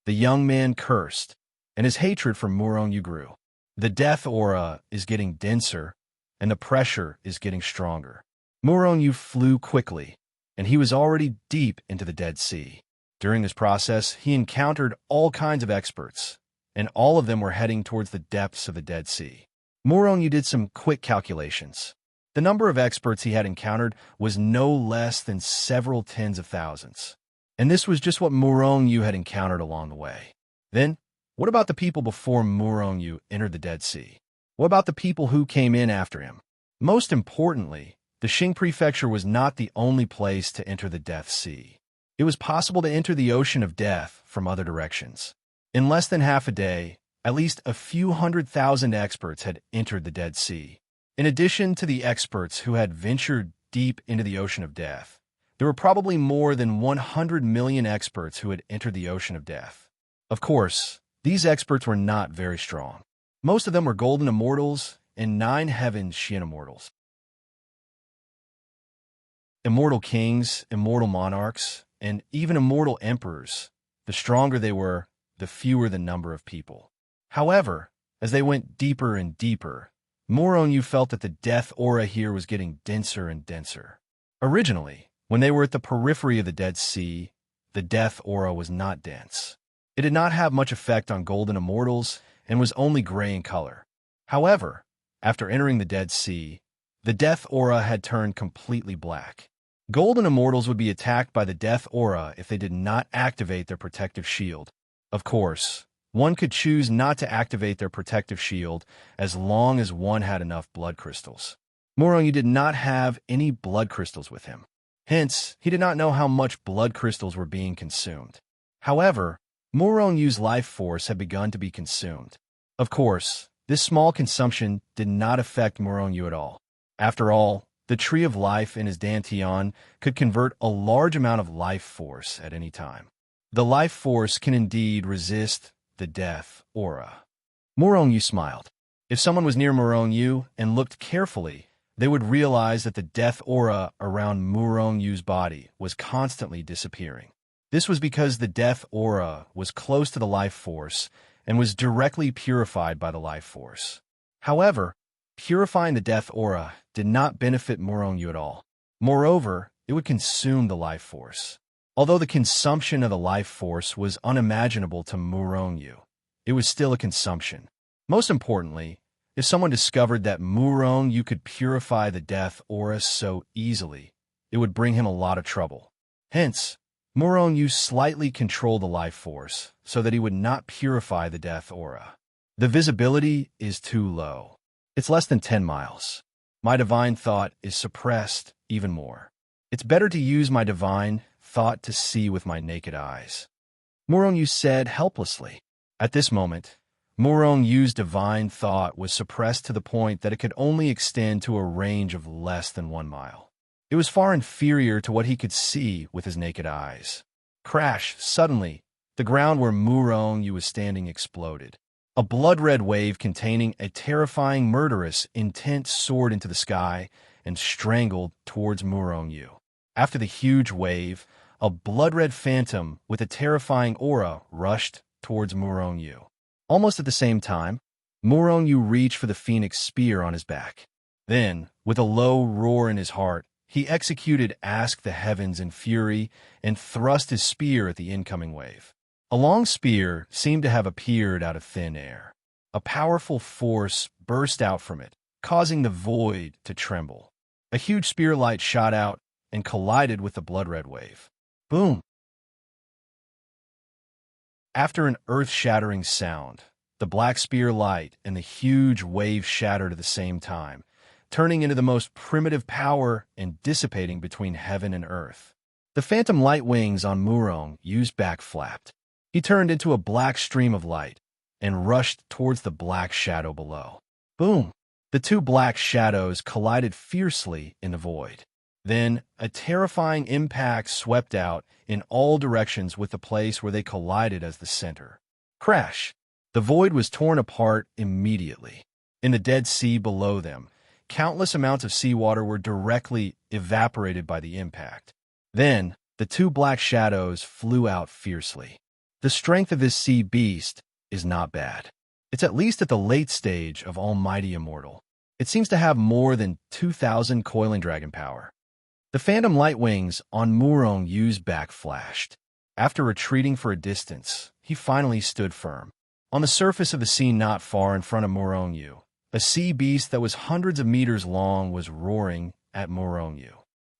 The young man cursed, and his hatred for Murongyu grew. The death aura is getting denser, and the pressure is getting stronger. Murongyu flew quickly, and he was already deep into the Dead Sea. During this process, he encountered all kinds of experts, and all of them were heading towards the depths of the Dead Sea. Murongyu did some quick calculations. The number of experts he had encountered was no less than several tens of thousands. And this was just what Murongyu had encountered along the way. Then, what about the people before Murongyu entered the Dead Sea? What about the people who came in after him? Most importantly, the Qing Prefecture was not the only place to enter the Death Sea. It was possible to enter the Ocean of Death from other directions. In less than half a day, at least a few 100,000 experts had entered the Dead Sea. In addition to the experts who had ventured deep into the Ocean of Death, there were probably more than 100 million experts who had entered the Ocean of Death. Of course, These experts were not very strong. Most of them were golden immortals and 9 heavens Xian immortals. Immortal kings, immortal monarchs, and even immortal emperors. The stronger they were, the fewer the number of people. However, as they went deeper and deeper, Moronyu felt that the death aura here was getting denser and denser. Originally, when they were at the periphery of the Dead Sea, the death aura was not dense. It did not have much effect on golden immortals and was only gray in color. However, after entering the Dead Sea, the death aura had turned completely black. Golden immortals would be attacked by the death aura if they did not activate their protective shield. Of course, one could choose not to activate their protective shield as long as one had enough blood crystals. Moronyu did not have any blood crystals with him. Hence, he did not know how much blood crystals were being consumed. However, Moronyu's life force had begun to be consumed. Of course, this small consumption did not affect Moronyu at all. After all, the Tree of Life in his Dantian could convert a large amount of life force at any time. The life force can indeed resist the death aura. Moronyu smiled. If someone was near Moronyu and looked carefully, they would realize that the death aura around Moronyu's body was constantly disappearing. This was because the death aura was close to the life force and was directly purified by the life force. However, purifying the death aura did not benefit Moronyu at all. Moreover, it would consume the life force. Although the consumption of the life force was unimaginable to Moronyu, it was still a consumption. Most importantly, if someone discovered that Moronyu could purify the death aura so easily, it would bring him a lot of trouble. Hence, Moronyu slightly controlled the life force so that he would not purify the death aura. The visibility is too low. It's less than 10 miles. My divine thought is suppressed even more. It's better to use my divine thought to see with my naked eyes. Moronyu said helplessly. At this moment, Moronyu's divine thought was suppressed to the point that it could only extend to a range of less than 1 mile. It was far inferior to what he could see with his naked eyes. Crash! Suddenly, the ground where Moronyu was standing exploded. A blood-red wave containing a terrifying, murderous intent soared into the sky and strangled towards Moronyu. After the huge wave, a blood-red phantom with a terrifying aura rushed towards Moronyu. Almost at the same time, Moronyu reached for the phoenix spear on his back. Then, with a low roar in his heart, he executed Ask the Heavens in fury and thrust his spear at the incoming wave. A long spear seemed to have appeared out of thin air. A powerful force burst out from it, causing the void to tremble. A huge spear light shot out and collided with the blood-red wave. Boom! After an earth-shattering sound, the black spear light and the huge wave shattered at the same time, turning into the most primitive power and dissipating between heaven and earth. The phantom light wings on Morongyu's back flapped. He turned into a black stream of light and rushed towards the black shadow below. Boom! The two black shadows collided fiercely in the void. Then, a terrifying impact swept out in all directions with the place where they collided as the center. Crash! The void was torn apart immediately. In the Dead Sea below them, countless amounts of seawater were directly evaporated by the impact. Then, the two black shadows flew out fiercely. The strength of this sea beast is not bad. It's at least at the late stage of Almighty Immortal. It seems to have more than 2,000 coiling dragon power. The phantom light wings on Morongyu's back flashed. After retreating for a distance, he finally stood firm. On the surface of the sea not far in front of Moronyu, a sea beast that was hundreds of meters long was roaring at Moronyu.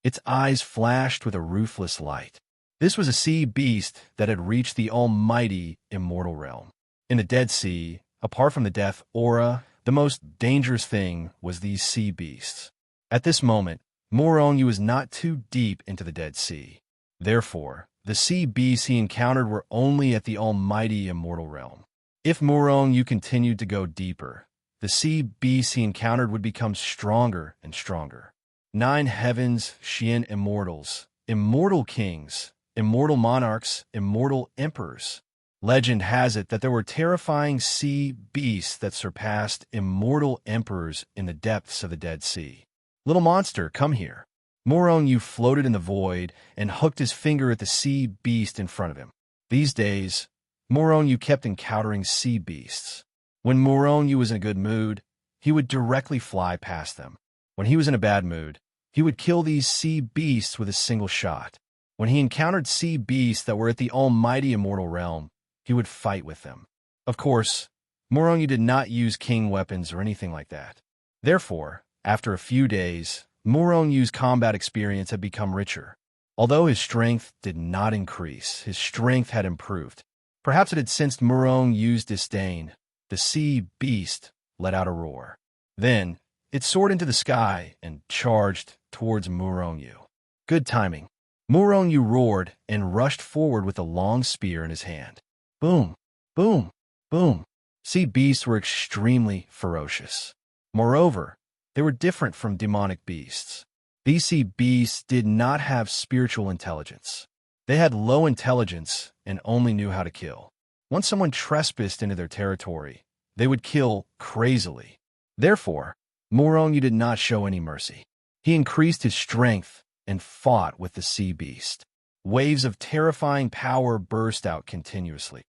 Its eyes flashed with a ruthless light. This was a sea beast that had reached the almighty immortal realm. In the Dead Sea, apart from the death aura, the most dangerous thing was these sea beasts. At this moment, Moronyu was not too deep into the Dead Sea. Therefore, the sea beasts he encountered were only at the almighty immortal realm. If Moronyu continued to go deeper, the sea beasts he encountered would become stronger and stronger. 9 heavens, Xian immortals, immortal kings, immortal monarchs, immortal emperors. Legend has it that there were terrifying sea beasts that surpassed immortal emperors in the depths of the Dead Sea. Little monster, come here. Morongyu floated in the void and hooked his finger at the sea beast in front of him. These days, Morongyu kept encountering sea beasts. When Morongyu was in a good mood, he would directly fly past them. When he was in a bad mood, he would kill these sea beasts with a single shot. When he encountered sea beasts that were at the almighty immortal realm, he would fight with them. Of course, Morongyu did not use king weapons or anything like that. Therefore, after a few days, Morongyu's combat experience had become richer. Although his strength did not increase, his strength had improved. Perhaps it had sensed Morongyu's disdain. The sea beast let out a roar. Then, it soared into the sky and charged towards Morongyu. Good timing. Morongyu roared and rushed forward with a long spear in his hand. Boom, boom, boom. Sea beasts were extremely ferocious. Moreover, they were different from demonic beasts. These sea beasts did not have spiritual intelligence. They had low intelligence and only knew how to kill. Once someone trespassed into their territory, they would kill crazily. Therefore, Morongyu did not show any mercy. He increased his strength and fought with the sea beast. Waves of terrifying power burst out continuously.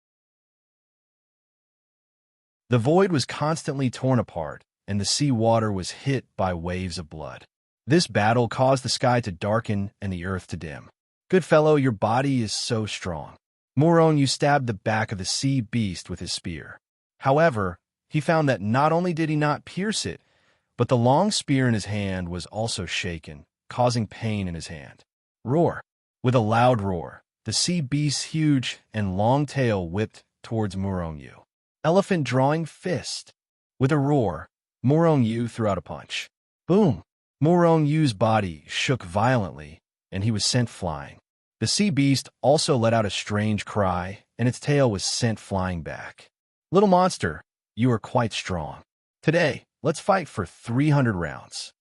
The void was constantly torn apart, and the sea water was hit by waves of blood. This battle caused the sky to darken and the earth to dim. Good fellow, your body is so strong. Morongyu stabbed the back of the sea beast with his spear. However, he found that not only did he not pierce it, but the long spear in his hand was also shaken, causing pain in his hand. Roar! With a loud roar, the sea beast's huge and long tail whipped towards Morongyu. Elephant drawing fist. With a roar, Morongyu threw out a punch. Boom! Morongyu's body shook violently, and he was sent flying. The sea beast also let out a strange cry, and its tail was sent flying back. Little monster, you are quite strong. Today, let's fight for 300 rounds.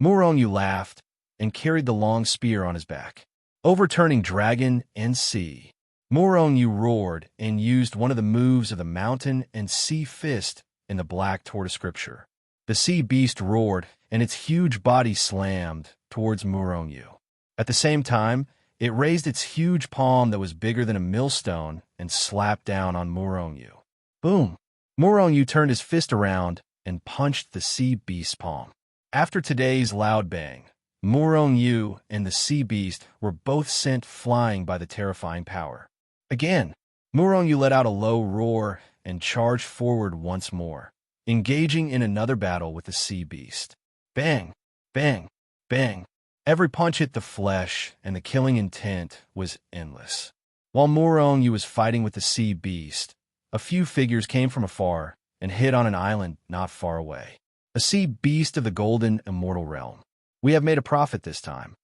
Morongyu laughed and carried the long spear on his back. Overturning dragon and sea, Morongyu roared and used one of the moves of the mountain and sea fist in the Black Tortoise scripture. The sea beast roared, and its huge body slammed towards Morongyu. At the same time, it raised its huge palm that was bigger than a millstone and slapped down on Morongyu. Boom! Morongyu turned his fist around and punched the sea beast's palm. After today's loud bang, Morongyu and the sea beast were both sent flying by the terrifying power. Again, Morongyu let out a low roar and charged forward once more, engaging in another battle with the sea beast. Bang! Bang! Bang! Every punch hit the flesh, and the killing intent was endless. While Morongyu was fighting with the sea beast, a few figures came from afar and hit on an island not far away. A sea beast of the golden immortal realm. We have made a profit this time.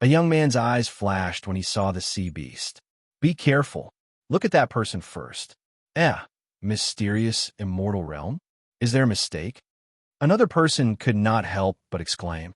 A young man's eyes flashed when he saw the sea beast. Be careful. Look at that person first. Mysterious immortal realm? Is there a mistake? Another person could not help but exclaim.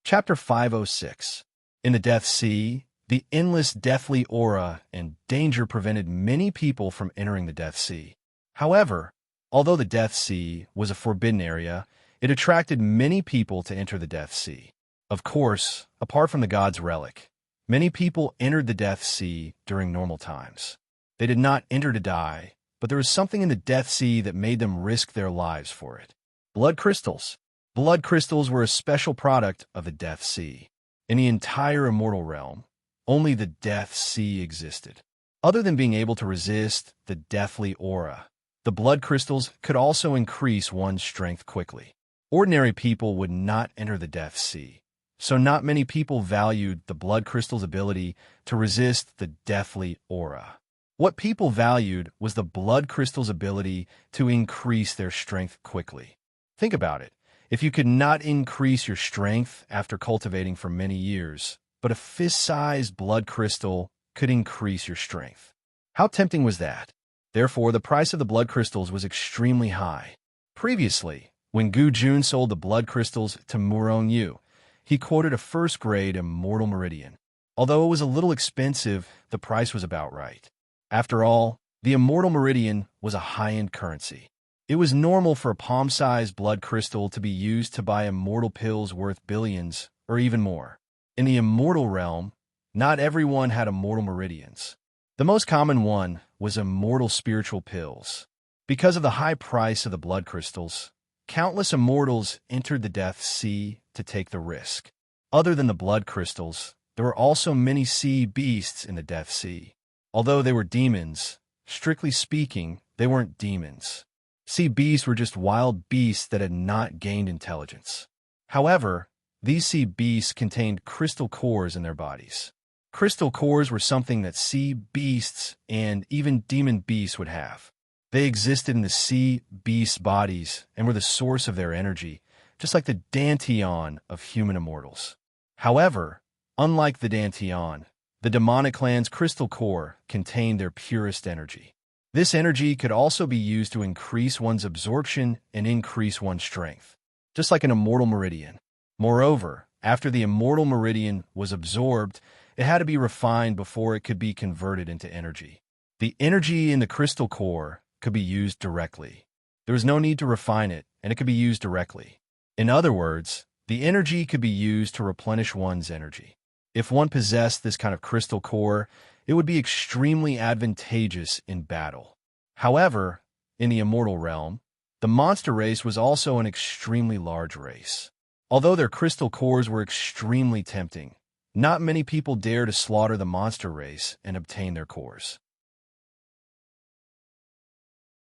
Chapter 506. In the Death Sea, the endless deathly aura and danger prevented many people from entering the Death Sea. However, although the Death Sea was a forbidden area, it attracted many people to enter the Death Sea. Of course, apart from the god's relic, many people entered the Death Sea during normal times. They did not enter to die, but there was something in the Death Sea that made them risk their lives for it. Blood crystals. Blood crystals were a special product of the Death Sea. In the entire immortal realm, only the Death Sea existed. Other than being able to resist the deathly aura, the blood crystals could also increase one's strength quickly. Ordinary people would not enter the Death Sea, so not many people valued the blood crystal's ability to resist the deathly aura. What people valued was the blood crystal's ability to increase their strength quickly. Think about it. If you could not increase your strength after cultivating for many years, but a fist-sized blood crystal could increase your strength. How tempting was that? Therefore, the price of the blood crystals was extremely high. Previously, when Gu Jun sold the blood crystals to Morongyu, he quoted a first-grade immortal meridian. Although it was a little expensive, the price was about right. After all, the immortal meridian was a high-end currency. It was normal for a palm-sized blood crystal to be used to buy immortal pills worth billions, or even more. In the immortal realm, not everyone had immortal meridians. The most common one was immortal spiritual pills. Because of the high price of the blood crystals, countless immortals entered the Death Sea to take the risk. Other than the blood crystals, there were also many sea beasts in the Death Sea. Although they were demons, strictly speaking, they weren't demons. Sea beasts were just wild beasts that had not gained intelligence. However, these sea beasts contained crystal cores in their bodies. Crystal cores were something that sea beasts and even demon beasts would have. They existed in the sea beasts' bodies and were the source of their energy, just like the Danteon of human immortals. However, unlike the Danteon, the demonic clan's crystal core contained their purest energy. This energy could also be used to increase one's absorption and increase one's strength, just like an immortal meridian. Moreover, after the immortal meridian was absorbed, it had to be refined before it could be converted into energy. The energy in the crystal core could be used directly. There was no need to refine it, and it could be used directly. In other words, the energy could be used to replenish one's energy. If one possessed this kind of crystal core, it would be extremely advantageous in battle. However, in the immortal realm, the monster race was also an extremely large race. Although their crystal cores were extremely tempting, not many people dare to slaughter the monster race and obtain their cores.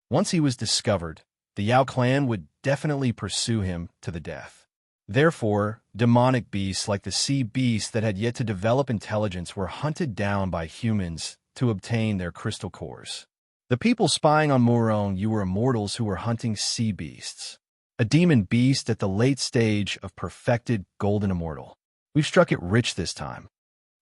Once he was discovered, the Yao clan would definitely pursue him to the death. Therefore, demonic beasts like the sea beasts that had yet to develop intelligence were hunted down by humans to obtain their crystal cores. The people spying on Murong were immortals who were hunting sea beasts. A demon beast at the late stage of perfected golden immortal. We've struck it rich this time.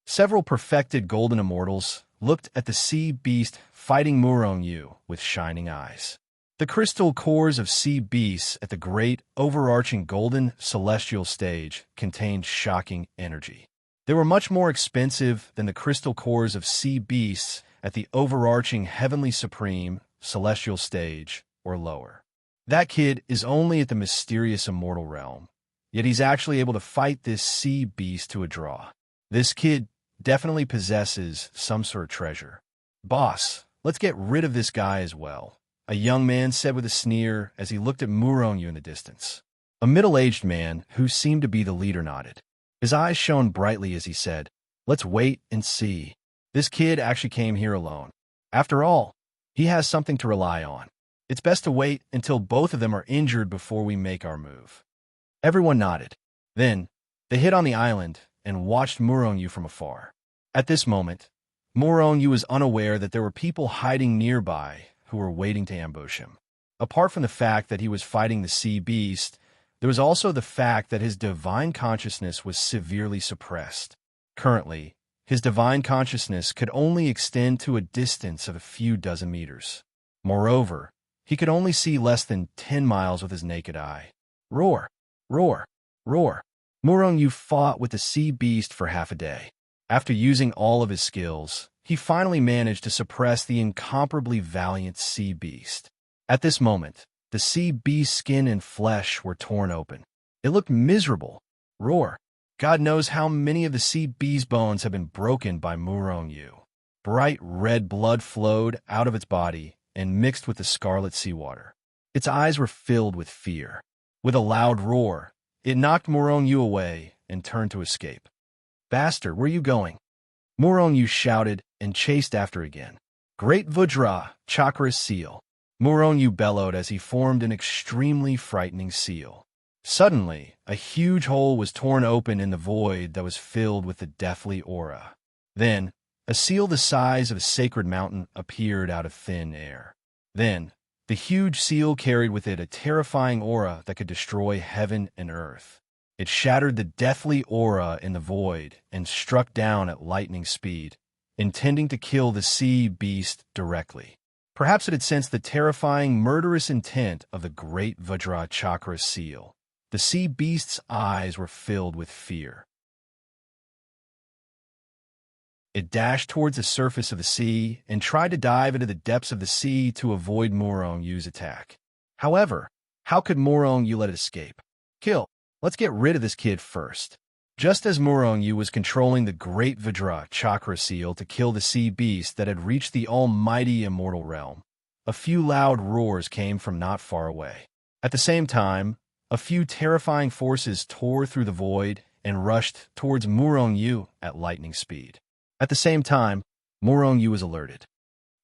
Several perfected golden immortals looked at the sea beast fighting Murong with shining eyes. The crystal cores of sea beasts at the great, overarching golden celestial stage contained shocking energy. They were much more expensive than the crystal cores of sea beasts at the overarching heavenly supreme celestial stage or lower. That kid is only at the mysterious immortal realm, yet he's actually able to fight this sea beast to a draw. This kid definitely possesses some sort of treasure. Boss, let's get rid of this guy as well, a young man said with a sneer as he looked at Murong in the distance. A middle-aged man who seemed to be the leader nodded. His eyes shone brightly as he said, "Let's wait and see. This kid actually came here alone. After all, he has something to rely on. It's best to wait until both of them are injured before we make our move." Everyone nodded. Then, they hid on the island and watched Murong from afar. At this moment, Murong was unaware that there were people hiding nearby who were waiting to ambush him. Apart from the fact that he was fighting the sea beast, there was also the fact that his divine consciousness was severely suppressed. Currently, his divine consciousness could only extend to a distance of a few dozen meters. Moreover, he could only see less than 10 miles with his naked eye. Roar! Roar! Roar! Murong fought with the sea beast for half a day. After using all of his skills, he finally managed to suppress the incomparably valiant sea beast. At this moment, the sea beast's skin and flesh were torn open. It looked miserable. Roar! God knows how many of the sea beast's bones have been broken by Murong. Bright red blood flowed out of its body and mixed with the scarlet seawater. Its eyes were filled with fear. With a loud roar, it knocked Murong away and turned to escape. "Bastard, where are you going?" Murong shouted and chased after again. "Great Vajra, Chakra seal." Murong bellowed as he formed an extremely frightening seal. Suddenly, a huge hole was torn open in the void that was filled with the deathly aura. Then, a seal the size of a sacred mountain appeared out of thin air. Then, the huge seal carried with it a terrifying aura that could destroy heaven and earth. It shattered the deathly aura in the void and struck down at lightning speed, intending to kill the sea beast directly. Perhaps it had sensed the terrifying, murderous intent of the great Vajra Chakra seal. The sea beast's eyes were filled with fear. It dashed towards the surface of the sea and tried to dive into the depths of the sea to avoid Murong Yu's attack. However, how could Murong Yu let it escape? Kill. Let's get rid of this kid first. Just as Murong Yu was controlling the great Vidra chakra seal to kill the sea beast that had reached the almighty immortal realm, a few loud roars came from not far away. At the same time, a few terrifying forces tore through the void and rushed towards Murong Yu at lightning speed. At the same time, Murong Yu was alerted.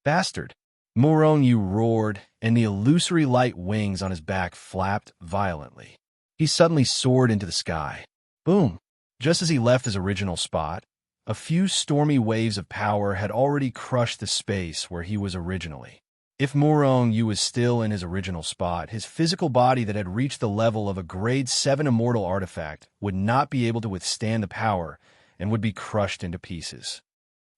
Bastard! Murong Yu roared, and the illusory light wings on his back flapped violently. He suddenly soared into the sky. Boom! Just as he left his original spot, a few stormy waves of power had already crushed the space where he was originally. If Murong Yu was still in his original spot, his physical body that had reached the level of a grade 7 immortal artifact would not be able to withstand the power and would be crushed into pieces.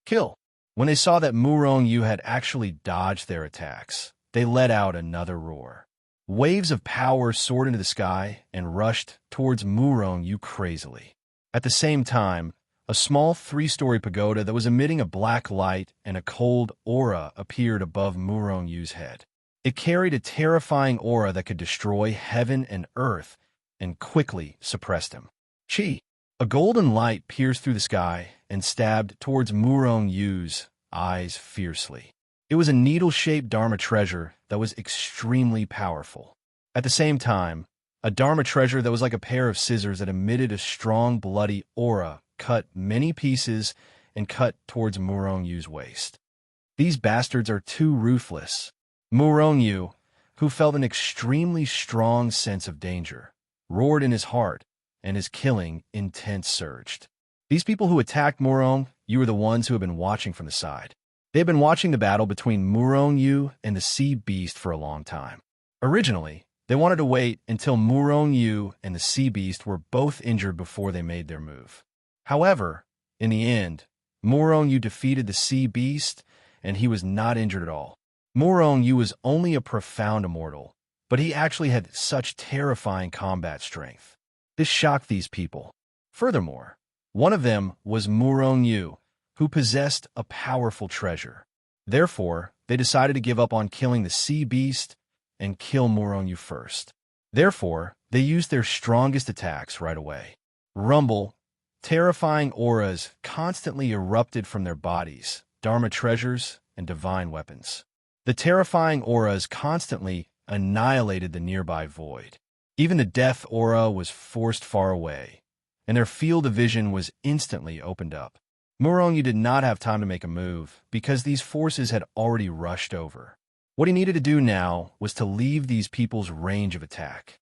Kill. When they saw that Murong Yu had actually dodged their attacks, they let out another roar. Waves of power soared into the sky and rushed towards Murong Yu crazily. At the same time, a small 3-story pagoda that was emitting a black light and a cold aura appeared above Murong Yu's head. It carried a terrifying aura that could destroy heaven and earth and quickly suppressed him. Chi! A golden light pierced through the sky and stabbed towards Murong Yu's eyes fiercely. It was a needle-shaped Dharma treasure that was extremely powerful. At the same time, a Dharma treasure that was like a pair of scissors that emitted a strong, bloody aura cut many pieces and cut towards Murong Yu's waist. These bastards are too ruthless. Murong Yu, who felt an extremely strong sense of danger, roared in his heart, and his killing intent surged. These people who attacked Murong Yu were the ones who had been watching from the side. They had been watching the battle between Murong Yu and the sea beast for a long time. Originally, they wanted to wait until Murong Yu and the sea beast were both injured before they made their move. However, in the end, Murong Yu defeated the sea beast, and he was not injured at all. Murong Yu was only a profound immortal, but he actually had such terrifying combat strength. This shocked these people. Furthermore, one of them was Murong Yu, who possessed a powerful treasure. Therefore, they decided to give up on killing the sea beast and kill Murong Yu first. Therefore, they used their strongest attacks right away. Rumble, terrifying auras constantly erupted from their bodies, Dharma treasures, and divine weapons. The terrifying auras constantly annihilated the nearby void. Even the death aura was forced far away, and their field of vision was instantly opened up. Murong Yu did not have time to make a move because these forces had already rushed over. What he needed to do now was to leave these people's range of attack.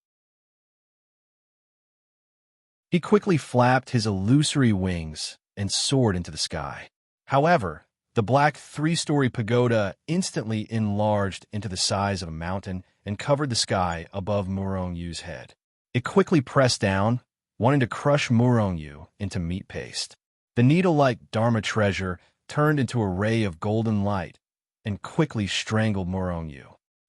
He quickly flapped his illusory wings and soared into the sky. However, the black 3-story pagoda instantly enlarged into the size of a mountain and covered the sky above Murong Yu's head. It quickly pressed down, wanting to crush Murong Yu into meat paste. The needle-like Dharma treasure turned into a ray of golden light and quickly strangled Murong Yu.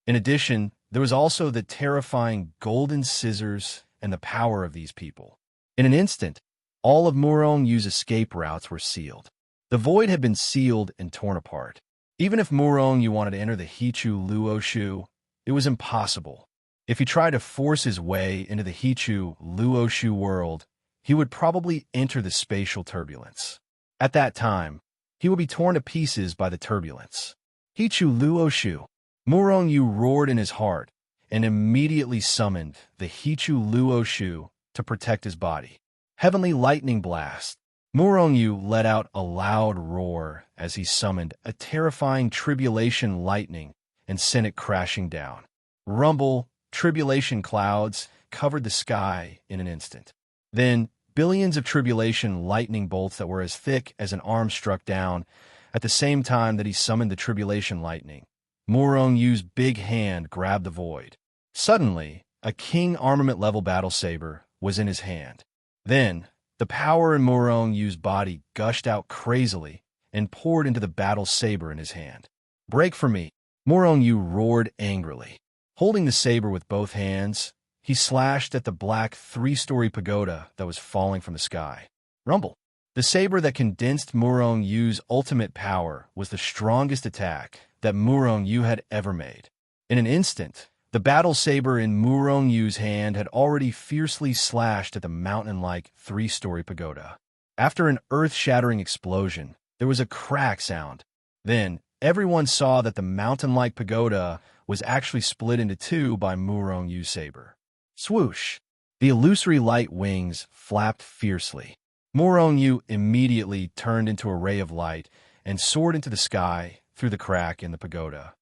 In addition, there was also the terrifying golden scissors and the power of these people. In an instant, all of Murong Yu's escape routes were sealed. The void had been sealed and torn apart. Even if Murong Yu wanted to enter the Hichu Luoshu, it was impossible. If he tried to force his way into the Hichu Luoshu world, he would probably enter the spatial turbulence. At that time, he would be torn to pieces by the turbulence. Hichu Luoshu. Murong Yu roared in his heart and immediately summoned the Hichu Luoshu to protect his body. Heavenly Lightning Blast. Murong Yu let out a loud roar as he summoned a terrifying tribulation lightning and sent it crashing down. Rumble, tribulation clouds covered the sky in an instant. Then, billions of tribulation lightning bolts that were as thick as an arm struck down at the same time that he summoned the tribulation lightning. Murong Yu's big hand grabbed the void. Suddenly, a king armament-level battle saber was in his hand. Then, the power in Murong Yu's body gushed out crazily and poured into the battle saber in his hand. Break from me! Murong Yu roared angrily. Holding the saber with both hands, he slashed at the black three-story pagoda that was falling from the sky. Rumble. The saber that condensed Murong Yu's ultimate power was the strongest attack that Murong Yu had ever made. In an instant, the battle saber in Murong Yu's hand had already fiercely slashed at the mountain-like three-story pagoda. After an earth-shattering explosion, there was a crack sound. Then, everyone saw that the mountain-like pagoda was actually split into two by Murong Yu's saber. Swoosh! The illusory light wings flapped fiercely. Murong Yu immediately turned into a ray of light and soared into the sky through the crack in the pagoda.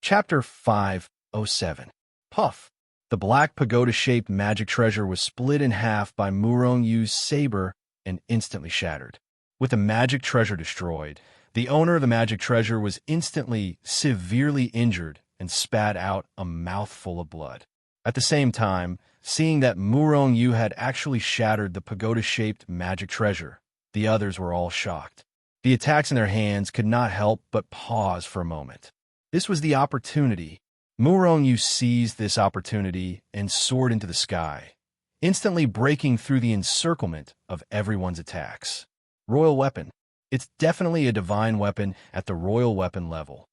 Chapter 507. Puff. The black pagoda-shaped magic treasure was split in half by Murong Yu's saber and instantly shattered. With the magic treasure destroyed, the owner of the magic treasure was instantly severely injured and spat out a mouthful of blood. At the same time, seeing that Murong Yu had actually shattered the pagoda-shaped magic treasure, the others were all shocked. The attacks in their hands could not help but pause for a moment. This was the opportunity. Murong Yu seized this opportunity and soared into the sky, instantly breaking through the encirclement of everyone's attacks. Royal weapon. It's definitely a divine weapon at the royal weapon level.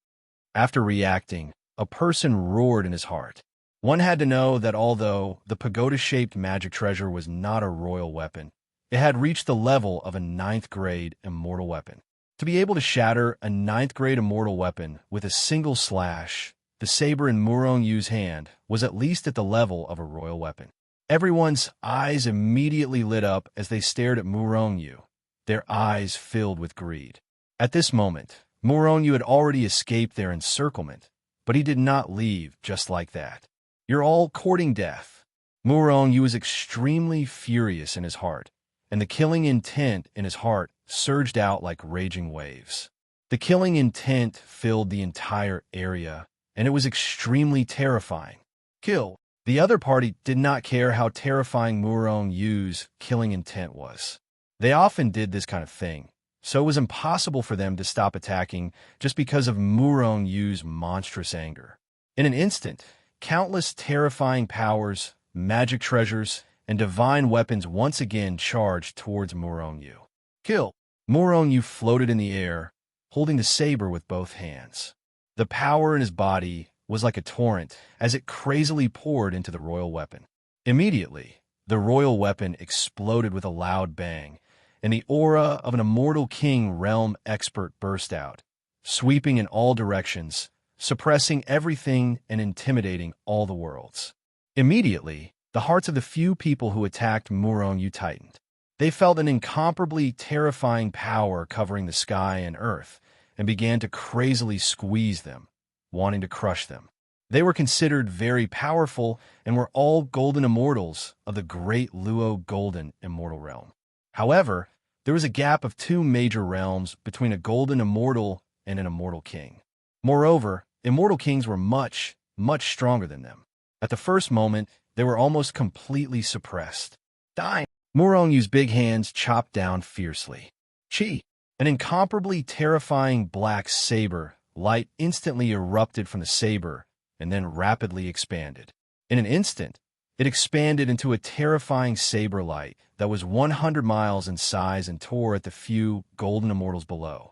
After reacting, a person roared in his heart. One had to know that although the pagoda-shaped magic treasure was not a royal weapon, it had reached the level of a 9th-grade immortal weapon. To be able to shatter a 9th-grade immortal weapon with a single slash, the saber in Murong Yu's hand was at least at the level of a royal weapon. Everyone's eyes immediately lit up as they stared at Murong Yu, their eyes filled with greed. At this moment, Murong Yu had already escaped their encirclement, but he did not leave just like that. You're all courting death. Murong Yu was extremely furious in his heart, and the killing intent in his heart surged out like raging waves. The killing intent filled the entire area, and it was extremely terrifying. Kill. The other party did not care how terrifying Murong Yu's killing intent was. They often did this kind of thing, so it was impossible for them to stop attacking just because of Murong Yu's monstrous anger. In an instant, countless terrifying powers, magic treasures, and divine weapons once again charged towards Murong Yu. Kill. Murong Yu floated in the air, holding the saber with both hands. The power in his body was like a torrent as it crazily poured into the royal weapon. Immediately, the royal weapon exploded with a loud bang, and the aura of an immortal king realm expert burst out, sweeping in all directions, suppressing everything and intimidating all the worlds. Immediately, the hearts of the few people who attacked Murong Yu tightened. They felt an incomparably terrifying power covering the sky and earth, and began to crazily squeeze them, wanting to crush them. They were considered very powerful and were all golden immortals of the great Luo golden immortal realm. However, there was a gap of 2 major realms between a golden immortal and an immortal king. Moreover, immortal kings were much, much stronger than them. At the first moment, they were almost completely suppressed. Dying. Murong Yu's big hands chopped down fiercely. Chi. An incomparably terrifying black saber light instantly erupted from the saber and then rapidly expanded. In an instant, it expanded into a terrifying saber light that was 100 miles in size and tore at the few golden immortals below.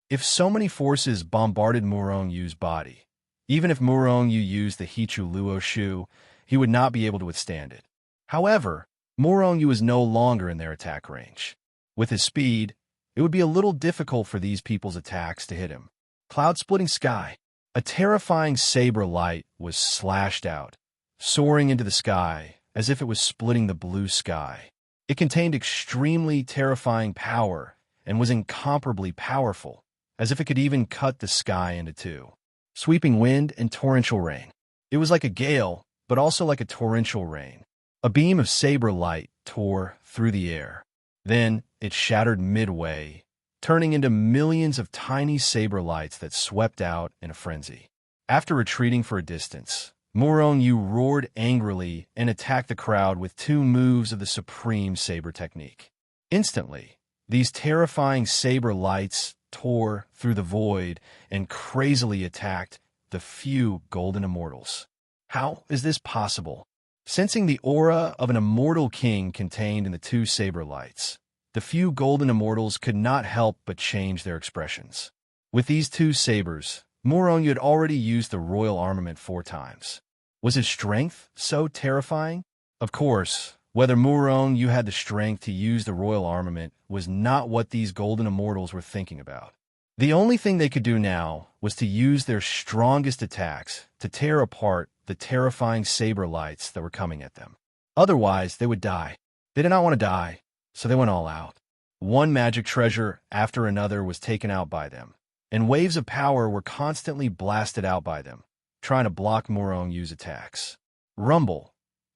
If so many forces bombarded Murong Yu's body, even if Murong Yu used the Hichu Luo Shu, he would not be able to withstand it. However, Murong Yu is no longer in their attack range. With his speed, it would be a little difficult for these people's attacks to hit him. Cloud-splitting sky. A terrifying saber light was slashed out, soaring into the sky as if it was splitting the blue sky. It contained extremely terrifying power and was incomparably powerful, as if it could even cut the sky into two. Sweeping wind and torrential rain. It was like a gale, but also like a torrential rain. A beam of saber light tore through the air. Then it shattered midway, turning into millions of tiny saber lights that swept out in a frenzy. After retreating for a distance, Murong-Yu roared angrily and attacked the crowd with 2 moves of the supreme saber technique. Instantly, these terrifying saber lights tore through the void and crazily attacked the few golden immortals. How is this possible? Sensing the aura of an immortal king contained in the 2 saber lights, the few golden immortals could not help but change their expressions. With these 2 sabers, Murong-Yu had already used the royal armament 4 times. Was his strength so terrifying? Of course, whether Murong-Yu had the strength to use the royal armament was not what these golden immortals were thinking about. The only thing they could do now was to use their strongest attacks to tear apart the terrifying saber lights that were coming at them. Otherwise, they would die. They did not want to die, so they went all out. One magic treasure after another was taken out by them, and waves of power were constantly blasted out by them, trying to block Murong-Yu's attacks. Rumble.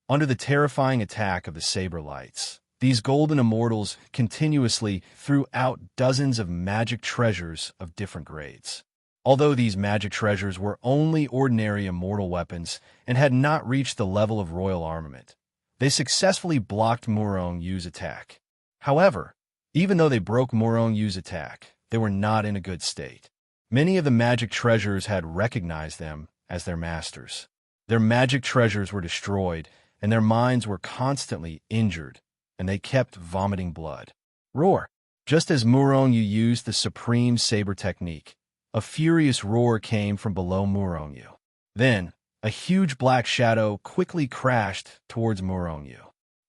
Under the terrifying attack of the saber lights, these golden immortals continuously threw out dozens of magic treasures of different grades. Although these magic treasures were only ordinary immortal weapons and had not reached the level of royal armament, they successfully blocked Murong-Yu's attack. However, even though they broke Murong-Yu's attack, they were not in a good state. Many of the magic treasures had recognized them as their masters. Their magic treasures were destroyed, and their minds were constantly injured, and they kept vomiting blood. Roar! Just as Murong-Yu used the supreme saber technique, a furious roar came from below Murong-Yu. Then, a huge black shadow quickly crashed towards Murong-Yu.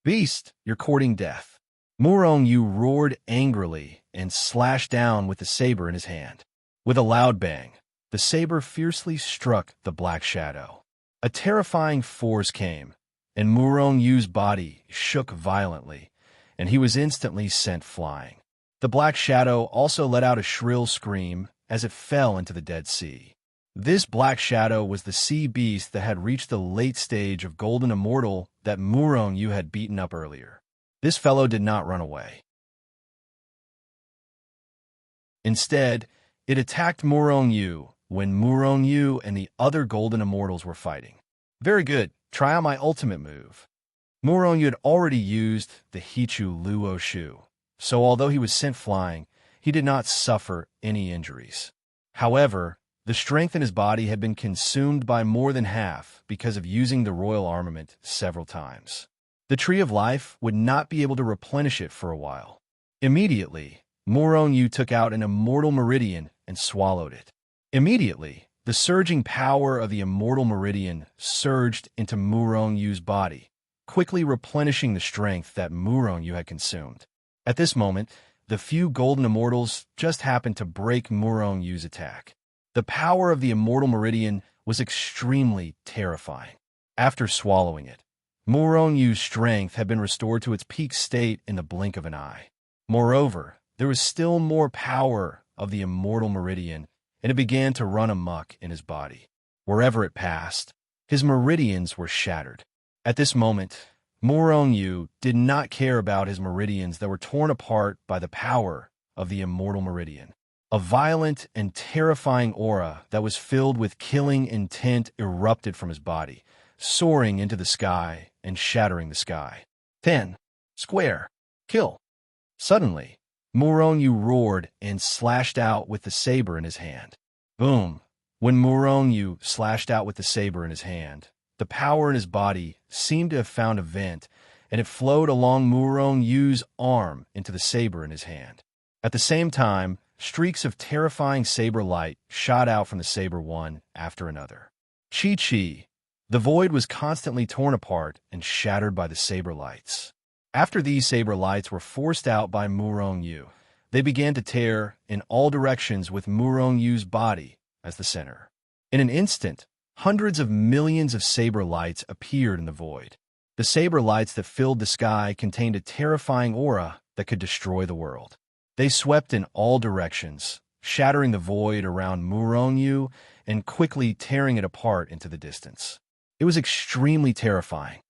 Beast, you're courting death. Murong-Yu roared angrily and slashed down with the saber in his hand. With a loud bang, the saber fiercely struck the black shadow. A terrifying force came, and Murong-Yu's body shook violently, and he was instantly sent flying. The black shadow also let out a shrill scream as it fell into the Dead Sea. This black shadow was the sea beast that had reached the late stage of golden immortal that Murong-Yu had beaten up earlier. This fellow did not run away. Instead, it attacked Murong-Yu when Murong-Yu and the other golden immortals were fighting. Very good. Try out my ultimate move. Murong-Yu had already used the Hichu Luo Shu, so although he was sent flying, he did not suffer any injuries. However, the strength in his body had been consumed by more than half because of using the royal armament several times. The Tree of Life would not be able to replenish it for a while. Immediately, Murong-Yu took out an immortal meridian and swallowed it. Immediately, the surging power of the immortal meridian surged into Murong-Yu's body, quickly replenishing the strength that Murong-Yu had consumed. At this moment, the few golden immortals just happened to break Murong-Yu's attack. The power of the immortal meridian was extremely terrifying. After swallowing it, Murong-Yu's strength had been restored to its peak state in the blink of an eye. Moreover, there was still more power of the immortal meridian, and it began to run amok in his body. Wherever it passed, his meridians were shattered. At this moment, Murong-Yu did not care about his meridians that were torn apart by the power of the immortal meridian. A violent and terrifying aura that was filled with killing intent erupted from his body, soaring into the sky and shattering the sky. 10. Square. Kill. Suddenly, Murong-Yu roared and slashed out with the saber in his hand. Boom! When Murong-Yu slashed out with the saber in his hand, the power in his body seemed to have found a vent, and it flowed along Murong-Yu's arm into the saber in his hand. At the same time, streaks of terrifying saber light shot out from the saber one after another. Chi-Chi! The void was constantly torn apart and shattered by the saber lights. After these saber lights were forced out by Murong-Yu, they began to tear in all directions with Murong-Yu's body as the center. In an instant, hundreds of millions of saber lights appeared in the void. The saber lights that filled the sky contained a terrifying aura that could destroy the world. They swept in all directions, shattering the void around Murong-Yu and quickly tearing it apart into the distance. It was extremely terrifying.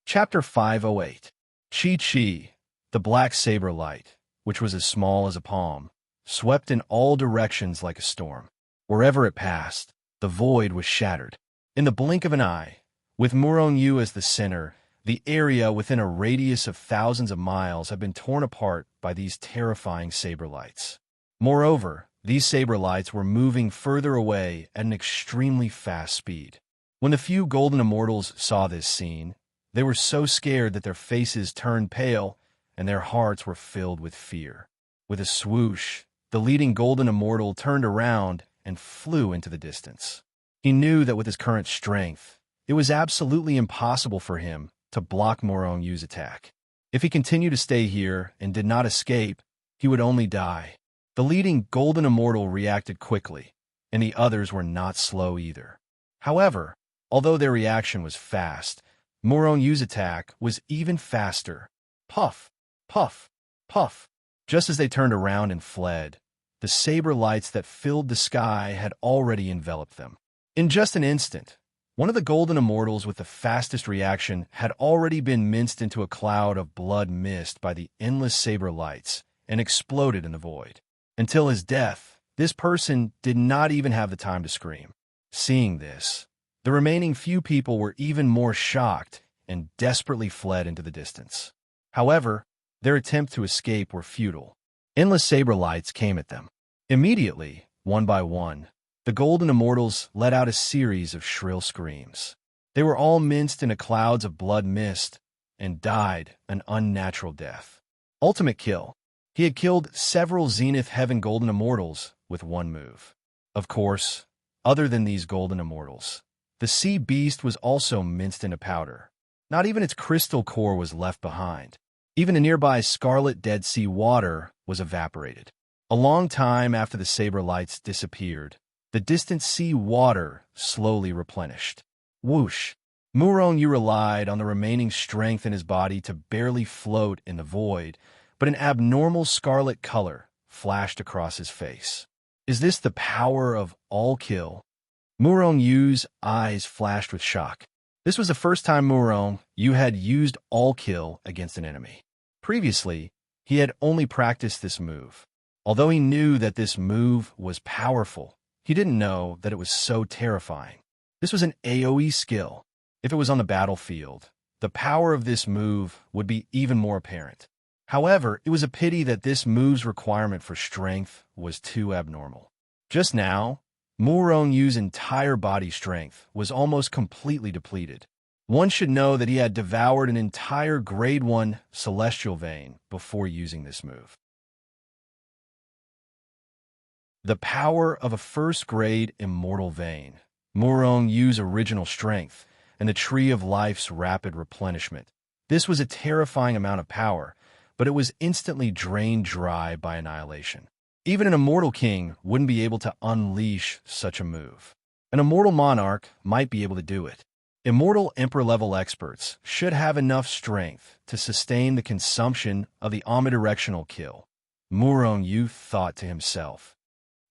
Chapter 508. Chi-Chi, the black saber light, which was as small as a palm, swept in all directions like a storm. Wherever it passed, the void was shattered. In the blink of an eye, with Murong-Yu as the center, the area within a radius of thousands of miles had been torn apart by these terrifying saber lights. Moreover, these saber lights were moving further away at an extremely fast speed. When the few golden immortals saw this scene, they were so scared that their faces turned pale and their hearts were filled with fear. With a swoosh, the leading golden immortal turned around and flew into the distance. He knew that with his current strength, it was absolutely impossible for him to block Murong-Yu's attack. If he continued to stay here and did not escape, he would only die. The leading golden immortal reacted quickly, and the others were not slow either. However, although their reaction was fast, Murong-Yu's attack was even faster. Puff, puff, puff. Just as they turned around and fled, the saber lights that filled the sky had already enveloped them. In just an instant, one of the golden immortals with the fastest reaction had already been minced into a cloud of blood mist by the endless saber lights and exploded in the void. Until his death, this person did not even have the time to scream. Seeing this, the remaining few people were even more shocked and desperately fled into the distance. However, their attempt to escape were futile. Endless saber lights came at them. Immediately, one by one, the golden immortals let out a series of shrill screams. They were all minced into clouds of blood mist and died an unnatural death. Ultimate kill. He had killed several Zenith Heaven golden immortals with one move. Of course, other than these golden immortals, the sea beast was also minced into powder. Not even its crystal core was left behind. Even the nearby scarlet Dead Sea water was evaporated. A long time after the saber lights disappeared, the distant sea water slowly replenished. Whoosh! Murong-Yu relied on the remaining strength in his body to barely float in the void, but an abnormal scarlet color flashed across his face. Is this the power of all kill? Murong-Yu's eyes flashed with shock. This was the first time Murong-Yu had used all kill against an enemy. Previously, he had only practiced this move. Although he knew that this move was powerful, he didn't know that it was so terrifying. This was an AoE skill. If it was on the battlefield, the power of this move would be even more apparent. However, it was a pity that this move's requirement for strength was too abnormal. Just now, Murong-Yu's entire body strength was almost completely depleted. One should know that he had devoured an entire Grade 1 Celestial Vein before using this move. The power of a first-grade Immortal Vein, Murong-Yu's original strength, and the Tree of Life's rapid replenishment. This was a terrifying amount of power, but it was instantly drained dry by annihilation. Even an Immortal King wouldn't be able to unleash such a move. An Immortal Monarch might be able to do it. Immortal Emperor-level experts should have enough strength to sustain the consumption of the omnidirectional kill, Murong-Yu thought to himself.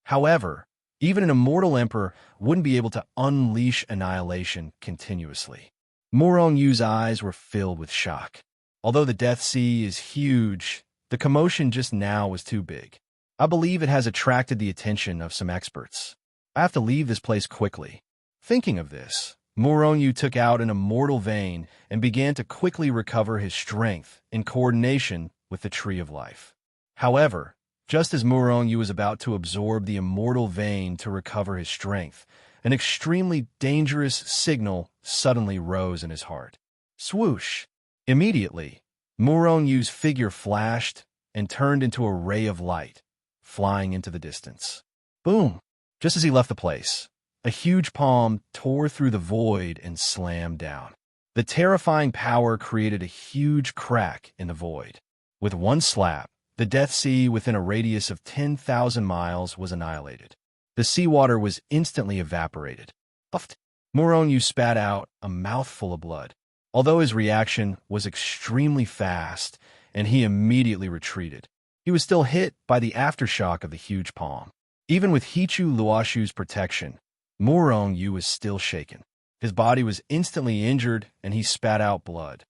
However, even an Immortal Emperor wouldn't be able to unleash annihilation continuously. Murong-Yu's eyes were filled with shock. Although the Death Sea is huge, the commotion just now was too big. I believe it has attracted the attention of some experts. I have to leave this place quickly. Thinking of this, Murong-Yu took out an Immortal Vein and began to quickly recover his strength in coordination with the Tree of Life. However, just as Murong-Yu was about to absorb the Immortal Vein to recover his strength, an extremely dangerous signal suddenly rose in his heart. Swoosh! Immediately, Murong-Yu's figure flashed and turned into a ray of light, flying into the distance. Boom! Just as he left the place, a huge palm tore through the void and slammed down. The terrifying power created a huge crack in the void. With one slap, the Death Sea within a radius of 10,000 miles was annihilated. The seawater was instantly evaporated. Puffed. Murong-Yu spat out a mouthful of blood. Although his reaction was extremely fast and he immediately retreated, he was still hit by the aftershock of the huge palm. Even with Hichu Luoshu's protection, Murong-Yu was still shaken. His body was instantly injured and he spat out blood.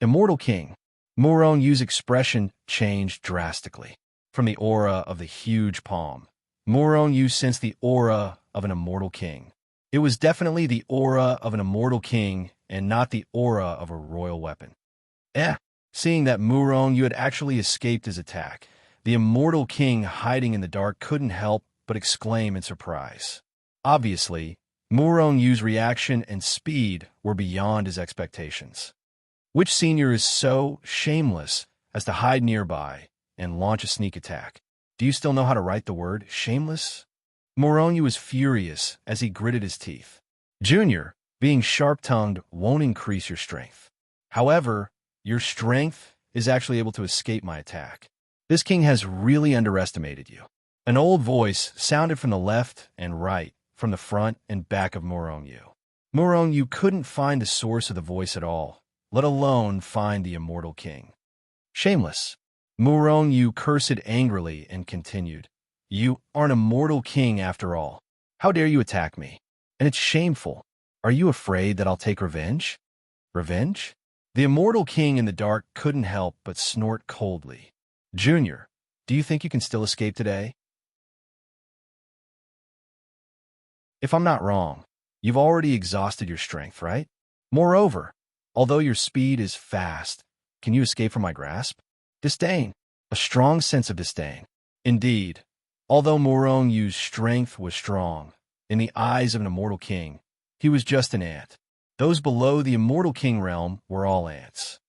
Immortal King. Murong-Yu's expression changed drastically. from the aura of the huge palm. Murong Yu sensed the aura of an immortal king. It was definitely the aura of an immortal king and not the aura of a royal weapon. Seeing that Murong Yu had actually escaped his attack, the immortal king hiding in the dark couldn't help but exclaim in surprise. Obviously, Murong Yu's reaction and speed were beyond his expectations. Which senior is so shameless as to hide nearby and launch a sneak attack? Do you still know how to write the word shameless? Murong Yu was furious as he gritted his teeth. Junior, being sharp-tongued won't increase your strength. However, your strength is actually able to escape my attack. This king has really underestimated you. An old voice sounded from the left and right, from the front and back of Murong Yu. Murong Yu couldn't find the source of the voice at all, let alone find the immortal king. Shameless. Murong Yu cursed angrily and continued. You are an immortal king after all. How dare you attack me? And it's shameful. Are you afraid that I'll take revenge? Revenge? The immortal king in the dark couldn't help but snort coldly. Junior, do you think you can still escape today? If I'm not wrong, you've already exhausted your strength, right? Moreover, although your speed is fast, can you escape from my grasp? Disdain. A strong sense of disdain. Indeed, although Murong Yu's strength was strong, in the eyes of an immortal king, he was just an ant. Those below the immortal king realm were all ants.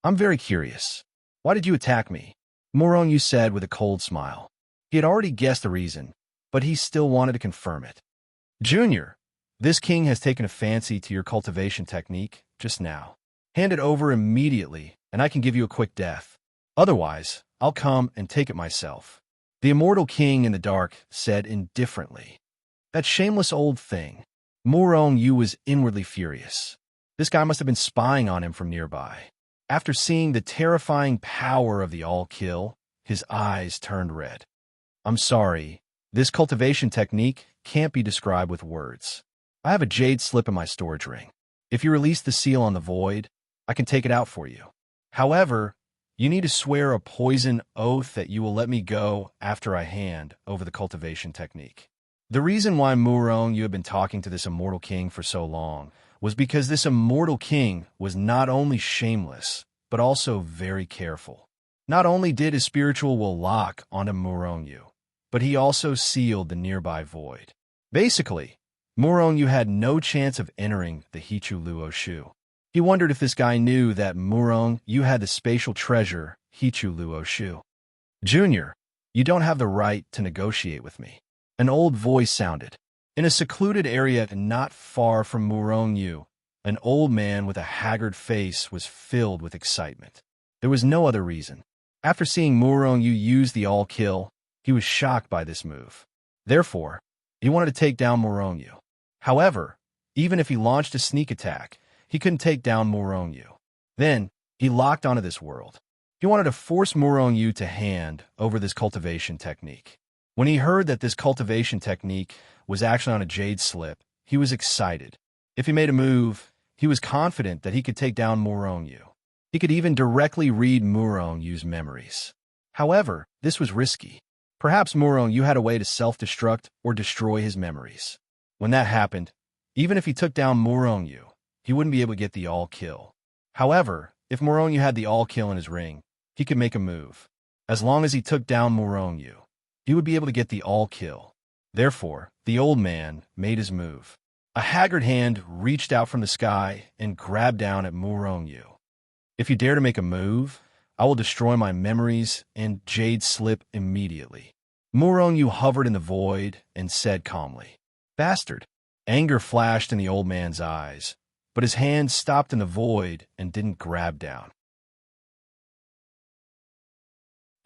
I'm very curious. Why did you attack me? Murong Yu said with a cold smile. He had already guessed the reason, but he still wanted to confirm it. Junior, this king has taken a fancy to your cultivation technique just now. Hand it over immediately, and I can give you a quick death. Otherwise, I'll come and take it myself. The immortal king in the dark said indifferently. That shameless old thing. Murong Yu was inwardly furious. This guy must have been spying on him from nearby. After seeing the terrifying power of the all-kill, his eyes turned red. I'm sorry, this cultivation technique can't be described with words. I have a jade slip in my storage ring. If you release the seal on the void, I can take it out for you. However, you need to swear a poison oath that you will let me go after I hand over the cultivation technique. The reason why Murong Yu had been talking to this immortal king for so long was because this immortal king was not only shameless, but also very careful. Not only did his spiritual will lock onto Murong Yu, but he also sealed the nearby void. Basically, Murong Yu had no chance of entering the Hichu Luo Shu. He wondered if this guy knew that Murong Yu had the spatial treasure Hichu Luo Shu. Junior, you don't have the right to negotiate with me. An old voice sounded. In a secluded area not far from Murong Yu, an old man with a haggard face was filled with excitement. There was no other reason. After seeing Murong Yu use the all-kill, he was shocked by this move. Therefore, he wanted to take down Murong Yu. However, even if he launched a sneak attack, he couldn't take down Murong Yu. Then, he locked onto this world. He wanted to force Murong Yu to hand over this cultivation technique. When he heard that this cultivation technique was actually on a jade slip, he was excited. If he made a move, he was confident that he could take down Murong Yu. He could even directly read Murong Yu's memories. However, this was risky. Perhaps Murong Yu had a way to self-destruct or destroy his memories. When that happened, even if he took down Murong Yu, he wouldn't be able to get the all-kill. However, if Murong Yu had the all-kill in his ring, he could make a move. As long as he took down Murong Yu, he would be able to get the all-kill. Therefore, the old man made his move. A haggard hand reached out from the sky and grabbed down at Murong Yu. If you dare to make a move, I will destroy my memories and jade slip immediately. Murong Yu hovered in the void and said calmly, Bastard! Anger flashed in the old man's eyes, but his hand stopped in the void and didn't grab down.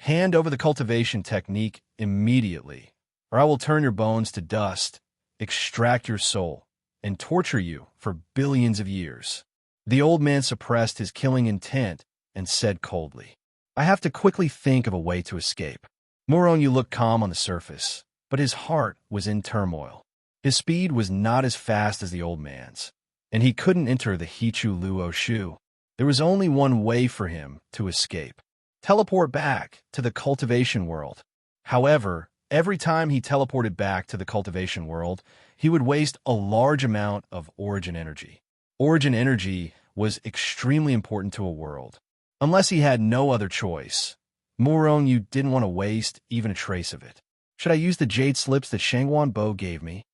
Hand over the cultivation technique immediately, or I will turn your bones to dust, extract your soul, and torture you for billions of years. The old man suppressed his killing intent and said coldly, I have to quickly think of a way to escape. Murong Yu looked calm on the surface, but his heart was in turmoil. His speed was not as fast as the old man's, and he couldn't enter the Hichu Luo Shu. There was only one way for him to escape. teleport back to the cultivation world. However, every time he teleported back to the cultivation world, he would waste a large amount of origin energy. Origin energy was extremely important to a world. Unless he had no other choice, Murong didn't want to waste even a trace of it. Should I use the jade slips that Shangwan Bo gave me?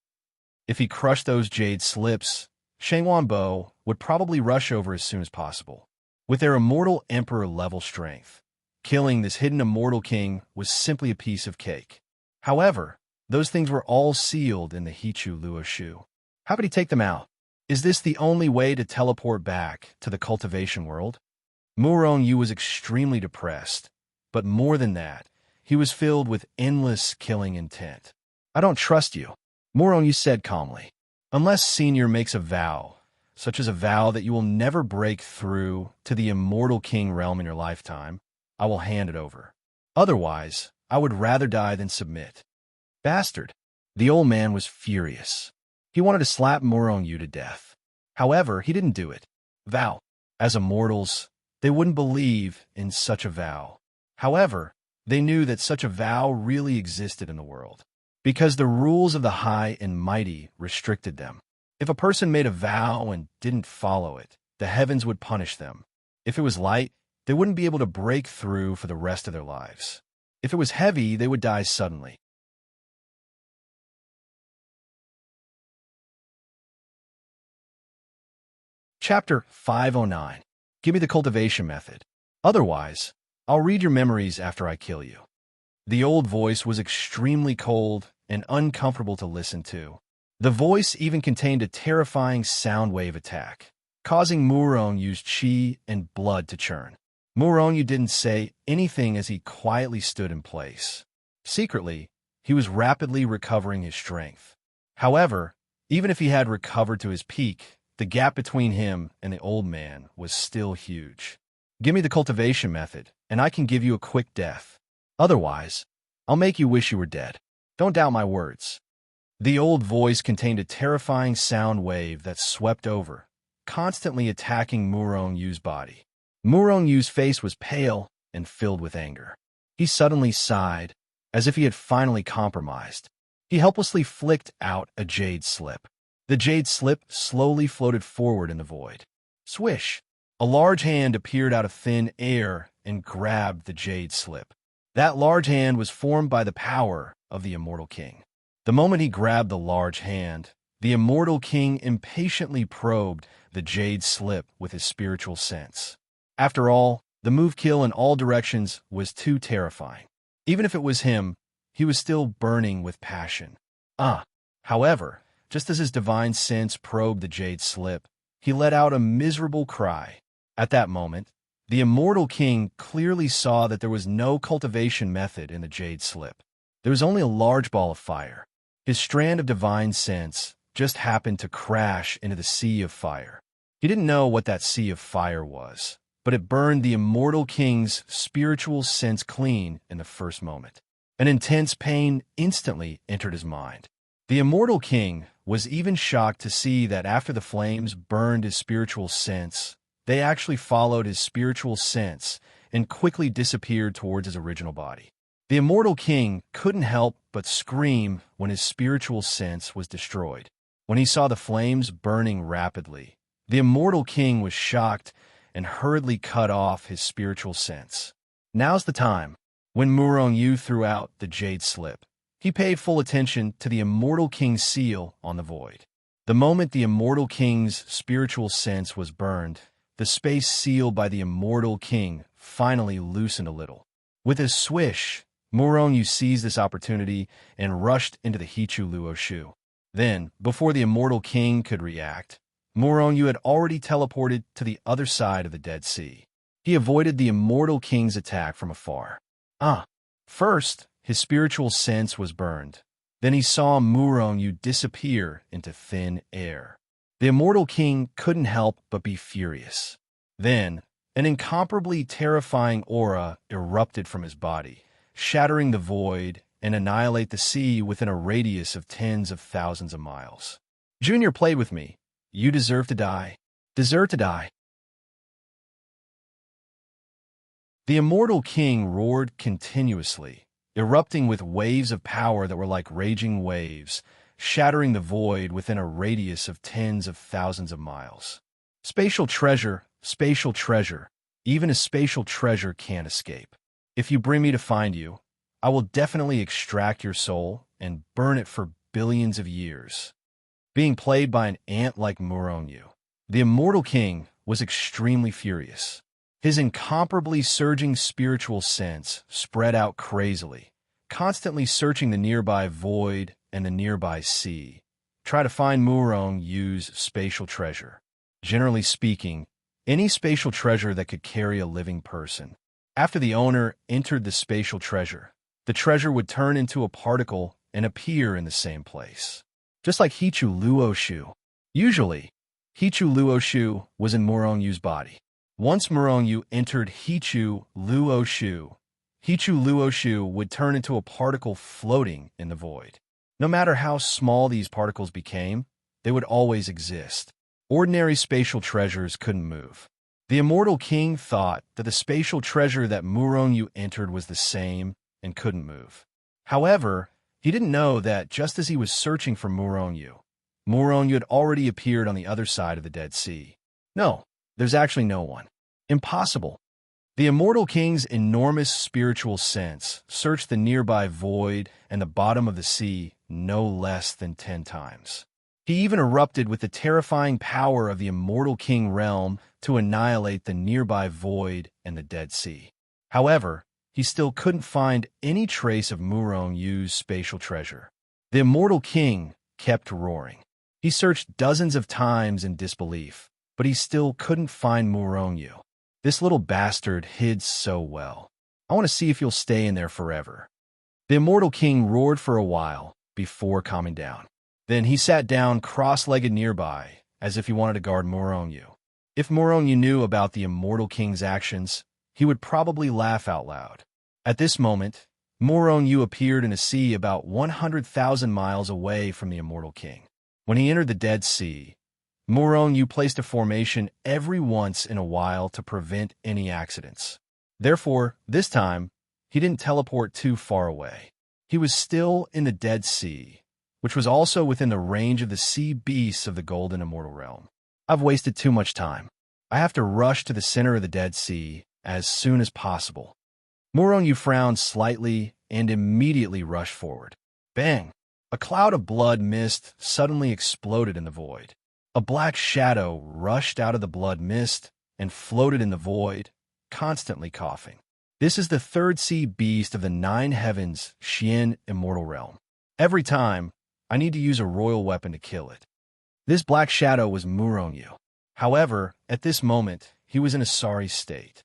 If he crushed those jade slips, Shangwan Bo would probably rush over as soon as possible. With their immortal emperor level strength, killing this hidden immortal king was simply a piece of cake. However, those things were all sealed in the Hichu Luo Shu. How could he take them out? Is this the only way to teleport back to the cultivation world? Murong was extremely depressed, but more than that, he was filled with endless killing intent. I don't trust you, Murong said calmly. Unless Senior makes a vow, such as a vow that you will never break through to the immortal king realm in your lifetime, I will hand it over. Otherwise, I would rather die than submit. Bastard. The old man was furious. He wanted to slap Murong to death. However, he didn't do it. Vow. As immortals, they wouldn't believe in such a vow. However, they knew that such a vow really existed in the world, because the rules of the high and mighty restricted them. If a person made a vow and didn't follow it, the heavens would punish them. If it was light, they wouldn't be able to break through for the rest of their lives. If it was heavy, they would die suddenly. Chapter 509. Give me the cultivation method. Otherwise, I'll read your memories after I kill you. The old voice was extremely cold and uncomfortable to listen to. The voice even contained a terrifying sound wave attack, causing Murong's chi and blood to churn. Murong didn't say anything as he quietly stood in place. Secretly, he was rapidly recovering his strength. However, even if he had recovered to his peak, the gap between him and the old man was still huge. Give me the cultivation method, and I can give you a quick death. Otherwise, I'll make you wish you were dead. Don't doubt my words. The old voice contained a terrifying sound wave that swept over, constantly attacking Murong's body. Murong's face was pale and filled with anger. He suddenly sighed, as if he had finally compromised. He helplessly flicked out a jade slip. The jade slip slowly floated forward in the void. Swish! A large hand appeared out of thin air and grabbed the jade slip. That large hand was formed by the power of the immortal king. The moment he grabbed the large hand, the immortal king impatiently probed the jade slip with his spiritual sense. After all, the move kill in all directions was too terrifying. Even if it was him, he was still burning with passion. However, just as his divine sense probed the jade slip, he let out a miserable cry. At that moment, the immortal king clearly saw that there was no cultivation method in the jade slip. There was only a large ball of fire. His strand of divine sense just happened to crash into the sea of fire. He didn't know what that sea of fire was, but it burned the immortal king's spiritual sense clean in the first moment. An intense pain instantly entered his mind. The immortal king was even shocked to see that after the flames burned his spiritual sense, they actually followed his spiritual sense and quickly disappeared towards his original body. The immortal king couldn't help but scream when his spiritual sense was destroyed. When he saw the flames burning rapidly, the immortal king was shocked and hurriedly cut off his spiritual sense. Now's the time. When Murong threw out the jade slip, he paid full attention to the immortal king's seal on the void. The moment the immortal king's spiritual sense was burned, the space sealed by the immortal king finally loosened a little. With a swish, Murong seized this opportunity and rushed into the Hichu Luo Shu. Then, before the immortal king could react, Murong had already teleported to the other side of the Dead Sea. He avoided the immortal king's attack from afar. First, his spiritual sense was burned. Then he saw Murong disappear into thin air. The immortal king couldn't help but be furious. Then, an incomparably terrifying aura erupted from his body, shattering the void and annihilate the sea within a radius of tens of thousands of miles. Junior played with me. You deserve to die. Deserve to die. The immortal king roared continuously, erupting with waves of power that were like raging waves, shattering the void within a radius of tens of thousands of miles. Spatial treasure, even a spatial treasure can't escape. If you bring me to find you, I will definitely extract your soul and burn it for billions of years. Being played by an ant like Muronyu, the immortal king was extremely furious. His incomparably surging spiritual sense spread out crazily, constantly searching the nearby void and the nearby sea. Try to find Murongyu's spatial treasure. Generally speaking, any spatial treasure that could carry a living person. After the owner entered the spatial treasure, the treasure would turn into a particle and appear in the same place. Just like Hichu Luoshu. Usually, Hichu Luoshu was in Murongyu's body. Once Muronyu entered Hichu Luoshu would turn into a particle floating in the void. No matter how small these particles became, they would always exist. Ordinary spatial treasures couldn't move. The immortal king thought that the spatial treasure that Muronyu entered was the same and couldn't move. However, he didn't know that just as he was searching for Muronyu had already appeared on the other side of the Dead Sea. No, there's actually no one. Impossible. The immortal king's enormous spiritual sense searched the nearby void and the bottom of the sea no less than 10 times. He even erupted with the terrifying power of the immortal king realm to annihilate the nearby void and the Dead Sea. However, he still couldn't find any trace of Murongyu's spatial treasure. The immortal king kept roaring. He searched dozens of times in disbelief, but he still couldn't find Murongyu. This little bastard hid so well. I want to see if you'll stay in there forever. The immortal king roared for a while before calming down. Then he sat down cross-legged nearby, as if he wanted to guard Murongyu. If Murongyu knew about the immortal king's actions, he would probably laugh out loud. At this moment, Murongyu appeared in a sea about 100,000 miles away from the immortal king. When he entered the Dead Sea, Murongyu placed a formation every once in a while to prevent any accidents. Therefore, this time, he didn't teleport too far away. He was still in the Dead Sea, which was also within the range of the sea beasts of the Golden Immortal Realm. I've wasted too much time. I have to rush to the center of the Dead Sea as soon as possible. Murongyu frowned slightly and immediately rushed forward. Bang! A cloud of blood mist suddenly exploded in the void. A black shadow rushed out of the blood mist and floated in the void, constantly coughing. This is the third sea beast of the 9 heavens, Xian Immortal Realm. Every time, I need to use a royal weapon to kill it. This black shadow was Murongyu. However, at this moment, he was in a sorry state.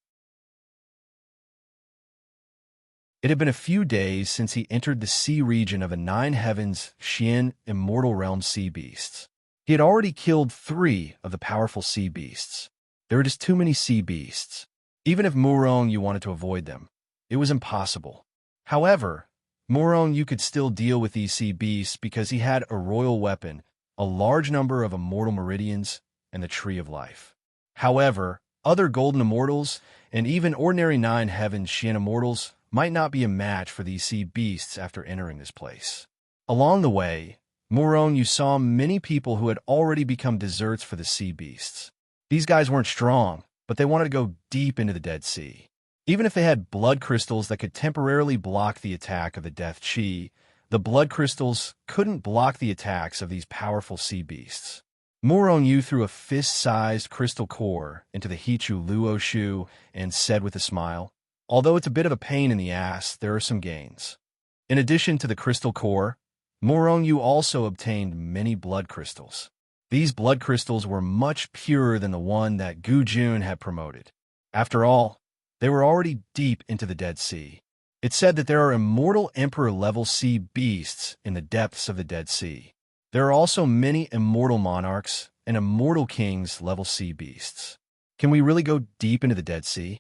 It had been a few days since he entered the sea region of the 9 heavens, Xian Immortal Realm sea beasts. He had already killed 3 of the powerful sea beasts. There were just too many sea beasts. Even if Murongyu wanted to avoid them, it was impossible. However, Murongyu could still deal with these sea beasts because he had a royal weapon, a large number of immortal meridians, and the Tree of Life. However, other golden immortals, and even ordinary 9 heavens Xian immortals, might not be a match for these sea beasts after entering this place. Along the way, Murongyu saw many people who had already become desserts for the sea beasts. These guys weren't strong, but they wanted to go deep into the Dead Sea. Even if they had blood crystals that could temporarily block the attack of the Death Chi, the blood crystals couldn't block the attacks of these powerful sea beasts. Murongyu threw a fist-sized crystal core into the Hichu Luoshu and said with a smile, "Although it's a bit of a pain in the ass, there are some gains." In addition to the crystal core, Murongyu also obtained many blood crystals. These blood crystals were much purer than the one that Gu Jun had promoted. After all, they were already deep into the Dead Sea. It's said that there are immortal emperor-level sea beasts in the depths of the Dead Sea. There are also many immortal monarchs and immortal kings-level sea beasts. Can we really go deep into the Dead Sea?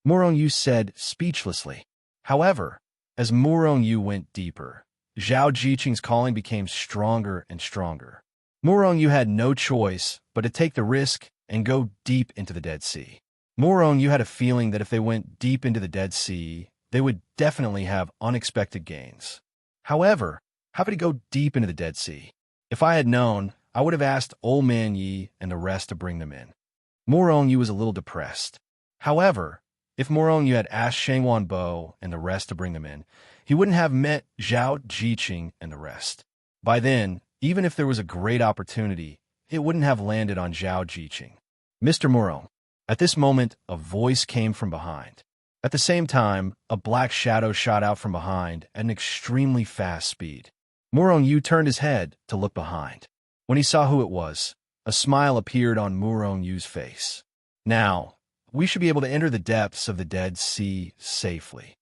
Murongyu said speechlessly. However, as Murongyu went deeper, Zhao Jiqing's calling became stronger and stronger. Murongyu had no choice but to take the risk and go deep into the Dead Sea. Morong, you had a feeling that if they went deep into the Dead Sea, they would definitely have unexpected gains. However, how could he go deep into the Dead Sea? If I had known, I would have asked Old Man Yi and the rest to bring them in. Morong Yu was a little depressed. However, if Morong Yu had asked Shangwan Bo and the rest to bring them in, he wouldn't have met Zhao Jiqing and the rest. By then, even if there was a great opportunity, it wouldn't have landed on Zhao Jiqing. Mr. Morong. At this moment, a voice came from behind. At the same time, a black shadow shot out from behind at an extremely fast speed. Morong Yu turned his head to look behind. When he saw who it was, a smile appeared on Morong Yu's face. Now, we should be able to enter the depths of the Dead Sea safely.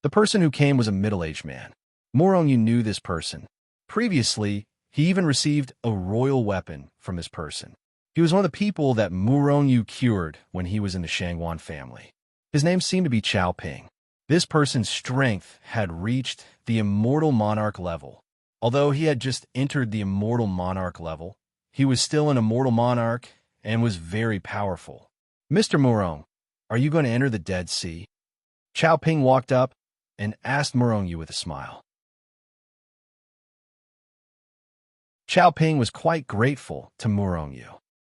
The person who came was a middle-aged man. Morong Yu knew this person. Previously, he even received a royal weapon from this person. He was one of the people that Morong Yu cured when he was in the Shangwan family. His name seemed to be Chao Ping. This person's strength had reached the Immortal Monarch level. Although he had just entered the Immortal Monarch level, he was still an Immortal Monarch and was very powerful. Mr. Morong, are you going to enter the Dead Sea? Chao Ping walked up and asked Morong Yu with a smile. Chao Ping was quite grateful to Morong Yu,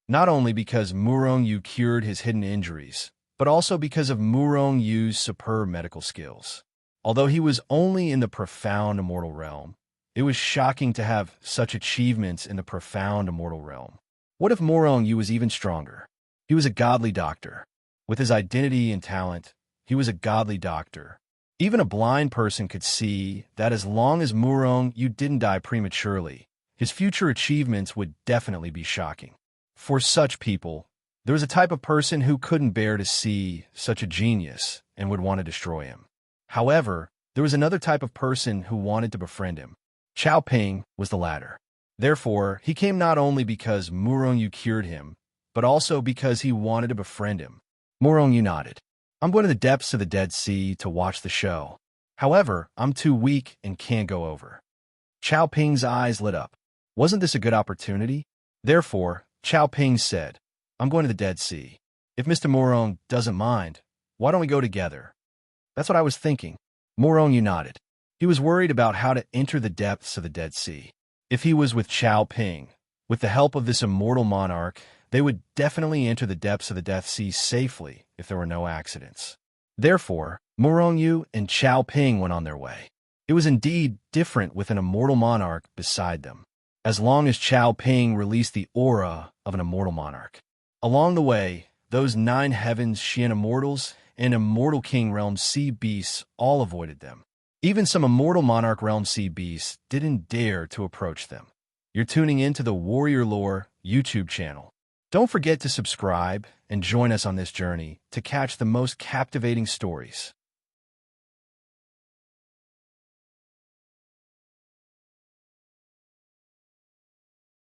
not only because Morong Yu cured his hidden injuries, but also because of Morong Yu's superb medical skills. Although he was only in the profound immortal realm, it was shocking to have such achievements in the profound immortal realm. What if Morong Yu was even stronger? He was a godly doctor. With his identity and talent, he was a godly doctor. Even a blind person could see that as long as Morong Yu didn't die prematurely, his future achievements would definitely be shocking. For such people, there was a type of person who couldn't bear to see such a genius and would want to destroy him. However, there was another type of person who wanted to befriend him. Chao Ping was the latter. Therefore, he came not only because Morong Yu cured him, but also because he wanted to befriend him. Morong Yu nodded. I'm going to the depths of the Dead Sea to watch the show. However, I'm too weak and can't go over. Chao Ping's eyes lit up. Wasn't this a good opportunity? Therefore, Chao Ping said, I'm going to the Dead Sea. If Mr. Morong doesn't mind, why don't we go together? That's what I was thinking. Morong Yu nodded. He was worried about how to enter the depths of the Dead Sea. If he was with Chao Ping, with the help of this immortal monarch, they would definitely enter the depths of the Dead Sea safely if there were no accidents. Therefore, Morong Yu and Chao Ping went on their way. It was indeed different with an immortal monarch beside them, as long as Chao Ping released the aura of an immortal monarch. Along the way, those 9 heavens Xian immortals and Immortal King Realm Sea beasts all avoided them. Even some Immortal Monarch Realm Sea beasts didn't dare to approach them. You're tuning into the Warrior Lore YouTube channel. Don't forget to subscribe and join us on this journey to catch the most captivating stories.